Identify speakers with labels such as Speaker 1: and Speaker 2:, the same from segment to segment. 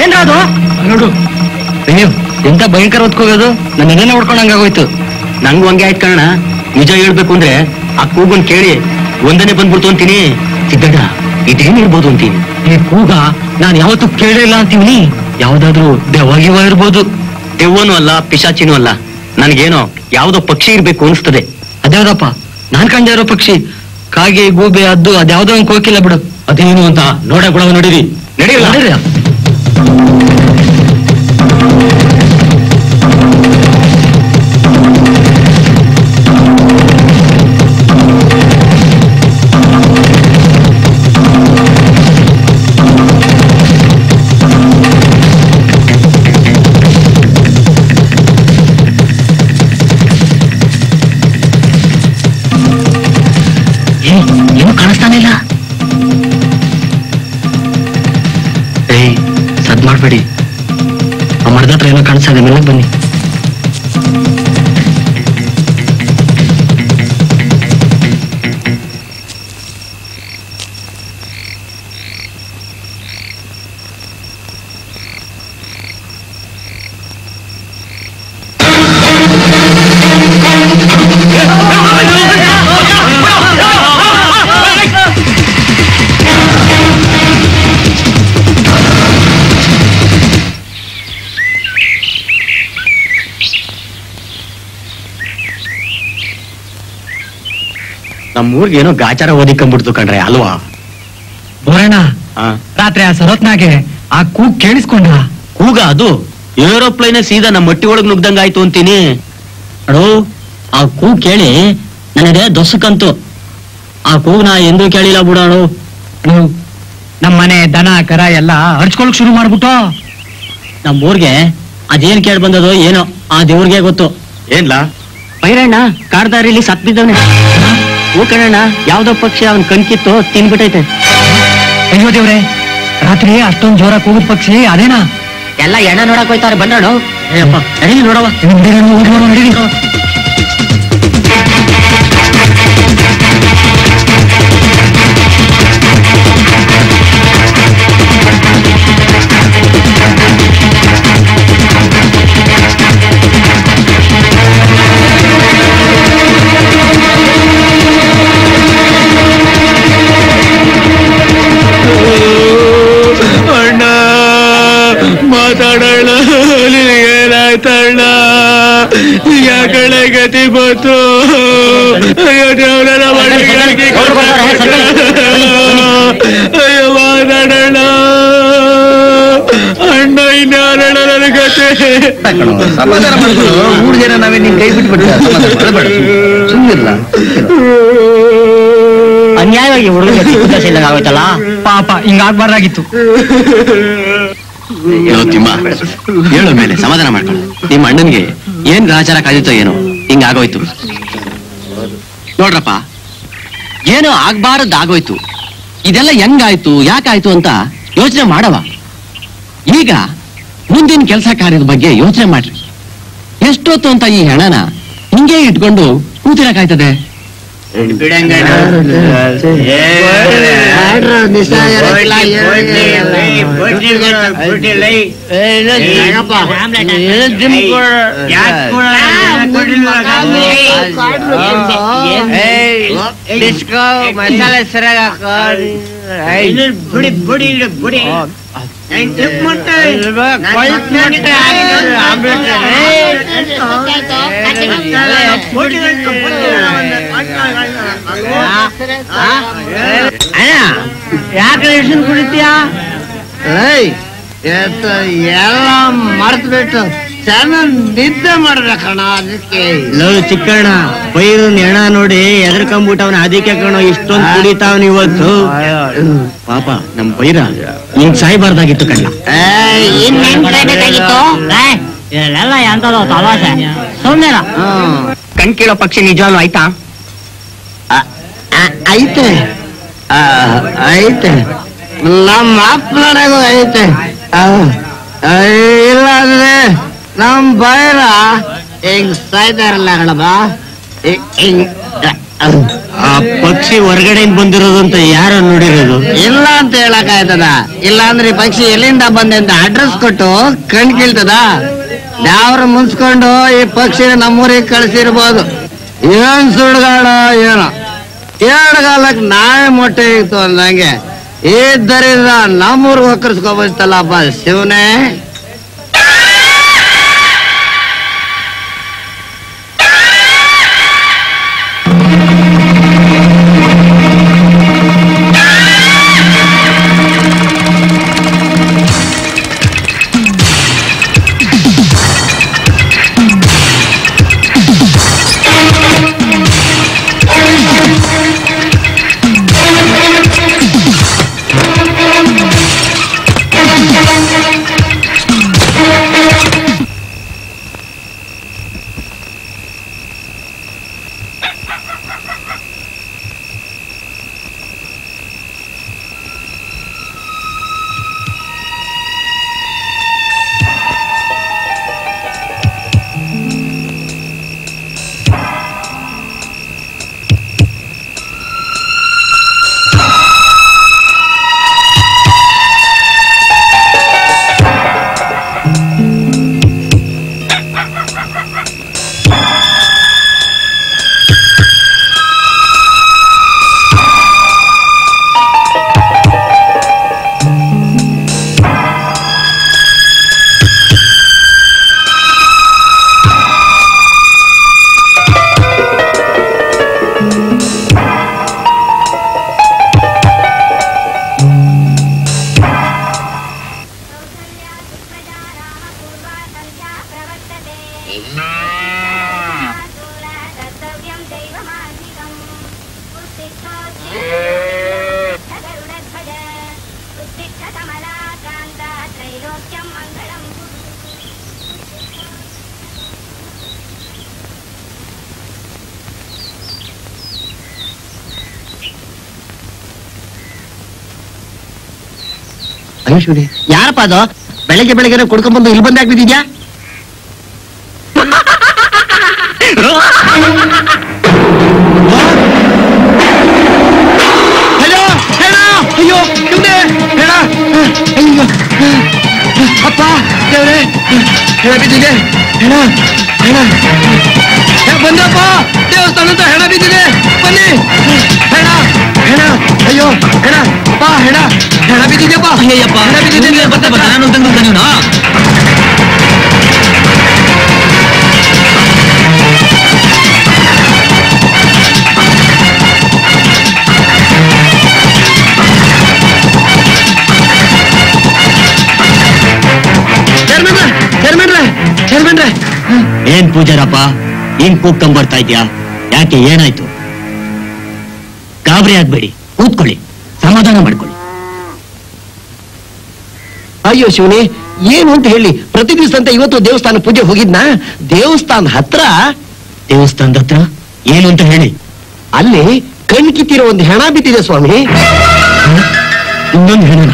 Speaker 1: ಏನ್ರದು ನೋಡು ನೀವು ಎಂತ ಭಯಂಕರ ಹೊತ್ಕೋಗೋದು ನನ್ನ ಎದೆನ ಹೊಡ್ಕೊಂಡಂಗಾಗೋಯ್ತು. ನಂಗೂ ಹಂಗೆ ಆಯ್ತು ಕಣ. ನಿಜ ಹೇಳ್ಬೇಕು ಅಂದ್ರೆ ಆ ಕೂಗನ್ ಕೇಳಿ ಒಂದನೇ ಬಂದ್ಬಿಡ್ತು ಅಂತೀನಿ. ಸಿದ್ದಣ್ಣ ಇದೇನಿರ್ಬೋದು ಅಂತೀನಿ. ಈ ಕೂಗ ನಾನ್ ಯಾವತ್ತೂ ಕೇಳಿಲ್ಲ ಅಂತೀವಿ. ಯಾವ್ದಾದ್ರು ದೆವ್ವಾಗಿವ ಇರ್ಬೋದು. ದೆವ್ವನೂ ಅಲ್ಲ, ಪಿಶಾಚಿನೂ ಅಲ್ಲ. ನನ್ಗೇನೋ ಯಾವ್ದೋ ಪಕ್ಷಿ ಇರ್ಬೇಕು ಅನಿಸ್ತದೆ. ಅದ್ಯಾವ್ದಪ್ಪ? ನಾನ್ ಕಂಡ ಇರೋ ಪಕ್ಷಿ ಕಾಗೆ, ಗೂಬೆ, ಅದ್ದು ಅದ್ಯಾವ್ದೋ ಒಂದ್ ಕೋಕಿಲ್ಲ ಬಿಡು. ಅದೇನು ಅಂತ ನೋಡ ಕೂಡ ನೋಡಿರಿ. ನಡೀಲ್ಲ ನಡೀರಿ. ಏನು ಕಾಣಿಸ್ತಾನೆ ಇಲ್ಲ. ಸದ್ ಮಾಡ್ಬೇಡಿ. ಆ ಮರದ ಹತ್ರ ಏನೋ ಕಾಣಿಸ್ತಾ ಇದೆ. ಮೇಲೆ ಬನ್ನಿ. ನಮ್ಮೂರ್ಗೆ ಏನೋ ಗಾಚಾರ ಓದಿಕೊಂಡ್ಬಿಡ್ತು ಕಣ್ರೆ ಅಲ್ವಾ ಬೋರಣ್ಣ? ರಾತ್ರಿ ಆ ಸರೋತ್ನಾಗೆ ಆ ಕೂಗ್ ಕೇಳಿಸ್ಕೊಂಡ. ಕೂಗ? ಅದು ಏರೋಪ್ಲೇನ್ ಸೀದಾ ನಮ್ಮ ಮಟ್ಟಿ ಒಳಗ್ ನುಗ್ದಂಗಾಯ್ತು ಅಂತೀನಿ. ಅಡೋ, ಆ ಕೂಗ್ ಕೇಳಿ ನನಗೆ ದೊಸಕಂತು. ಆ ಕೂಗ್ ನಾ ಎಂದೂ ಕೇಳಿಲ್ಲ ಬಿಡೋಣ. ನಮ್ಮನೆ ದನ ಕರ ಎಲ್ಲ ಹರ್ಚ್ಕೊಳಕ್ ಶುರು ಮಾಡ್ಬಿಟ್ಟು ನಮ್ಮೂರ್ಗೆ ಅದೇನ್ ಕೇಳಿ ಬಂದದೋ ಏನೋ ಆ ದೇವ್ರಿಗೆ ಗೊತ್ತು. ಏನ್ಲಾ ಬೈರಣ್ಣ ಕಾಡ್ದಾರಿಲಿ ಸತ್ ಬಿದ್ದವನೆ. ಹೂ ಕಣಣ್ಣ, ಯಾವ್ದೋ ಪಕ್ಷಿ ಅವನ್ ಕಣ್ಕಿತ್ತು ತಿನ್ಬಿಟ್ಟೈತೆ. ಅಯ್ಯೋ ದೇವ್ರೆ, ರಾತ್ರಿ ಅಷ್ಟೊಂದ್ ಜೋರ ಕೂಗುದ್ ಪಕ್ಷಿ ಅದೇನಾ? ಎಲ್ಲ ಎಣ್ಣ ನೋಡಕ್ ಹೋಯ್ತಾರೆ ಬಂದ್ರಾಡು. ಅಯ್ಯಪ್ಪ ನಡೀಲಿ ನೋಡವ. ನಡೀಲಿ. ಮಾತಾಡೋಣ, ಏನಾಯ್ತಣ್ಣ? ಯಾಕಡೆ ಗತಿ ಬಂತು? ಅಯ್ಯೋ ದೇವ್ರ ಅಯ್ಯೋ ಮಾತಾಡೋಣ ಅಣ್ಣ. ಇನ್ಯಾರಣ್ಣ ನನ್ನ ಗತಿ? ಸಮಾಧಾನ ಮಾಡ್ಕೊಂಡು 3 ಜನ ನಾವೇ ನಿನ್ ಕೈ ಬಿಟ್ಬಿಟ್ಟು ಸುಮ್ಮನಿಲ್ಲ. ಅನ್ಯಾಯವಾಗಿ ಹುಡುಗ ಆಗೋಯ್ತಲ್ಲ ಪಾಪ. ಹಿಂಗಾಗ್ಬಾರ್ದಾಗಿತ್ತು. ತಿಮ್ಮ ಹೇಳೋ ಮೇಲೆ ಸಮಾಧಾನ ಮಾಡ್ಕೊಳ್ಳ. ನಿಮ್ಮ ಅಣ್ಣನ್ಗೆ ಏನ್ ಗ್ರಹಚಾರ ಕಾದಿತ್ತೋ ಏನೋ ಹಿಂಗಾಗೋಯ್ತು ನೋಡ್ರಪ್ಪ. ಏನೋ ಆಗ್ಬಾರದ್ದಾಗೋಯ್ತು. ಇದೆಲ್ಲ ಹೆಂಗಾಯ್ತು, ಯಾಕಾಯ್ತು ಅಂತ ಯೋಚನೆ ಮಾಡವ. ಈಗ ಮುಂದಿನ ಕೆಲಸ ಕಾರ್ಯದ ಬಗ್ಗೆ ಯೋಚನೆ ಮಾಡ್ರಿ. ಎಷ್ಟೊತ್ತು ಅಂತ ಈ ಹೆಣನ ಹಿಂಗೆ ಇಟ್ಕೊಂಡು ಕೂತಿರಕಾಯ್ತದೆ?
Speaker 2: ಮಸಾಲೆ ಸರಿಯಾಗ ಬುಡಿ ಬುಡಿ ಬುಡಿ ಯಾಕೆ ರೇಷನ್ ಕುಡಿತೀಯ ಎಲ್ಲ ಮರ್ತು ಬಿಟ್ಟು ಚೆನ್ನಾಗಿ ನಿದ್ದೆ ಮಾಡ್ಬೇಕಣ್ಣ ಅದಕ್ಕೆ ಚಿಕ್ಕಣ್ಣ ಬೈರು ಹೆಣ ನೋಡಿ ಎದ್ರಕೊಂಡ್ಬಿಟ್ಟವನ ಅದಕ್ಕೆ ಕಣ ಇಷ್ಟೊಂದು ಕುಡಿತಾವನ್ ಇವತ್ತು
Speaker 1: ಪಾಪ ನಮ್ ಬೈರ ಹಿಂಗ್ ಸಾಯ್ಬಾರ್ದಾಗಿತ್ತು ಕಣ್ಣ
Speaker 2: ಎಲ್ಲ ಎಂತದ ತವಾಸೆ ಸುಮ್ಮನೆ
Speaker 1: ಕಣ್ ಕೇಳೋ ಪಕ್ಷಿ ನಿಜವಾಗ್ಲು ಆಯ್ತಾ
Speaker 2: ಐತೆ ಐತೆ ನಮ್ಮ ಅಪ್ಪನಗೂ ಐತೆ ಇಲ್ಲ ಅಂದ್ರೆ ನಮ್ ಬೈರ ಹಿಂಗ್ ಸಾಯ್ತಾರಲ್ಲ ಕಣಪ್ಪ
Speaker 1: ಆ ಪಕ್ಷಿ ಹೊರಗಡೆಯಿಂದ ಬಂದಿರೋದು ಅಂತ ಯಾರು ನೋಡಿರೋದು
Speaker 2: ಇಲ್ಲ ಅಂತ ಹೇಳಕ್ ಆಯ್ತದ ಇಲ್ಲ ಅಂದ್ರೆ ಈ ಪಕ್ಷಿ ಎಲ್ಲಿಂದ ಬಂದೆ ಅಂತ ಅಡ್ರೆಸ್ ಕೊಟ್ಟು ಕಣ್ ಕೀಳ್ತದ ಯಾವ್ರ ಮುನ್ಸ್ಕೊಂಡು ಈ ಪಕ್ಷಿನ ನಮ್ಮೂರಿಗೆ ಕಳಿಸಿರ್ಬೋದು ಏನ್ ಸುಡ್ಗಾಡ ಏನೋ ಕೇಳಗಾಲಕ್ ನಾವೇ ಮೊಟ್ಟೆ ಇತ್ತು ಅಂದಂಗೆ ಇದ್ದರಿಂದ ನಮ್ಮೂರ್ಗೆ ಒಕ್ಕರ್ಸ್ಕೊಬತ್ತಲ್ಲಪ್ಪ ಶಿವನೇ ಯಾರಪ್ಪ ಅದು ಬೆಳಗ್ಗೆ ಬೆಳಗ್ಗೆ ಕುಡ್ಕೊಂಡ್ಬಂದು ಇಲ್ಲಿ ಬಂದು ಆಗ್ಬಿಟ್ಟಿದ್ಯಾ ಅಯ್ಯೋ ಅಯ್ಯೋ ಅಪ್ಪ ದೇವ್ರೆ ಹೆಣ ಬಿದ್ದಿದೆ ಹೆಣ ಹೆಣ ಬಂದಪ್ಪ ದೇವಸ್ಥಾನ ಅಂತ ಹೆಣ ಬಿದ್ದಿದೆ ಬನ್ನಿ ಹೆಣ ಹೆಣ ಅಯ್ಯೋ ಹೆಣ ಅಪ್ಪ ಹೆಣ ಹೆಣ ಬಿದ್ದಿದೆಯಪ್ಪ ಅಯ್ಯಪ್ಪ ಹೆಣ ಬಿದ್ದಿದೆ ಬರ್ತಾ ನಾನು ತಂದು
Speaker 1: ಏನ್ ಪೂಜಾರಪ್ಪ ಹಿಂಗ್ ಕೂಗ್ಕೊಂಡ್ ಬರ್ತಾ ಇದ್ಯಾ ಯಾಕೆ ಏನಾಯ್ತು ಗಾಬರಿ ಆಗ್ಬೇಡಿ ಕೂತ್ಕೊಳ್ಳಿ ಸಮಾಧಾನ ಮಾಡ್ಕೊಳ್ಳಿ
Speaker 2: ಅಯ್ಯೋ ಶಿವನೇ ಏನು ಅಂತ ಹೇಳಿ ಪ್ರತಿ ದಿವಸ ಅಂತ ಇವತ್ತು ದೇವಸ್ಥಾನ ಪೂಜೆ ಹೋಗಿದ್ನ ದೇವಸ್ಥಾನ ಹತ್ರ
Speaker 1: ಏನು ಅಂತ ಹೇಳಿ
Speaker 2: ಅಲ್ಲಿ ಕಣ್ ಕಿತ್ತಿರೋ ಒಂದು ಹೆಣ ಬಿದ್ದಿದೆ ಸ್ವಾಮಿ
Speaker 1: ಇನ್ನೊಂದು ಹೆಣನ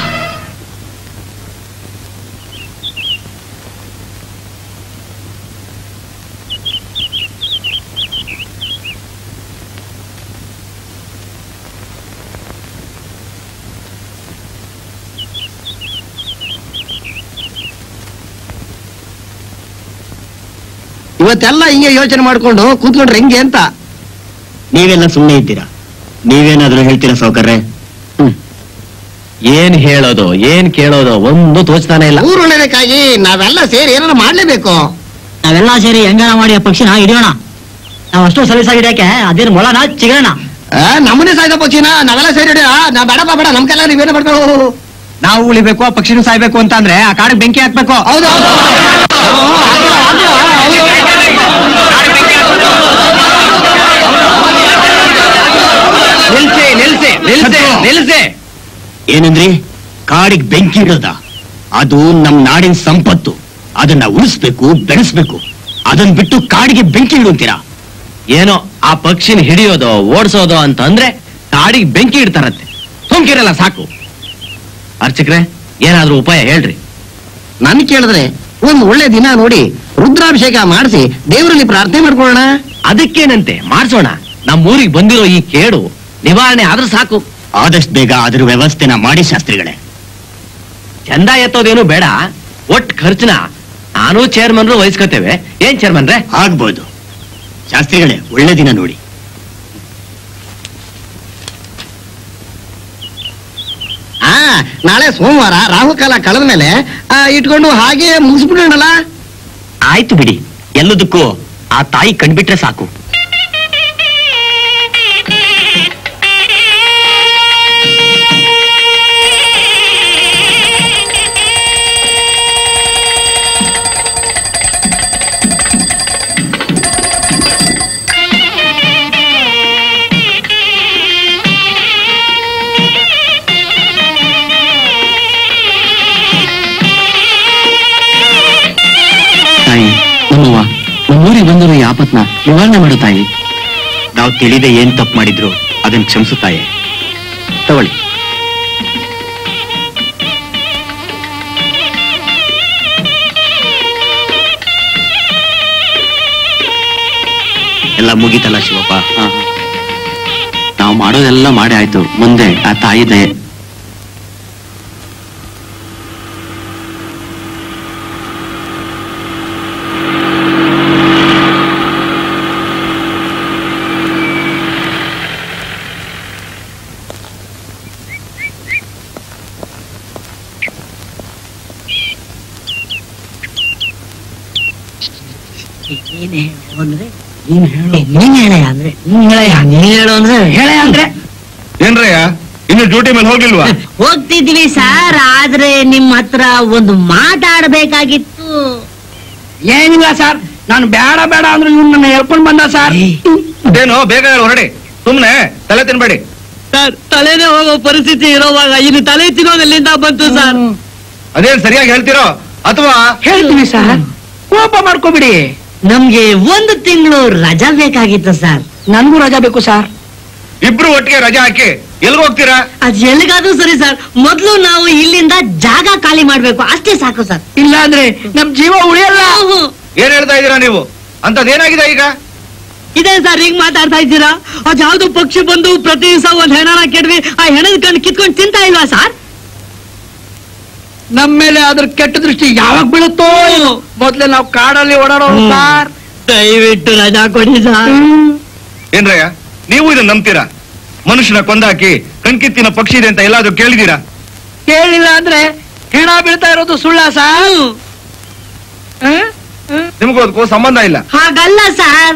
Speaker 2: ಇವತ್ತೆಲ್ಲ ಹಿಂಗೆ ಯೋಚನೆ ಮಾಡ್ಕೊಂಡು ಕೂತ್ಕೊಂಡ್ರೆ ಹೆಂಗೆ ಅಂತ.
Speaker 1: ನೀವೆಲ್ಲ ಸುಮ್ಮನೆ ಇದ್ದೀರಾ, ನೀವೇನಾದ್ರೂ ಹೇಳ್ತೀರಾ ಸಾವುಕಾರ್ರೆ? ಏನ್ ಹೇಳೋದು ಏನ್ ಕೇಳೋದು ಒಂದು ತೋಚ್ತಾನೆ ಇಲ್ಲ.
Speaker 2: ಊರು ಉಳಿಬೇಕಾಗಿ ನಾವೆಲ್ಲ ಸೇರಿ ಏನಾರ ಮಾಡ್ಲೇಬೇಕು.
Speaker 3: ನಾವೆಲ್ಲ ಸೇರಿ ಹೆಂಗನ ಮಾಡಿ ಆ ಪಕ್ಷಿನ ಹಿಡಿಯೋಣ. ನಾವ್ ಅಷ್ಟು ಸಲೀಸಾಗಿಡ್ಯಾಕೆ ಅದೇನು ಮೊಳನ ಚಿಗೋಣ.
Speaker 2: ನಮ್ಮನೆ ಸಾಯ್ದ ಪಕ್ಷಿನ ನಾವೆಲ್ಲ ಸೇರಿ ಹಿಡಿಯೋಣ. ನಾ ಬೇಡಪ್ಪ ಬೇಡ, ನಮ್ ಕೈಲ ನೀವೇನು ಮಾಡ್ಕೊಳ್ಳೋ.
Speaker 1: ನಾವು ಉಳಿಬೇಕು, ಆ ಪಕ್ಷಿನೂ ಸಾಯ್ಬೇಕು ಅಂತ ಅಂದ್ರೆ ಆ ಕಾಡಿಗೆ ಬೆಂಕಿ ಹಾಕ್ಬೇಕು.
Speaker 2: ಹೌದು
Speaker 1: ನಿಲ್ಸೆ. ಏನಂದ್ರಿ? ಕಾಡಿಗೆ ಬೆಂಕಿ ಇಡೋದ? ಅದು ನಮ್ ನಾಡಿನ ಸಂಪತ್ತು, ಅದನ್ನ ಉಳಿಸ್ಬೇಕು, ಬೆಳೆಸ್ಬೇಕು. ಅದನ್ನ ಬಿಟ್ಟು ಕಾಡಿಗೆ ಬೆಂಕಿ ಇಡುತ್ತೀರಾ? ಏನೋ ಆ ಪಕ್ಷಿನ ಹಿಡಿಯೋದು ಓಡಿಸೋದು ಅಂತ ಅಂದ್ರೆ ಕಾಡಿಗೆ ಬೆಂಕಿ ಇಡ್ತಾರಂತೆ. ಸುಮ್ಕಿರಲ್ಲ ಸಾಕು. ಅರ್ಚಕ್ರೆ, ಏನಾದ್ರೂ ಉಪಾಯ ಹೇಳ್ರಿ.
Speaker 2: ನನ್ ಕೇಳಿದ್ರೆ ಒಂದ್ ಒಳ್ಳೆ ದಿನ ನೋಡಿ ರುದ್ರಾಭಿಷೇಕ ಮಾಡಿಸಿ ದೇವರಲ್ಲಿ ಪ್ರಾರ್ಥನೆ ಮಾಡ್ಕೊಳ್ಳೋಣ.
Speaker 1: ಅದಕ್ಕೇನಂತೆ, ಮಾಡ್ಸೋಣ. ನಮ್ಮೂರಿಗೆ ಬಂದಿರೋ ಈ ಕೇಡು ನಿವಾರಣೆ ಆದ್ರೂ ಸಾಕು. ಆದಷ್ಟು ಬೇಗ ಅದ್ರ ವ್ಯವಸ್ಥೆನ ಮಾಡಿ ಶಾಸ್ತ್ರಿಗಳೇ. ಚಂದ ಎತ್ತೋದೇನು ಬೇಡ, ಒಟ್ಟು ಖರ್ಚನ ನಾನು ಚೇರ್ಮನ್ರು ವಹಿಸ್ಕೊತೇವೆ. ಏನ್ ಚೇರ್ಮನ್ರೆ? ಆಗ್ಬೋದು. ಶಾಸ್ತ್ರಿಗಳೇ, ಒಳ್ಳೆ ದಿನ ನೋಡಿ.
Speaker 2: ನಾಳೆ ಸೋಮವಾರ ರಾಹುಕಾಲ ಕಳೆದ ಮೇಲೆ ಇಟ್ಕೊಂಡು ಹಾಗೆ ಮುಗಿಸ್ಬಿಡೋಣಲ್ಲ.
Speaker 1: ಆಯ್ತು ಬಿಡಿ, ಎಲ್ಲದಕ್ಕೂ ಆ ತಾಯಿ ಕಂಡ್ಬಿಟ್ರೆ ಸಾಕು. ನಮ್ಮೂರಿಗೆ ಬಂದರು ಈ ಆಪತ್ನ ನಿವಾರಣೆ ಮಾಡು ತಾಯಿ. ನಾವು ತಿಳಿದೆ ಏನ್ ತಪ್ಪು ಮಾಡಿದ್ರು ಅದನ್ನ ಕ್ಷಮಿಸುತ್ತಾಯೆ. ತಗೊಳ್ಳಿ. ಎಲ್ಲ ಮುಗೀತಲ್ಲ ಶಿವಪ್ಪ? ನಾವು ಮಾಡೋದೆಲ್ಲ ಮಾಡಿ ಆಯ್ತು, ಮುಂದೆ ಆ ತಾಯಿ ದಯೆ.
Speaker 4: ಏನ್ರಯ್ಯ, ಇನ್ನು ಡ್ಯೂಟಿ ಮೇಲೆ ಹೋಗಿಲ್ವಾ?
Speaker 3: ಹೋಗ್ತಿದ್ವಿ ಸರ್, ಆದ್ರೆ ನಿಮ್ ಹತ್ರ ಒಂದು ಮಾತಾಡ್ಬೇಕಾಗಿತ್ತು.
Speaker 2: ಏನಿಲ್ಲ ಸರ್, ನಾನು ಬೇಡ ಬೇಡ ಅಂದ್ರೆ ಇವ್ನು ನನ್ನ ಹೇಳ್ಕೊಂಡ್ ಬಂದ ಸರ್.
Speaker 4: ಅದೇನು ಬೇಗ ಹೊರಡಿ, ಸುಮ್ನೆ ತಲೆ ತಿನ್ಬೇಡಿ.
Speaker 3: ಸರ್, ತಲೆನೇ ಹೋಗೋ ಪರಿಸ್ಥಿತಿ ಇರೋವಾಗ ಇನ್ನು ತಲೆ ತಿನ್ನೋದೆಲ್ಲಿಂದ ಬಂತು ಸರ್?
Speaker 4: ಅದೇನ್ ಸರಿಯಾಗಿ ಹೇಳ್ತಿರೋ ಅಥವಾ?
Speaker 2: ಹೇಳ್ತೀನಿ ಸರ್, ಕೋಪ ಮಾಡ್ಕೋಬಿಡಿ.
Speaker 3: ನಮ್ಗೆ 1 ತಿಂಗಳು ರಜಾ ಬೇಕಾಗಿತ್ತು ಸರ್.
Speaker 2: ನನ್ಗೂ ರಜಾ ಬೇಕು ಸರ್.
Speaker 4: ಇಬ್ರು ಒಟ್ಟಿಗೆ ರಜಾ ಹಾಕಿ ಎಲ್ಗ ಹೋಗ್ತೀರಾ?
Speaker 3: ಅದ್ ಎಲ್ಲಿಗಾದ್ರೂ ಸರಿ ಸರ್, ಮೊದ್ಲು ನಾವು ಇಲ್ಲಿಂದ ಜಾಗ ಖಾಲಿ ಮಾಡ್ಬೇಕು, ಅಷ್ಟೇ ಸಾಕು ಸರ್.
Speaker 2: ಇಲ್ಲ ಅಂದ್ರೆ ನಮ್ ಜೀವ ಉಳಿಯಲ್ಲ.
Speaker 4: ಏನ್ ಹೇಳ್ತಾ ಇದ್ದೀರಾ ನೀವು? ಅಂತದೇನಾಗಿದೆ ಈಗ?
Speaker 3: ಇದೆ ಸರ್, ಈಗ ಮಾತಾಡ್ತಾ ಇದ್ದೀರಾ? ಅದ್ ಯಾವ್ದು ಪಕ್ಷಿ ಬಂದು ಪ್ರತಿ ದಿವಸ ಒಂದ್ ಹೆಣನ ಕೆಡ್ವಿ ಆ ಹೆಣದ ಕಣ್ಣು ಕಿತ್ಕೊಂಡು ತಿಂತಾ ಇಲ್ವಾ ಸರ್?
Speaker 2: ನಮ್ ಮೇಲೆ ಅದ್ರ ಕೆಟ್ಟ ದೃಷ್ಟಿ ಯಾವಾಗ ಬೀಳುತ್ತೋ. ಮೊದ್ಲೇ ನಾವು ಕಾಡಲ್ಲಿ ಓಡಾಡೋ ಸರ್.
Speaker 3: ದಯವಿಟ್ಟು ರಜಾ ಕೊಡಿ ಸರ್.
Speaker 4: ಏನ್ರಯ್ಯ, ನೀವು ಇದನ್ನ ನಂಬ್ತೀರಾ? ಮನುಷ್ಯನ ಕೊಂದಾಕಿ ಕಣ್ಕಿತ್ತಿನ ಪಕ್ಷಿ ಇದೆ ಅಂತ ಎಲ್ಲಾದ್ರೂ ಕೇಳಿದೀರಾ?
Speaker 2: ಕೇಳಿಲ್ಲ ಅಂದ್ರೆ ಹೆಣ ಬೀಳ್ತಾ ಇರೋದು ಸುಳ್ಳ ಸರ್?
Speaker 4: ನಿಮ್ಗೂ ಅದಕ್ಕೂ ಸಂಬಂಧ ಇಲ್ಲ.
Speaker 3: ಹಾಗಲ್ಲ ಸರ್,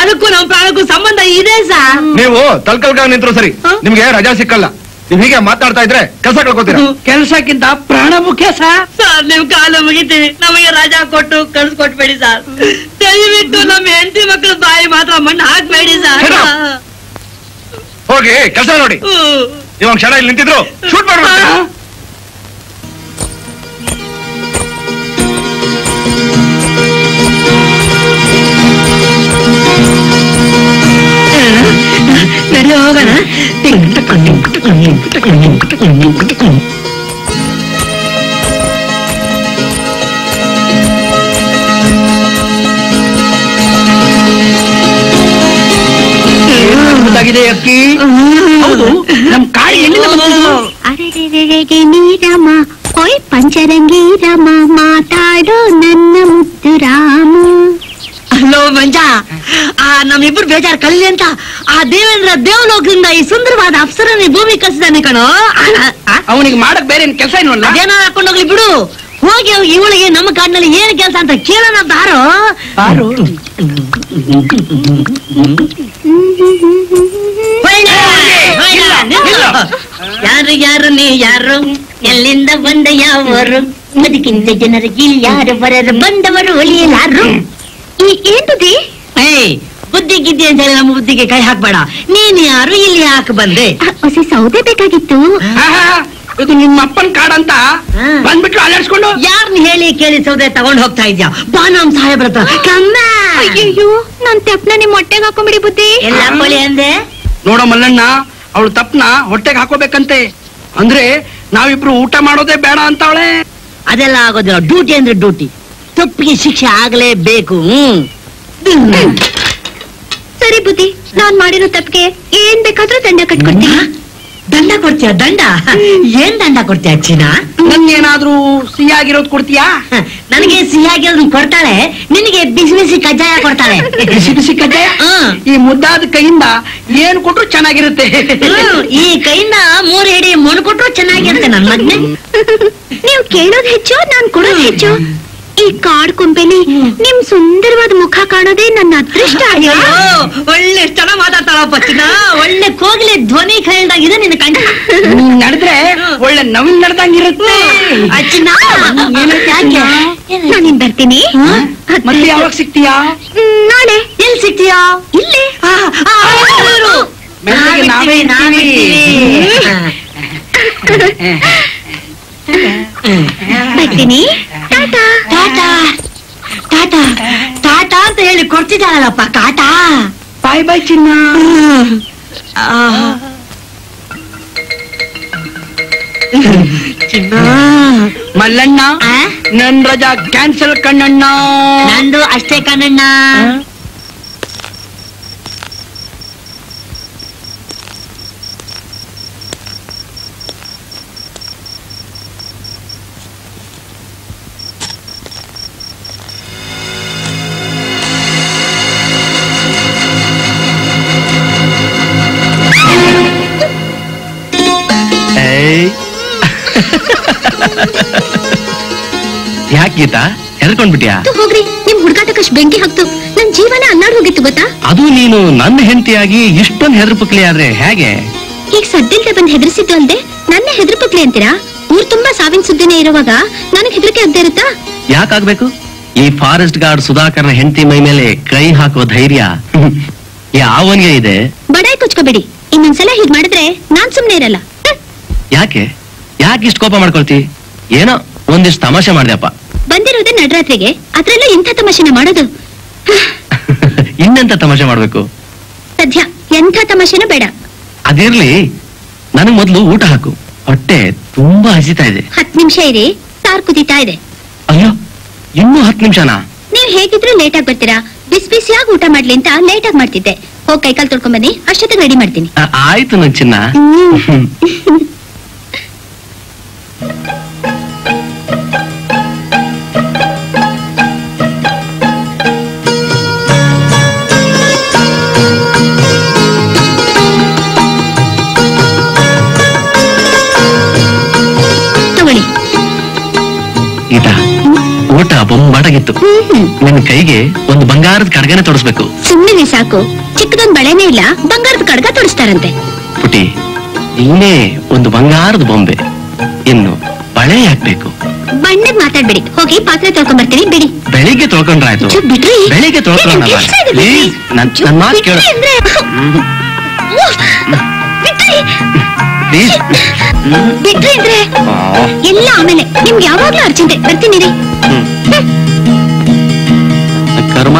Speaker 3: ಅದಕ್ಕೂ ನಮ್ಮ ಪ್ರಾಣಕ್ಕೂ ಸಂಬಂಧ ಇದೆ ಸರ್.
Speaker 4: ನೀವು ತಲ್ಕಲ್ಗ ನಿಂತ್ರು ಸರಿ, ನಿಮ್ಗೆ ರಜಾ ಸಿಕ್ಕಲ್ಲ. ನೀವ್ ಹೀಗೆ ಮಾತಾಡ್ತಾ ಇದ್ರೆ ಕೆಲಸ ಕಳ್ಕೊತೀರಾ.
Speaker 2: ಕೆಲ್ಸಕ್ಕಿಂತ ಪ್ರಾಣ ಮುಖ್ಯ ಸರ್.
Speaker 3: ಸರ್, ನಿಮ್ ಕಾಲು ಮುಗಿತೀವಿ, ನಮಗೆ ರಜಾ ಕೊಟ್ಟು ಕಳ್ಸ್ಕೊಟ್ಬೇಡಿ ಸರ್. ದಯವಿಟ್ಟು ನಮ್ಮ ಹೆಂಡತಿ ಮಕ್ಕಳ ಬಾಯಿ ಮಾತ್ರ ಮಣ್ಣು ಹಾಕ್ಬೇಡಿ ಸರ್.
Speaker 4: ಹೋಗಿ ಕೆಲಸ ನೋಡಿ. ಇವಾಗ ಕ್ಷಣ ಇಲ್ಲಿ ನಿಂತಿದ್ರು ಶೂಟ್ ಮಾಡ್ಬಿಡ್ತೀರಾ?
Speaker 3: ನಡಿ ಹೋಗೋಣ.
Speaker 2: ಅಕ್ಕಿ ಹೌದು, ನಮ್ ಕಾಯಿ ಎಲ್ಲಿಂದ ಬಂತು?
Speaker 5: ಅರೆರೆರೆಗೆ ನೀರಮ ಹೊಯ್ ಪಂಚರಂಗಿ ರಮ ಮಾತಾಡು ನನ್ನ ಮುದ್ದು ರಾಮ.
Speaker 3: ಲೋ ಮಂಜ, ನಮ್ಮಿಬ್ರು ಬೇಜಾರ್ ಕಲಿ ಅಂತ ಆ ದೇವೇಂದ್ರ ದೇವಲೋಕದಿಂದ ಈ ಸುಂದರವಾದ ಅಪ್ಸರನ ಭೂಮಿ ಕಸಿದಾನೆ ಕಣೋ.
Speaker 2: ಅವನಿಗೆ ಮಾಡಕ್ ಬೇರೆ ಕೆಲಸ ಇಲ್ವಲ್ಲ?
Speaker 3: ಅದೇನೋ ಹಾಕೊಂಡೋಗ್ಲಿ ಬಿಡು. ಹೋಗಿ ಇವಳಿಗೆ ನಮ್ಮ ಕಾಡಿನಲ್ಲಿ ಏನ್ ಕೆಲಸ ಅಂತ ಕೇಳೋಣ ಬಾರೋ. ಯಾರು ಯಾರು ನೀ ಯಾರು, ಎಲ್ಲಿಂದ ಬಂದ ಯಾವರು, ಅದಕ್ಕಿಂತ ಜನರಿಗೆ ಯಾರು ಬರರು, ಬಂದವರು ಒಲಿಯಲಾರು.
Speaker 5: ಏನ್ ಬುದ್ಧಿ?
Speaker 3: ಬುದ್ಧಿ ಗಿದ್ದಿ ಅಂತ ಹೇಳಿ ನಮ್ಮ ಬುದ್ಧಿಗೆ ಕೈ ಹಾಕ್ಬೇಡ. ನೀನ್ ಯಾರು, ಇಲ್ಲಿ ಯಾಕೆ ಬಂದೆ?
Speaker 5: ಹೊಸ ಸೌದೆ ಬೇಕಾಗಿತ್ತು.
Speaker 2: ಇದು ನಿಮ್ಮ ಅಪ್ಪನ್ ಕಾಡಂತ ಬಂದ್ಬಿಟ್ಟು ಅಲ್ಲಾಡ್ಸ್ಕೊಂಡು
Speaker 3: ಯಾರನ್ನ ಹೇಳಿ ಕೇಳಿ ಸೌದೆ ತಗೊಂಡ್ ಹೋಗ್ತಾ ಇದ್ಯಾ? ಬಾ ನಮ್ ಸಾಹೇಬ್ರ ಹತ್ರ. ಕಮ್ಮ
Speaker 5: ಅಯ್ಯೋ, ನನ್ ತೆಪ್ನ ನಿಮ್ ಹೊಟ್ಟೆಗೆ ಹಾಕೊಂಬಿಡಿ ಬುದ್ಧಿ.
Speaker 3: ಎಲ್ಲ ಹಾಕೊಳ್ಳಿ ಅಂದೆ.
Speaker 2: ನೋಡೋ ಮಲ್ಲಣ್ಣ, ಅವಳು ತಪ್ಪನ ಹೊಟ್ಟೆಗೆ ಹಾಕೋಬೇಕಂತೆ. ಅಂದ್ರೆ ನಾವಿಬ್ರು ಊಟ ಮಾಡೋದೇ ಬೇಡ ಅಂತವಳೆ.
Speaker 3: ಅದೆಲ್ಲ ಆಗೋದಿಲ್ಲ. ಡ್ಯೂಟಿ ಅಂದ್ರೆ ಡ್ಯೂಟಿ, ತಪ್ಪಿಗೆ ಶಿಕ್ಷೆ ಆಗ್ಲೇಬೇಕು.
Speaker 5: ಸರಿ ಬುದ್ಧಿ, ನಾನ್ ಮಾಡಿರೋ ತಪ್ಪಿಗೆ ಏನ್ ಬೇಕಾದ್ರೂ ದಂಡ ಕಟ್ಕೊಡ್ತೀನಿ.
Speaker 3: ದಂಡ ಕೊಡ್ತೀಯ? ದಂಡ? ಏನ್ ದಂಡ ಕೊಡ್ತೀಯ ಚಿನ್ನ?
Speaker 2: ನನ್ಗೇನಾದ್ರೂ ಸಿಹಿಯಾಗಿರೋದು ಕೊಡ್ತೀಯಾ?
Speaker 3: ನನಗೆ ಸಿಹಿಯಾಗಿರೋದನ್ನ ಕೊಡ್ತಾಳೆ, ನಿನಗೆ ಬಿಸಿ ಬಿಸಿ ಕಜ್ಜಾಯ ಕೊಡ್ತಾಳೆ.
Speaker 2: ಬಿಸಿ ಬಿಸಿ ಕಜ್ಜಾಯ? ಈ ಮುದ್ದಾದ ಕೈಯಿಂದ ಏನ್ ಕೊಟ್ರು ಚೆನ್ನಾಗಿರುತ್ತೆ.
Speaker 3: ಈ ಕೈಯಿಂದ 3 ಹಿಡಿ ಮಣ್ಣು ಕೊಟ್ರು ಚೆನ್ನಾಗಿರುತ್ತೆ ನನ್ನ ಮಗ್ನೆ.
Speaker 5: ನೀವು ಕೇಳೋದ್ ಹೆಚ್ಚು, ನಾನ್ ಕೊಡೋದ್ ಹೆಚ್ಚು. ಈ ಕಾಡ್ ಕೊಂಬೆಲಿ ನಿಮ್ ಸುಂದರವಾದ ಮುಖ ಕಾಣೋದೇ ನನ್ನ ಅದೃಷ್ಟ.
Speaker 3: ಒಳ್ಳೆ ಚೆನ್ನಾಗ್ ಮಾತಾಡ್ತಾಳಪ್ಪ ಚಿನ್ನ. ಒಳ್ಳೆ ಕೋಗಿಲೆ ಧ್ವನಿ ಕೇಳ್ದಾಗಿದೆ ನಿನ್ನ ಕಂಡ.
Speaker 2: ನಡೆದ್ರೆ ಒಳ್ಳೆ ನವಿಲ್ ನಡೆದಂಗಿರುತ್ತೆ.
Speaker 3: ಚಿನ್ನ ಯಾಕೆ?
Speaker 5: ನಾನಿನ್ ಬರ್ತೀನಿ.
Speaker 2: ಮತ್ತೆ ಯಾವಾಗ ಸಿಗ್ತೀಯಾ?
Speaker 5: ನಾಳೆ.
Speaker 3: ಎಲ್ಲಿ ಸಿಗ್ತೀಯಾ?
Speaker 5: ಇಲ್ಲೇ.
Speaker 2: ನಾವೇ
Speaker 5: ಬರ್ತೀನಿ. ಟಾಟಾ
Speaker 3: ಟಾಟಾ ಟಾಟಾ ಟಾಟಾ ಅಂತ ಹೇಳಿ ಕೊಡ್ತಿದ್ದಾಳಲ್ಲಪ್ಪ ಟಾಟಾ.
Speaker 2: ಬಾಯ್ ಬಾಯ್ ಚಿನ್ನ.
Speaker 3: ಚಿನ್ನ
Speaker 2: ಮಲ್ಲಣ್ಣ, ನನ್ ರಜಾ ಕ್ಯಾನ್ಸಲ್ ಕಣ್ಣಣ್ಣ.
Speaker 3: ನಂದು ಅಷ್ಟೇ ಕಣ್ಣಣ್ಣ.
Speaker 1: ಯಾಕೆ ಗೀತಾ ಹೆದರ್ಕೊಂಡ್ಬಿಟ್ಯಾ?
Speaker 5: ಹೋಗ್ರಿ, ನಿಮ್ ಹುಡುಗಾಟಕ್ಕಷ್ಟು ಬೆಂಕಿ ಹಾಕ್ತು. ನನ್ ಜೀವನ ಅನ್ನಾಡ್ ಹೋಗಿತ್ತು ಗೊತ್ತಾ?
Speaker 1: ಅದು ನೀನು ನನ್ನ ಹೆಂಡತಿಯಾಗಿ ಇಷ್ಟೊಂದು ಹೆದರ್ಪುಕ್ಲಿ ಆದ್ರೆ ಹೇಗೆ?
Speaker 5: ಈಗ ಸದ್ದಿಲ್ದೆ ಬಂದ್ ಹೆದರ್ಸಿದ್ದು ಅಲ್ದೆ ನನ್ನ ಹೆದರ್ಪಕ್ಲಿ ಅಂತೀರಾ? ಊರ್ ತುಂಬಾ ಸಾವಿನ ಸುದ್ದಿನೇ ಇರುವಾಗ ನನಗ್ ಹೆದರಿಕೆ ಆಗದೆ ಇರುತ್ತಾ?
Speaker 1: ಯಾಕಾಗ್ಬೇಕು? ಈ ಫಾರೆಸ್ಟ್ ಗಾರ್ಡ್ ಸುಧಾಕರ್ನ ಹೆಂಡತಿ ಮೈ ಮೇಲೆ ಕೈ ಹಾಕುವ ಧೈರ್ಯ ಯಾವನ್ಗೆ ಇದೆ?
Speaker 5: ಬಡಾಯಿ ಕೊಚ್ಕೋಬೇಡಿ. ಇನ್ನೊಂದ್ಸಲ ಹೀಗ್ ಮಾಡಿದ್ರೆ ನಾನ್ ಸುಮ್ನೆ ಇರಲ್ಲ.
Speaker 1: ಯಾಕೆ ಯಾಕೆ ಇಷ್ಟು ಕೋಪ ಮಾಡ್ಕೊಳ್ತಿ? ಏನೋ ಒಂದಿಷ್ಟು ತಮಾಷೆ ಮಾಡ್ದಪ್ಪ.
Speaker 5: ಬಂದಿರೋದೇ ನಡರಾತ್ರಿಗೆ, ಅದ್ರಲ್ಲೂ ಇಂಥ ತಮಾಷೆನ ಮಾಡೋದು?
Speaker 1: ಇನ್ನೆಂತ ತಮಾಷೆ ಮಾಡ್ಬೇಕು?
Speaker 5: ಸದ್ಯ ಎಂಥ ತಮಾಷೆನೂ ಬೇಡ.
Speaker 1: ಅದಿರ್ಲಿ, ನನಗ್ ಮೊದ್ಲು ಊಟ ಹಾಕು. ಹೊಟ್ಟೆ ತುಂಬಾ ಹಸಿತಾ ಇದೆ.
Speaker 5: 10 ನಿಮಿಷ ಇರಿ, ಸಾರ್ ಕುದೀತಾ ಇದೆ.
Speaker 1: ಅಯ್ಯೋ, ಇನ್ನೂ 10 ನಿಮಿಷನಾ?
Speaker 5: ನೀವ್ ಹೇಗಿದ್ರು ಲೇಟ್ ಆಗಿ ಬರ್ತೀರಾ. ಬಿಸಿ ಬಿಸಿಯಾಗಿ ಊಟ ಮಾಡ್ಲಿ ಅಂತ ಲೇಟ್ ಆಗಿ ಮಾಡ್ತಿದ್ದೆ. ಹೋಗಿ ಕೈಕಾಲ್ ತೊಳ್ಕೊಂಡ್ ಬನ್ನಿ, ಅಷ್ಟೊತ್ತಿಗೆ ರೆಡಿ ಮಾಡ್ತೀನಿ.
Speaker 1: ಆಯ್ತು ನನ್ ಚಿನ್ನ.
Speaker 5: ತಗೊಳ್ಳಿ.
Speaker 1: ಗೀತಾ, ಊಟ ಬೊಂಬಾಟಾಗಿತ್ತು. ನಿನ್ನ ಕೈಗೆ ಒಂದು ಬಂಗಾರದ ಕಡ್ಗನೆ ತೊಡಸ್ಬೇಕು.
Speaker 5: ಸುಮ್ಮನೆ ಸಾಕು, ಚಿಕ್ಕದೊಂದ್ ಬಳೆನೇ ಇಲ್ಲ, ಬಂಗಾರದ ಕಡ್ಗ ತೊಡಿಸ್ತಾರಂತೆ.
Speaker 1: ಪುಟಿ, ನೀನೇ ಒಂದು ಬಂಗಾರದ ಬೊಂಬೆ, ಇನ್ನು ಬಳೆ ಹಾಕ್ಬೇಕು.
Speaker 5: ಬಣ್ಣಗ್ ಮಾತಾಡ್ಬೇಡಿ, ಹೋಗಿ ಪಾತ್ರೆ ತೊಳ್ಕೊಂಡ್ ಬರ್ತೀನಿ ಬಿಡಿ.
Speaker 1: ಬೆಳಿಗ್ಗೆ ತೊಳ್ಕೊಂಡ್ರಾಯ್ತು.
Speaker 5: ಚುಪ್ ಬಿಡ್ರಿ.
Speaker 1: ಬೆಳಿಗ್ಗೆ ತೊಳ್ಕೊಳ್ಳೋಣ. ಪ್ಲೀಸ್, ನನ್ ಮಾತು ಕೇಳು ಪ್ಲೀಸ್.
Speaker 5: ಬಿಟ್ರಿ ಅಂದ್ರೆ ಎಲ್ಲ ಆಮೇಲೆ. ನಿಮ್ಗೆ ಯಾವಾಗ್ಲೂ ಅರ್ಜೆಂಟೆ. ಬರ್ತೀನಿ ರೀ.
Speaker 1: ಕರ್ಮ.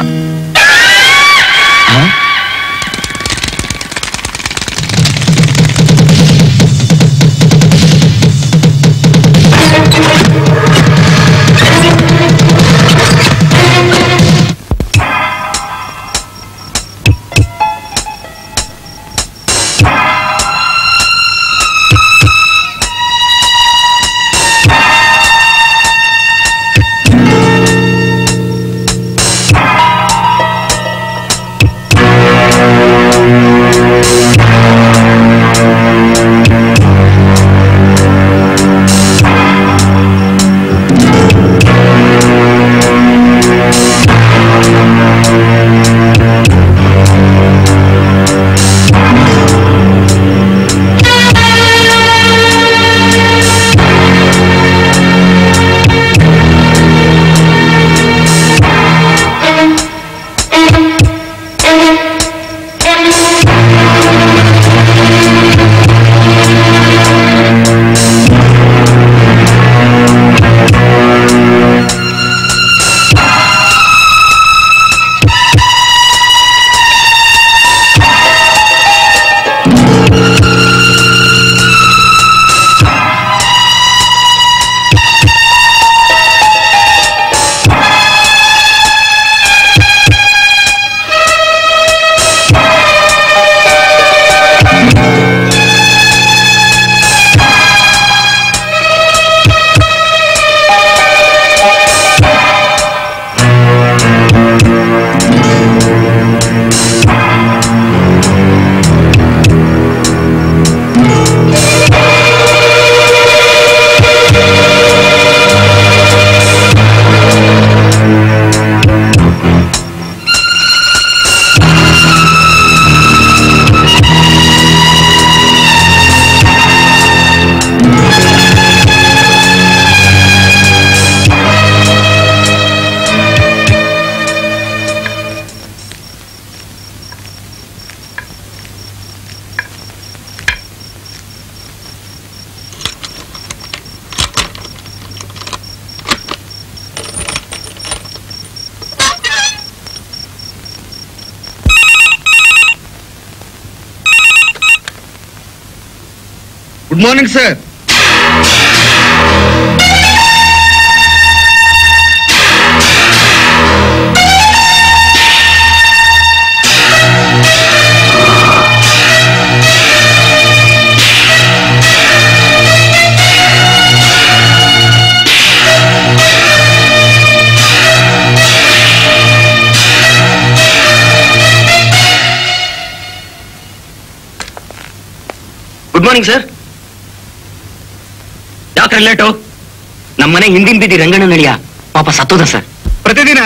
Speaker 4: Good morning sir.
Speaker 1: Good morning sir. ಯಾಕ್ರೆ ಲೇಟು? ನಮ್ಮನೆ ಹಿಂದಿನ ಬೀದಿ ರಂಗಣ್ಣ ನಡಿಯ ಪಾಪ ಸತ್ತೋದ ಸರ್.
Speaker 4: ಪ್ರತಿದಿನ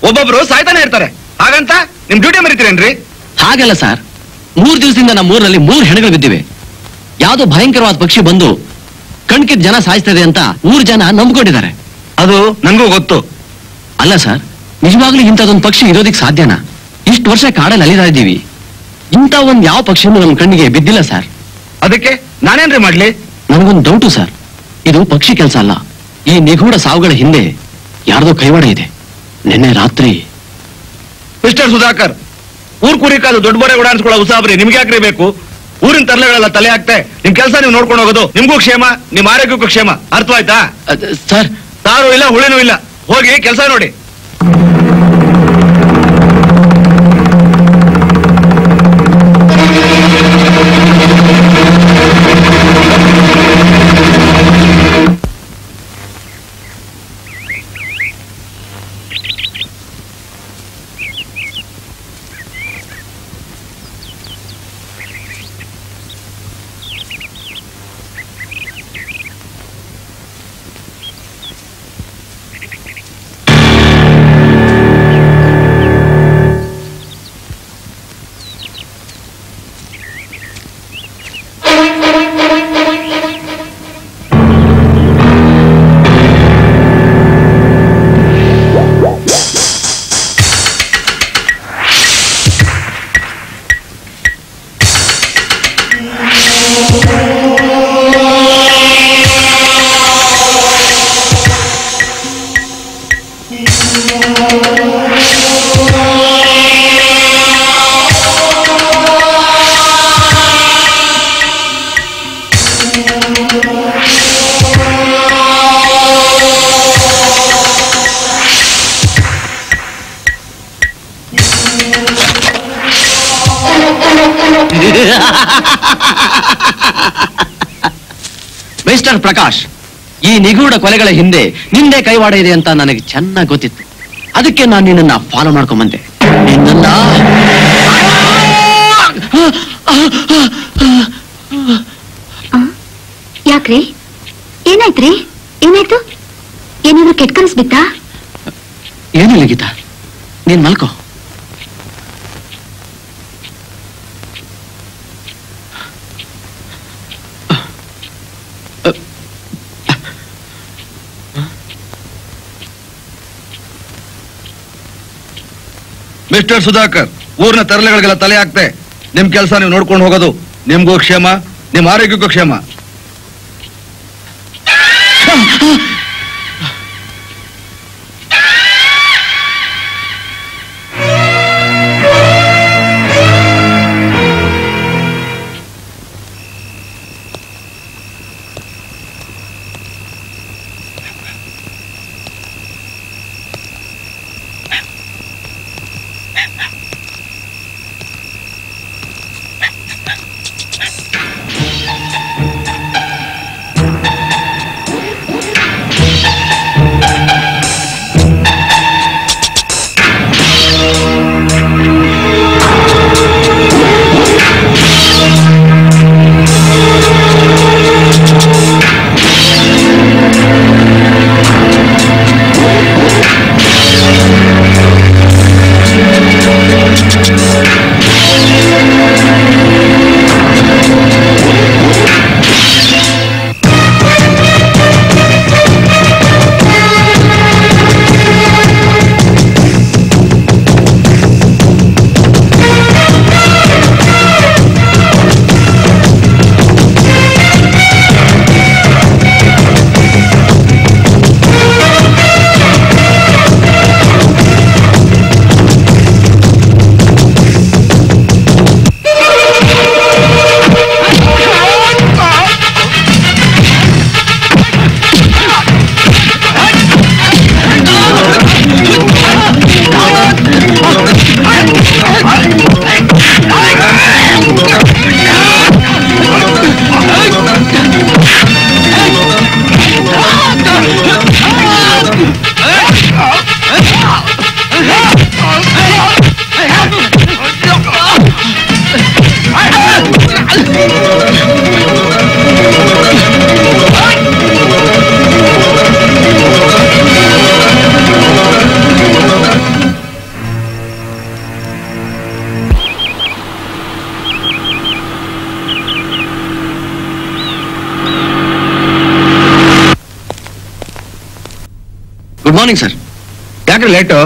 Speaker 4: ಒಬ್ಬೊಬ್ರು ಸಾಯ್ತಾನೆ ಇರ್ತಾರೆ, ಹಾಗಂತ ನಿಮ್ ಡ್ಯೂಟಿ ಮರಿತೀರೇನ್ರಿ?
Speaker 1: ಹಾಗಲ್ಲ ಸರ್, 3 ದಿವಸದಿಂದ ನಮ್ಮ ಊರಲ್ಲಿ 3 ಹೆಣಗಳು ಬಿದ್ದಿವೆ. ಯಾವ್ದೋ ಭಯಂಕರವಾದ ಪಕ್ಷಿ ಬಂದು ಕಣ್ಕಿದ್ ಜನ ಸಾಯಿಸ್ತದೆ ಅಂತ 3 ಜನ ನಂಬ್ಕೊಂಡಿದ್ದಾರೆ.
Speaker 4: ಅದು ನನ್ಗೂ ಗೊತ್ತು.
Speaker 1: ಅಲ್ಲ ಸರ್, ನಿಜವಾಗ್ಲೂ ಇಂಥದೊಂದು ಪಕ್ಷಿ ಇರೋದಿಕ್ ಸಾಧ್ಯನಾ? ಇಷ್ಟು ವರ್ಷ ಕಾಡಲ್ಲಿ ಅಲಿತಾ ಇದ್ದೀವಿ, ಇಂಥ ಒಂದ್ ಯಾವ ಪಕ್ಷಿನೂ ನಮ್ಮ ಕಣ್ಣಿಗೆ ಬಿದ್ದಿಲ್ಲ ಸರ್.
Speaker 4: ಅದಕ್ಕೆ ನಾನೇನ್ರಿ ಮಾಡ್ಲಿ?
Speaker 1: ನನಗೊಂದು ಡೌಟು ಸರ್, ಇದು ಪಕ್ಷಿ ಕೆಲಸ ಅಲ್ಲ. ಈ ನಿಗೂಢ ಸಾವುಗಳ ಹಿಂದೆ ಯಾರ್ದೋ ಕೈವಾಡ ಇದೆ. ನಿನ್ನೆ ರಾತ್ರಿ
Speaker 4: ಮಿಸ್ಟರ್ ಸುಧಾಕರ್, ಊರ್ ಕುರಿಕಾಲು ದೊಡ್ಡ ಬರೆ ಓಡಾಡಿಸ್ಕೊಳ್ಳೋ ಉಸಾಬ್ರಿ ನಿಮ್ಗೆ ಯಾಕ್ರಿ ಬೇಕು? ಊರಿನ ತರಲೆಗಳೆಲ್ಲ ತಲೆ ಹಾಕ್ತೆ ನಿಮ್ ಕೆಲಸ ನೀವು ನೋಡ್ಕೊಂಡು ಹೋಗೋದು ನಿಮ್ಗೂ ಕ್ಷೇಮ, ನಿಮ್ ಆರೋಗ್ಯಕ್ಕೂ ಕ್ಷೇಮ. ಅರ್ಥವಾಯ್ತಾ?
Speaker 1: ಸರ್,
Speaker 4: ತಾರು ಇಲ್ಲ ಹುಳಿನೂ ಇಲ್ಲ, ಹೋಗಿ ಕೆಲಸ ನೋಡಿ.
Speaker 1: ಮಿಸ್ಟರ್ ಪ್ರಕಾಶ್, ಈ ನಿಗೂಢ ಕೊಲೆಗಳ ಹಿಂದೆ ನಿಂದೆ ಕೈವಾಡ ಇದೆ ಅಂತ ನನಗೆ ಚೆನ್ನಾಗಿ ಗೊತ್ತಿತ್ತು. ಅದಕ್ಕೆ ನಾನು ನಿನ್ನನ್ನ ಫಾಲೋ ಮಾಡ್ಕೊಂಬಂದೆ. ನಿನ್ನನ್ನ
Speaker 5: ಯಾಕ್ರಿ? ಏನಾಯ್ತ್ರಿ? ಏನಾಯ್ತು? ಏನಾದ್ರು ಕೆಟ್ಟ ಕನಸು ಬಿತ್ತಾ?
Speaker 1: ಏನಿಲ್ಲ ಗೀತಾ, ನೀನ್ ಮಲ್ಕೋ.
Speaker 4: ಮಿಸ್ಟರ್ ಸುಧಾಕರ್, ಊರಿನ ತರಲೆಗಳಿಗೆಲ್ಲ ತಲೆ ಹಾಕ್ತೆ ನಿಮ್ ಕೆಲಸ ನೀವು ನೋಡ್ಕೊಂಡು ಹೋಗೋದು ನಿಮ್ಗೂ ಕ್ಷೇಮ, ನಿಮ್ ಆರೋಗ್ಯಕ್ಕೂ ಕ್ಷೇಮ. Good morning sir. ಯಾಕ್ರಿ ಲೇಟು?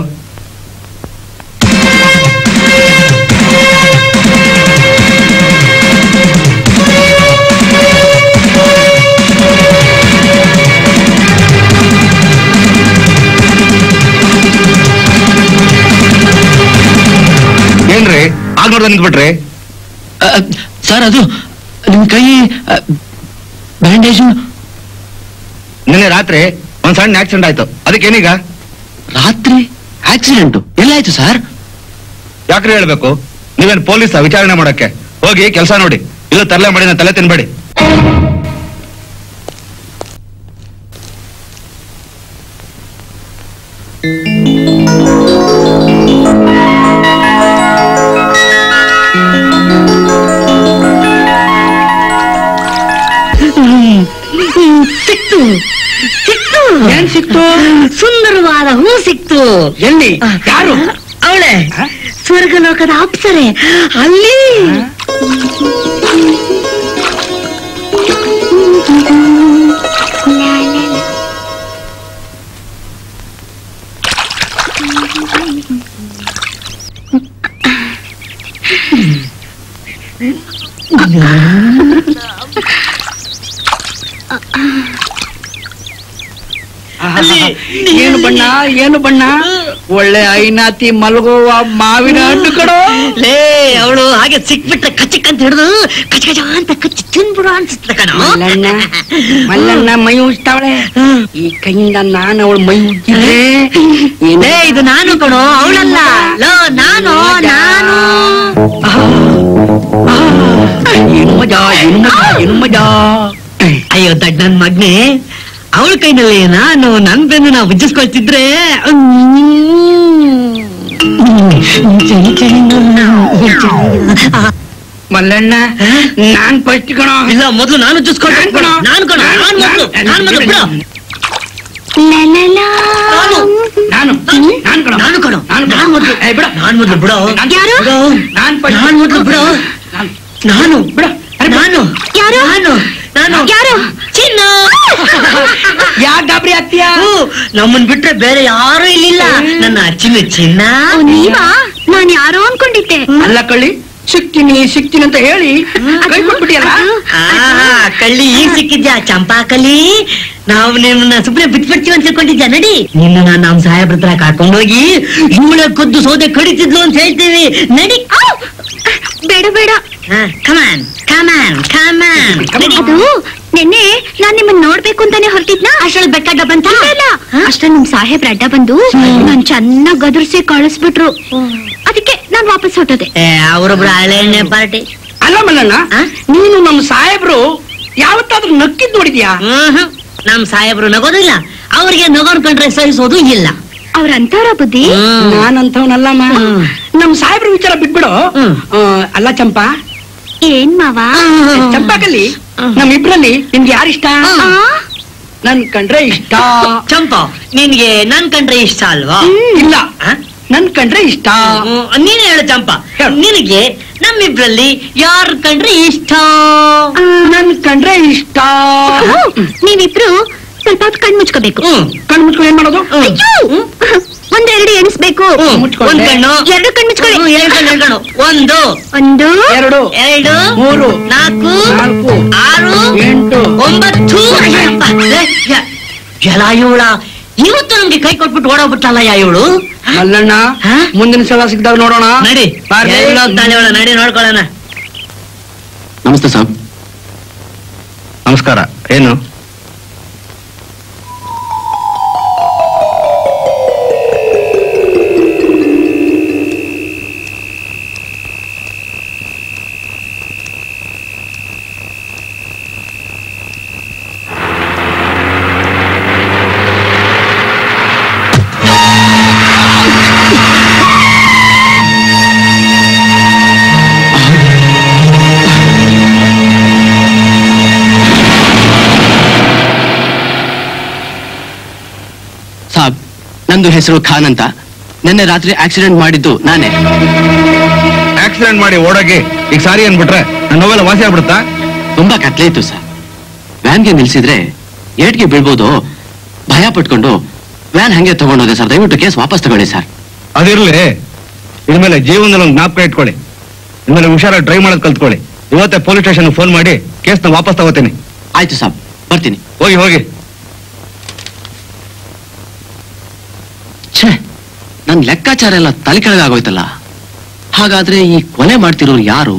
Speaker 4: ಏನ್ರಿ ಆಗ ನೋಡ್ದ ನಿಂತ್ಬಿಟ್ರಿ?
Speaker 1: ಸರ್ ಅದು ನಿಮ್ ಕೈ ಬ್ಯಾಂಡೇಜು.
Speaker 4: ನಿನ್ನೆ ರಾತ್ರಿ ಒಂದ್ ಸಣ್ಣ ಆಕ್ಸಿಡೆಂಟ್ ಆಯ್ತು. ಅದಕ್ಕೇನೀಗ?
Speaker 1: ರಾತ್ರಿ ಆಕ್ಸಿಡೆಂಟು ಎಲ್ಲಾಯ್ತು ಸರ್?
Speaker 4: ಯಾಕ್ರಿ ಹೇಳ್ಬೇಕು? ನೀವೇನ್ ಪೊಲೀಸ್ ವಿಚಾರಣೆ ಮಾಡಕ್ಕೆ? ಹೋಗಿ ಕೆಲಸ ನೋಡಿ. ಇದು ತರಲೆ ಮಾಡಿ ನಾ ತಲೆ ತಿನ್ಬೇಡಿ.
Speaker 3: ಸಿಕ್ತು ಸಿಕ್ತು.
Speaker 2: ಏನ್ ಸಿಕ್ತು?
Speaker 3: ಸುಂದರವಾದ ಹೂ ಸಿಕ್ತು.
Speaker 2: ಎಲ್ಲಿ? ಯಾರು?
Speaker 3: ಅವಳೆ ಸ್ವರ್ಗಲೋಕದ ಅಪ್ಸರೆ ಅಲ್ಲಿ.
Speaker 2: ಏನು ಬಣ್ಣ, ಏನು ಬಣ್ಣ? ಒಳ್ಳೆ ಐನಾತಿ ಮಲಗುವ ಮಾವಿನ ಹಣ್ಣು ಕಡೋ.
Speaker 3: ಲೇ ಅವಳು ಹಾಗೆ ಸಿಕ್ಬಿಟ್ರೆ ಕಚ್ಚಕ್ ಅಂತ ಹಿಡಿದು ಕಚ ಕಚ ಅಂತ ಕಚ್ಚಿ ತಿನ್ಬಿಡು ಅನ್ಸುತ್ತೆ ಕಣ.
Speaker 2: ಮಲ್ಲಣ್ಣ ಮಲ್ಲಣ್ಣ ಮೈ ಉಜ್ತಾವಳೆ. ಈ ಕೈಯಿಂದ ನಾನು ಅವಳು ಮೈ ಉಜ್ಜಿದ್ರೆ
Speaker 3: ಲೇ ಇದು ನಾನು ಕಣೋ, ಅವಳಲ್ಲ. ಲೋ ನಾನು ನಾನು
Speaker 2: ಏನು ಮಜಾ, ಏನು ಮಜಾ, ಏನು ಮಜಾ.
Speaker 3: ಅಯ್ಯೋ ದಡ್ ನನ್ ಮಗ್ನೆ, ಅವಳ ಕೈನಲ್ಲಿ ನಾನು ನನ್ ಬೆನ್ನು ನಾವು ಉಜ್ಜಿಸ್ಕೊಳ್ತಿದ್ರೆ
Speaker 2: ಮಲ್ಲಣ್ಣ ನಾನ್ ಫಸ್ಟ್ ಕಣೋ.
Speaker 3: ಇಲ್ಲ ಮೊದ್ಲು ನಾನು ಉಜ್ಜಿಸ್ಕೊಳ್ತೀನಿ ಕಣೋ. ನಾನು ಕಣೋ, ನಾನು ಮೊದ್ಲು ಬಿಡು.
Speaker 2: ನಾನು ನಾನು ಕಣೋ,
Speaker 3: ನಾನು ಕಣೋ, ನಾನು ಮೊದ್ಲು.
Speaker 2: ಏ, ಬಿಡು.
Speaker 3: ನಾನು ಮೊದ್ಲು ಬಿಡು.
Speaker 5: ಯಾರು?
Speaker 3: ಬಿಡು.
Speaker 2: ನಾನ್ first.
Speaker 3: ನಾನು ಮೊದ್ಲು ಬಿಡು. ನಾನು ಬಿಡು. ನಾನು
Speaker 5: ಯಾರು?
Speaker 3: ನಾನು
Speaker 5: ಯಾರು?
Speaker 3: ಚಿನ್ನ.
Speaker 2: ಯಾಕೆ ಗಾಬರಿ ಆಗ್ತೀಯಾ?
Speaker 3: ನಮ್ಮನ್ ಬಿಟ್ರೆ ಬೇರೆ ಯಾರು ಇಲ್ಲಿಲ್ಲ. ನನ್ನ ಚಿನ್ನ.
Speaker 5: ನೀವಾ? ನಾನ್ ಯಾರೋ ಅನ್ಕೊಂಡಿದ್ದೆ.
Speaker 2: ಅಲ್ಲ ಕಳ್ಳಿ, ಸಿಕ್ತೀನಿ ಸಿಕ್ತೀನಿ ಅಂತ ಹೇಳಿ ಕೈ ಕೊಟ್ಬಿಟ್ಟಿಯಲ್ಲ.
Speaker 3: ಕಳ್ಳಿ ಈಗ ಸಿಕ್ಕಿದ್ಯಾ ಚಂಪಾಕಲಿ? ನಾವು ನಿಮ್ಮನ್ನ ಸುಮ್ಮನೆ ಬಿಟ್ಬಿಡ್ತೀವಿ ಅಂತ ತಿಳ್ಕೊಂಡಿದ್ಯಾ? ನಡಿ, ನಿನ್ನ ನಮ್ ಸಾಹೇಬ್ರ ಹತ್ರ ಕರ್ಕೊಂಡೋಗಿ ಇವಳೆ ಕದ್ದು ಸೌದೆ ಕಡಿತಿದ್ಲು ಅಂತ ಹೇಳ್ತೀವಿ. ನಡಿ.
Speaker 5: ಬೇಡ ಬೇಡ.
Speaker 3: ಕಮಾನ್ ಕಮಾನ್ ಕಮಾನ್.
Speaker 5: ಅದು ನಿನ್ನೆ ನಾನ್ ನಿಮ್ಮನ್ನ ನೋಡ್ಬೇಕು ಅಂತಾನೆ ಹೊರಟಿದ್ನ. ಅಷ್ಟ್ರಲ್ಲಿ ಬೆಟ್ಟ ಅಡ್ಡ ಬಂತ. ಅಷ್ಟ್ರಲ್ಲಿ ನಿಮ್ ಸಾಹೇಬ್ರ ಅಡ್ಡ ಬಂದು ನಾನ್ ಚೆನ್ನಾಗ್ ಗದರ್ಸಿ ಕಳಿಸ್ಬಿಟ್ರು. ಅದಕ್ಕೆ ನಾನ್ ವಾಪಸ್ ಹೊಟ್ಟದೆ.
Speaker 3: ಅವರೊಬ್ರು ಹಳೆಣ್ಣೆ ಪಾರ್ಟಿ.
Speaker 2: ಅಲ್ಲ ಮಲ್ಲಣ್ಣ, ನೀನು ನಮ್ಮ ಸಾಹೇಬ್ರು ಯಾವತ್ತಾದ್ರೂ ನಕ್ಕಿದ್ ನೋಡಿದ್ಯಾ?
Speaker 3: ನಮ್ ಸಾಹೇಬ್ರು ನಗೋದಿಲ್ಲ, ಅವ್ರಿಗೆ ನಗೋನ್ ಕಂಡ್ರೆ ಸಹಿಸೋದು ಇಲ್ಲ.
Speaker 5: ಅವ್ರಂತಾರ ಬುದ್ಧಿ.
Speaker 2: ನಾನಂತವನಲ್ಲಮ್ಮ. ನಮ್ ಸಾಹೇಬ್ರ ವಿಚಾರ ಬಿಟ್ಬಿಡು. ಅಲ್ಲ ಚಂಪಾ,
Speaker 5: ಏನ್ ಮಾವ?
Speaker 2: ಚಂಪಾಕಲ್ಲಿ ನಮ್ಮಿಬ್ರಲ್ಲಿ ನಿಮ್ಗೆ ಯಾರಿಷ್ಟ? ನನ್ ಕಂಡ್ರೆ ಇಷ್ಟ.
Speaker 3: ಚಂಪಾ, ನಿನ್ಗೆ ನನ್ ಕಂಡ್ರೆ ಇಷ್ಟ ಅಲ್ವಾ?
Speaker 2: ಇಲ್ಲ, ನನ್ ಕಂಡ್ರೆ ಇಷ್ಟ.
Speaker 3: ನೀನ್ ಹೇಳು ಚಂಪಾ, ನಿನಗೆ ನಮ್ಮಿಬ್ರಲ್ಲಿ ಯಾರ ಕಂಡ್ರೆ ಇಷ್ಟ?
Speaker 2: ನನ್ ಕಂಡ್ರೆ ಇಷ್ಟ.
Speaker 5: ನೀವಿಬ್ರು ಸ್ವಲ್ಪ ಹೊತ್ತು ಕಣ್ ಮುಚ್ಕೋಬೇಕು.
Speaker 2: ಕಣ್ ಮುಚ್ಕೊಂಡು ಏನ್ ಮಾಡೋದು?
Speaker 5: ಒಂದೆರಡು ಎಣಿಸ್ಬೇಕು.
Speaker 3: ಒಂದ್ ಕಣ್ಣು,
Speaker 5: ಎರಡು ಕಣ್ ಮುಚ್ಕೊಳ್ಳಿ.
Speaker 3: ಎರಡು ಕಣ್ಣು. ಒಂದು,
Speaker 5: ಒಂದು,
Speaker 2: ಎರಡು,
Speaker 3: ಎರಡು,
Speaker 2: ಮೂರು,
Speaker 3: ನಾಲ್ಕು,
Speaker 2: ನಾಲ್ಕು,
Speaker 3: 6,
Speaker 2: 8,
Speaker 3: 9. ಎಲ್ಲ ಇವಳ ಇವತ್ತು ನಮ್ಗೆ ಕೈ ಕೊಟ್ಬಿಟ್ಟು ಓಡೋಗ್ಬಿಟ್ಟಲ್ಲ ಇವಳು.
Speaker 2: ಮಲ್ಲಣ್ಣ, ಮುಂದಿನ ಸಲ ಸಿಕ್ಕಿದಾಗ ನೋಡೋಣ.
Speaker 3: ನಡಿ, ಎಲ್ಲೋಗ್ತಾಳೆ ಇವಳ, ನಡಿ ನೋಡ್ಕೊಳ್ಳೋಣ.
Speaker 1: ನಮಸ್ತೆ ಸಾಬ್.
Speaker 4: ನಮಸ್ಕಾರ. ಏನು?
Speaker 1: ನಂದು ಹೆಸರು ಖಾನ್ ಅಂತ. ನಿನ್ನೆ ರಾತ್ರಿ ಆಕ್ಸಿಡೆಂಟ್ ಮಾಡಿದ್ದು ನಾನೇ.
Speaker 4: ಆಕ್ಸಿಡೆಂಟ್ ಮಾಡಿ ಓಡೋಗಿ ಈಗ ಸಾರಿ ಅನ್ಬಿಟ್ರೆ ನನ್ನ ನೋವೆಲ್ಲ ವಾಸಿ ಆಗ್ಬಿಡುತ್ತಾ?
Speaker 1: ತುಂಬಾ ಕತ್ಲೆ ಇತ್ತು ಸರ್. ವ್ಯಾನ್ಗೆ ನಿಲ್ಸಿದ್ರೆ ಏಟ್ಗೆ ಬೀಳ್ಬೋದು ಭಯ ಪಟ್ಕೊಂಡು ವ್ಯಾನ್ ಹಂಗೆ ತಗೊಂಡೋದೆ ಸರ್. ದಯವಿಟ್ಟು ಕೇಸ್ ವಾಪಸ್ ತಗೊಳ್ಳಿ ಸರ್.
Speaker 4: ಅದಿರ್ಲಿ, ಇನ್ಮೇಲೆ ಜೀವನದಲ್ಲಿ ಒಂದು ಜ್ಞಾಪಕ ಇಟ್ಕೊಳ್ಳಿ. ಇನ್ಮೇಲೆ ಹುಷಾರಾಗಿ ಡ್ರೈವ್ ಮಾಡೋದು ಕಲ್ತ್ಕೊಳ್ಳಿ. ಇವತ್ತೇ ಪೊಲೀಸ್ ಸ್ಟೇಷನ್ ಫೋನ್ ಮಾಡಿ ಕೇಸ್ನ ವಾಪಸ್ ತಗೋತೀನಿ.
Speaker 1: ಆಯ್ತು ಸಾಬ್, ಬರ್ತೀನಿ.
Speaker 4: ಹೋಗಿ ಹೋಗಿ.
Speaker 1: ಛೇ, ನನ್ ಲೆಕ್ಕಾಚಾರ ಎಲ್ಲ ತಲೆ ಕೆಳಗಾಗೋಯ್ತಲ್ಲ. ಹಾಗಾದ್ರೆ ಈ ಕೊಲೆ ಮಾಡ್ತಿರೋರು ಯಾರು?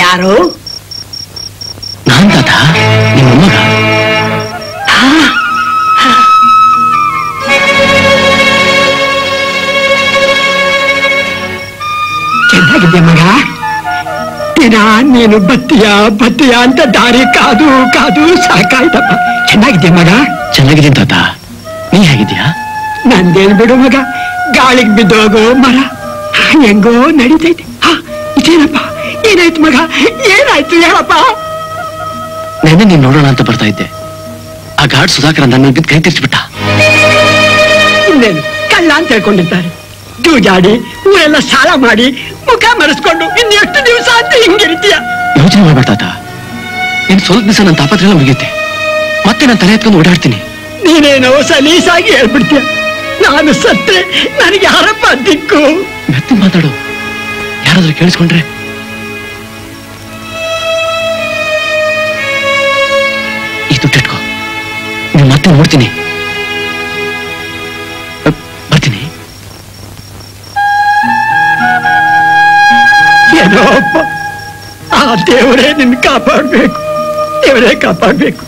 Speaker 3: ಯಾರು?
Speaker 1: ನಾನ್ ತಾತ, ನಿಮ್ಮ ಮಗ.
Speaker 6: ಚೆನ್ನಾಗಿದೆ ಮಗ. ದಿನ ನೀನು ಬತ್ತೀಯ ಅಂತ ದಾರಿ ಕಾದು ಕಾದು ಸಾಕಾಯ್ತಪ್ಪ. ಚೆನ್ನಾಗಿದೆ ಮಗ.
Speaker 1: ಚೆನ್ನಾಗಿದ್ದೀನಿ ತಾತ, ನೀ ಹೇಗಿದ್ಯಾ?
Speaker 6: ನಂದೇನ್ ಬಿಡು ಮಗ, ಗಾಳಿಗೆ ಬಿದ್ದೋಗೋ ಮರ ಹೆಂಗೋ ನಡೀತೈತೆ. ಇದೇನಪ್ಪ, ಏನಾಯ್ತು ಮಗ, ಏನಾಯ್ತು ಹೇಳಪ್ಪ?
Speaker 1: ನೆನ್ನೆ ನೀನ್ ನೋಡೋಣ ಅಂತ ಬರ್ತಾ ಇದ್ದೆ. ಆ ಗಾಡ್ ಸುಧಾಕರ್ ನನ್ನ ಬಿದ್ದು ಕೈ ತಿರ್ಚ್ಬಿಟ್ಟ.
Speaker 6: ಇನ್ನೇನು ಕಳ್ಳ ಅಂತ ಹೇಳ್ಕೊಂಡಿರ್ತಾರೆ. ಜೂಜಾಡಿ ಊರೆಲ್ಲ ಸಾಲ ಮಾಡಿ ಮುಖ ಮರೆಸ್ಕೊಂಡು ಇನ್ನೆಷ್ಟು ದಿವಸ ಅಂತ ಹಿಂಗಿರ್ತೀಯ?
Speaker 1: ಯೋಚನೆ ಮಾಡ್ಬೇಡ ತಾತ. ಇನ್ ಸ್ವಲ್ಪ ದಿವಸ ನನ್ನ ತಾಪತ್ರೆಲ್ಲ ಮುಗಿಯುತ್ತೆ. ಮತ್ತೆ ನಾನು ತಲೆ ಎತ್ಕೊಂಡು ಓಡಾಡ್ತೀನಿ.
Speaker 6: ನೀನೇನೋ ಸಲೀಸಾಗಿ ಹೇಳ್ಬಿಡ್ತೀಯ. ನಾನು ಸತ್ರೆ ನನಗೆ ಯಾರಪ್ಪ ದಿಕ್ಕು?
Speaker 1: ಮೆತ್ತಿ ಮಾತಾಡು, ಯಾರಾದ್ರೂ ಕೇಳಿಸ್ಕೊಂಡ್ರೆ. ಈ ದುಡ್ಡಿಟ್ಕೋ, ನೀನು ಮತ್ತೆ ನೋಡ್ತೀನಿ. ಬರ್ತೀನಿ.
Speaker 6: ಏನೋ ಅಪ್ಪ, ಆ ದೇವರೇ ನಿನ್ನ ಕಾಪಾಡ್ಬೇಕು, ದೇವರೇ ಕಾಪಾಡ್ಬೇಕು.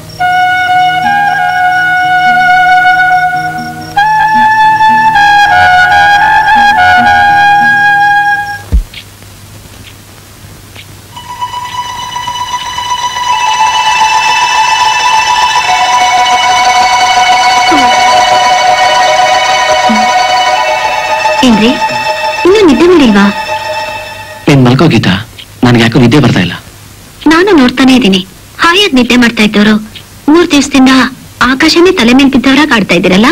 Speaker 5: ಏನ್ರಿ, ಇನ್ನೂ ನಿದ್ದೆ ಮಾಡಿಲ್ವಾ?
Speaker 1: ನೀನ್ ಮಲ್ಕೋ ಗೀತಾ, ನನ್ಗೆ ಯಾಕೋ ನಿದ್ದೆ ಬರ್ತಾ ಇಲ್ಲ.
Speaker 5: ನಾನು ನೋಡ್ತಾನೆ ಇದ್ದೀನಿ. ಹಾಯಾಗಿ ನಿದ್ದೆ ಮಾಡ್ತಾ ಇದ್ದವರು 3 ದಿವಸದಿಂದ ಆಕಾಶನೇ ತಲೆ ಮೇಲೆ ಬಿದ್ದವರಾಗ ಆಡ್ತಾ ಇದ್ದೀರಲ್ಲ.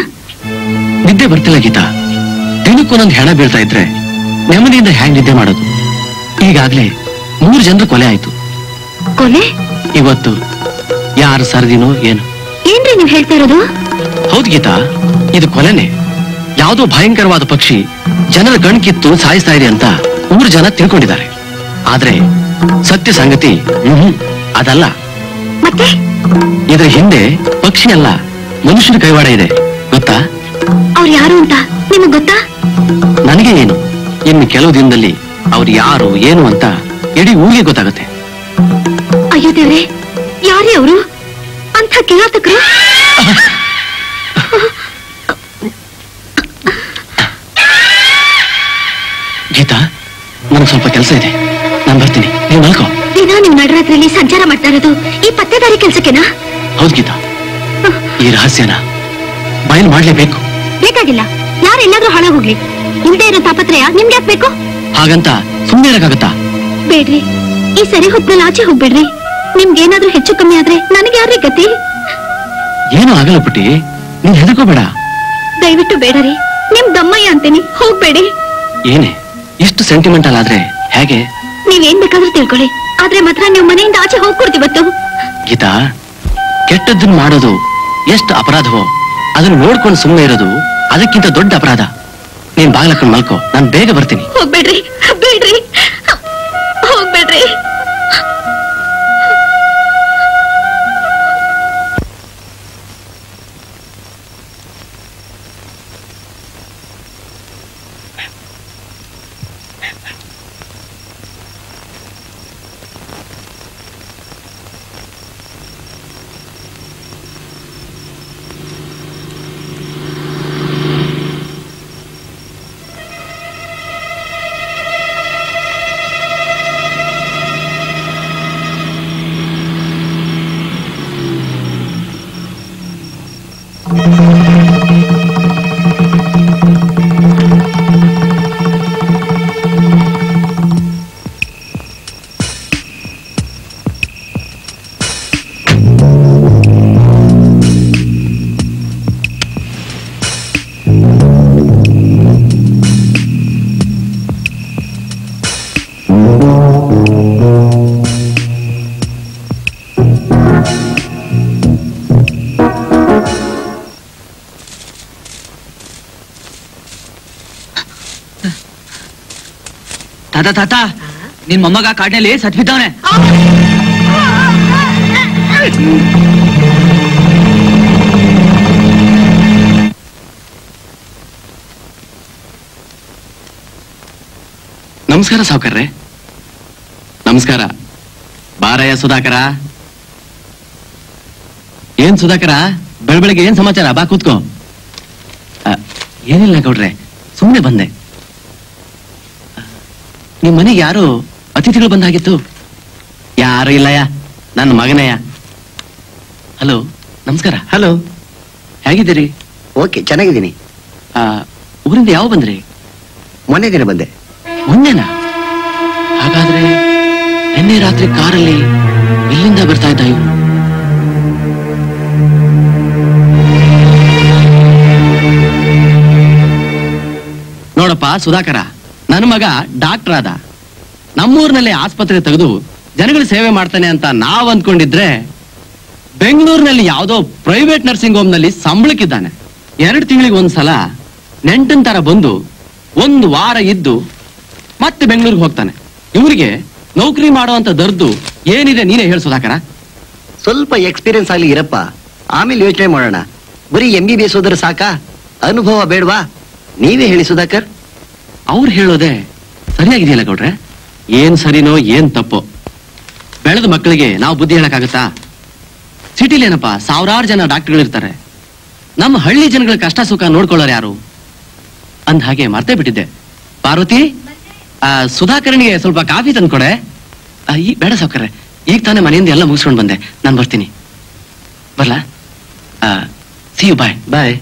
Speaker 1: ನಿದ್ದೆ ಬರ್ತಿಲ್ಲ ಗೀತಾ. ದಿನಕ್ಕೊಂದೊಂದು ಹೆಣ ಬೀಳ್ತಾ ಇದ್ರೆ ನೆಮ್ಮದಿಯಿಂದ ಹ್ಯಾಂಗ್ ನಿದ್ದೆ ಮಾಡೋದು? ಈಗಾಗ್ಲೇ 3 ಜನರು ಕೊಲೆ ಆಯ್ತು.
Speaker 5: ಕೊಲೆ?
Speaker 1: ಇವತ್ತು ಯಾರು ಸರದಿನೋ ಏನು?
Speaker 5: ಏನ್ರಿ ನೀವ್ ಹೇಳ್ತಾ ಇರೋದು?
Speaker 1: ಹೌದು ಗೀತಾ, ಇದು ಕೊಲೆನೆ. ಯಾವುದೋ ಭಯಂಕರವಾದ ಪಕ್ಷಿ ಜನರ ಕಣ್ಕಿತ್ತು ಸಾಯಿಸ್ತಾ ಇದೆ ಅಂತ 3 ಜನ ತಿಳ್ಕೊಂಡಿದ್ದಾರೆ. ಆದ್ರೆ ಸತ್ಯ ಸಂಗತಿ ಅದಲ್ಲ.
Speaker 5: ಮತ್ತೆ
Speaker 1: ಇದ್ರ ಹಿಂದೆ ಪಕ್ಷಿ ಅಲ್ಲ, ಮನುಷ್ಯನ ಕೈವಾಡ ಇದೆ. ಗೊತ್ತಾ?
Speaker 5: ಅವ್ರು ಯಾರು ಅಂತ ನಿಮಗ್ ಗೊತ್ತಾ?
Speaker 1: ನನಗೆ ಏನು, ಇನ್ನು ಕೆಲವು ದಿನದಲ್ಲಿ ಅವ್ರು ಯಾರು ಏನು ಅಂತ ಇಡೀ ಊರಿಗೆ ಗೊತ್ತಾಗುತ್ತೆ.
Speaker 5: ಅಯ್ಯೋ ದೇವ್ರೆ, ಯಾರೇ ಅವರು? ಅಂಥ ಕಿರಾತಕರು?
Speaker 1: ಗೀತಾ, ನನಗೆ ಸ್ವಲ್ಪ ಕೆಲಸ ಇದೆ. ನಾನು ಬರ್ತೀನಿ, ನೀವು ಮಲ್ಕೋ.
Speaker 5: ದಿನ ನೀವು ನಡರಾತ್ರಿಯಲ್ಲಿ ಸಂಚಾರ ಮಾಡ್ತಾ ಇರೋದು ಈ ಪತ್ತೆದಾರಿ ಕೆಲ್ಸಕ್ಕೆನಾ?
Speaker 1: ಹೌದು ಗೀತಾ, ಈ ರಹಸ್ಯನ ಬಯಲು ಮಾಡ್ಲೇಬೇಕು.
Speaker 5: ಬೇಕಾಗಿಲ್ಲ, ಯಾರೆಲ್ಲಾದ್ರೂ ಹಾಳಾಗೋಗ್ಲಿ, ಇಲ್ದೇ ಇರೋ ತಾಪತ್ರಯ ನಿಮ್ಗೆ ಯಾಕೆ ಬೇಕು?
Speaker 1: ಹಾಗಂತ ಸುಮ್ಮನೆ ಇರಕ್ಕಾಗತ್ತಾ?
Speaker 5: ಬೇಡ್ರಿ, ಈ ಸರಿ ಹೊತ್ನಲ್ಲಿ ಆಚೆ ಹೋಗ್ಬೇಡ್ರಿ. ನಿಮ್ಗೇನಾದ್ರೂ ಹೆಚ್ಚು ಕಮ್ಮಿ ಆದ್ರೆ ನನಗೆ ಯಾರೇ ಗತಿ?
Speaker 1: ಏನೂ ಆಗಲ್ಲ ಪುಟ್ಟಿ, ನೀನ್ ಹೆದರ್ಕೋಬೇಡ.
Speaker 5: ದಯವಿಟ್ಟು ಬೇಡರಿ, ನಿಮ್ ದಮ್ಮಯ್ಯ ಅಂತೀನಿ, ಹೋಗ್ಬೇಡಿ.
Speaker 1: ಏನೇ ಇಷ್ಟು ಸೆಂಟಿಮೆಂಟಲ್ ಆದ್ರೆ ಹೇಗೆ?
Speaker 5: ನೀವೇನ್ ಬೇಕಾದ್ರೂ ತಿಳ್ಕೊಳ್ಳಿ, ಆದ್ರೆ ಮಾತ್ರ ನೀವು ಮನೆಯಿಂದ ಆಚೆ ಹೋಗ್ಕೊಡ್ತೀವತ್ತು.
Speaker 1: ಗೀತಾ, ಕೆಟ್ಟದ್ದನ್ನ ಮಾಡೋದು ಎಷ್ಟು ಅಪರಾಧವೋ ಅದನ್ನ ನೋಡ್ಕೊಂಡು ಸುಮ್ಮನೆ ಇರೋದು ಅದಕ್ಕಿಂತ ದೊಡ್ಡ ಅಪರಾಧ. ನೀನ್ ಬಾಗ್ಲಕ್ಕೊಂಡು ಮಲ್ಕೋ, ನಾನು ಬೇಗ ಬರ್ತೀನಿ.
Speaker 5: ಹೋಗ್ಬೇಡ್ರಿ, ಬೇಡ್ರಿ, ಹೋಗ್ಬೇಡ್ರಿ.
Speaker 1: ತಾತ, ನಿನ್ ಮೊಮ್ಮಗ ಕಾಡಿನಲ್ಲಿ ಸತ್ಬಿದ್ದವನೆ. ನಮಸ್ಕಾರ ಸಾವುಕಾರ್ರೆ. ನಮಸ್ಕಾರ. ಬಾರಯ್ಯ ಸುಧಾಕರ. ಏನ್ ಸುಧಾಕರ, ಬೆಳಬೆಳಗ್ಗೆ ಏನ್ ಸಮಾಚಾರ? ಬಾ ಕೂತ್ಕೋ. ಏನಿಲ್ಲ ಗೌಡ್ರೆ, ಸುಮ್ಮನೆ ಬಂದೆ. ನಿಮ್ ಮನೆಗೆ ಯಾರು ಅತಿಥಿಗಳು ಬಂದಾಗಿತ್ತು? ಯಾರು ಇಲ್ಲಯ್ಯ, ನನ್ನ ಮಗನಯ್ಯ. ಹಲೋ, ನಮಸ್ಕಾರ.
Speaker 2: ಹಲೋ,
Speaker 1: ಹೇಗಿದ್ದೀರಿ?
Speaker 2: ಓಕೆ, ಚೆನ್ನಾಗಿದ್ದೀನಿ.
Speaker 1: ಊರಿಂದ ಯಾವ ಬಂದ್ರಿ?
Speaker 2: ಮೊನ್ನೆ ದಿನ ಬಂದೆ.
Speaker 1: ಮೊನ್ನೆನಾ? ಹಾಗಾದ್ರೆ ನಿನ್ನೆ ರಾತ್ರಿ ಕಾರಲ್ಲಿ ಎಲ್ಲಿಂದ ಬರ್ತಾ ಇದ್ದ ಇವು? ನೋಡಪ್ಪ ಸುಧಾಕರ, ನನ್ನ ಮಗ ಡಾಕ್ಟರ್ ಆದ, ನಮ್ಮೂರಿನಲ್ಲಿ ಆಸ್ಪತ್ರೆ ತೆಗೆದು ಜನಗಳ ಸೇವೆ ಮಾಡ್ತಾನೆ ಅಂತ ನಾವ್ ಅಂದ್ಕೊಂಡಿದ್ರೆ ಬೆಂಗಳೂರಿನಲ್ಲಿ ಯಾವುದೋ ಪ್ರೈವೇಟ್ ನರ್ಸಿಂಗ್ ಹೋಮ್ ನಲ್ಲಿ ಸಂಬಳಕ್ಕಿದ್ದಾನೆ. 2 ತಿಂಗಳಿಗೆ ಒಂದ್ಸಲ ನೆಂಟನ್ ತರ ಬಂದು 1 ವಾರ ಇದ್ದು ಮತ್ತೆ ಬೆಂಗಳೂರಿಗೆ ಹೋಗ್ತಾನೆ. ಇವರಿಗೆ ನೌಕರಿ ಮಾಡುವಂತ ದರ್ದು ಏನಿದೆ ನೀನೇ ಹೇಳು ಸುಧಾಕರ.
Speaker 2: ಸ್ವಲ್ಪ ಎಕ್ಸ್ಪೀರಿಯನ್ಸ್ ಆಗ್ಲಿ ಇರಪ್ಪ, ಆಮೇಲೆ ಯೋಚನೆ ಮಾಡೋಣ. ಬರೀ MBBS ಹೋದ್ರೆ ಸಾಕಾ? ಅನುಭವ ಬೇಡವಾ? ನೀವೇ ಹೇಳಿ ಸುಧಾಕರ್.
Speaker 1: ಅವ್ರು ಹೇಳೋದೆ ಸರಿಯಾಗಿದೆಯಲ್ಲ ಗೌಡ್ರೆ? ಏನ್ ಸರಿನೋ ಏನ್ ತಪ್ಪೋ ಬೆಳೆದ ಮಕ್ಕಳಿಗೆ ನಾವು ಬುದ್ಧಿ ಹೇಳಕ್ಕಾಗತ್ತಾ? ಸಿಟಿಲೇನಪ್ಪ ಸಾವಿರಾರು ಜನ ಡಾಕ್ಟರ್ಗಳಿರ್ತಾರೆ, ನಮ್ಮ ಹಳ್ಳಿ ಜನಗಳ ಕಷ್ಟ ಸುಖ ನೋಡ್ಕೊಳ್ಳೋರು ಯಾರು? ಅಂದ ಹಾಗೆ ಮರ್ತೇ ಬಿಟ್ಟಿದ್ದೆ. ಪಾರ್ವತಿ, ಸುಧಾಕರನಿಗೆ ಸ್ವಲ್ಪ ಕಾಫಿ ತಂದ್ಕೊಡೆ. ಈ ಬೇಡ ಸಾವ್ಕರ್ರೆ, ಈಗ ತಾನೇ ಮನೆಯಿಂದ ಎಲ್ಲ ಮುಗಿಸ್ಕೊಂಡು ಬಂದೆ, ನಾನು ಬರ್ತೀನಿ. ಬರ್ಲಾ? ಸಿ ಯು, ಬಾಯ್ ಬಾಯ್.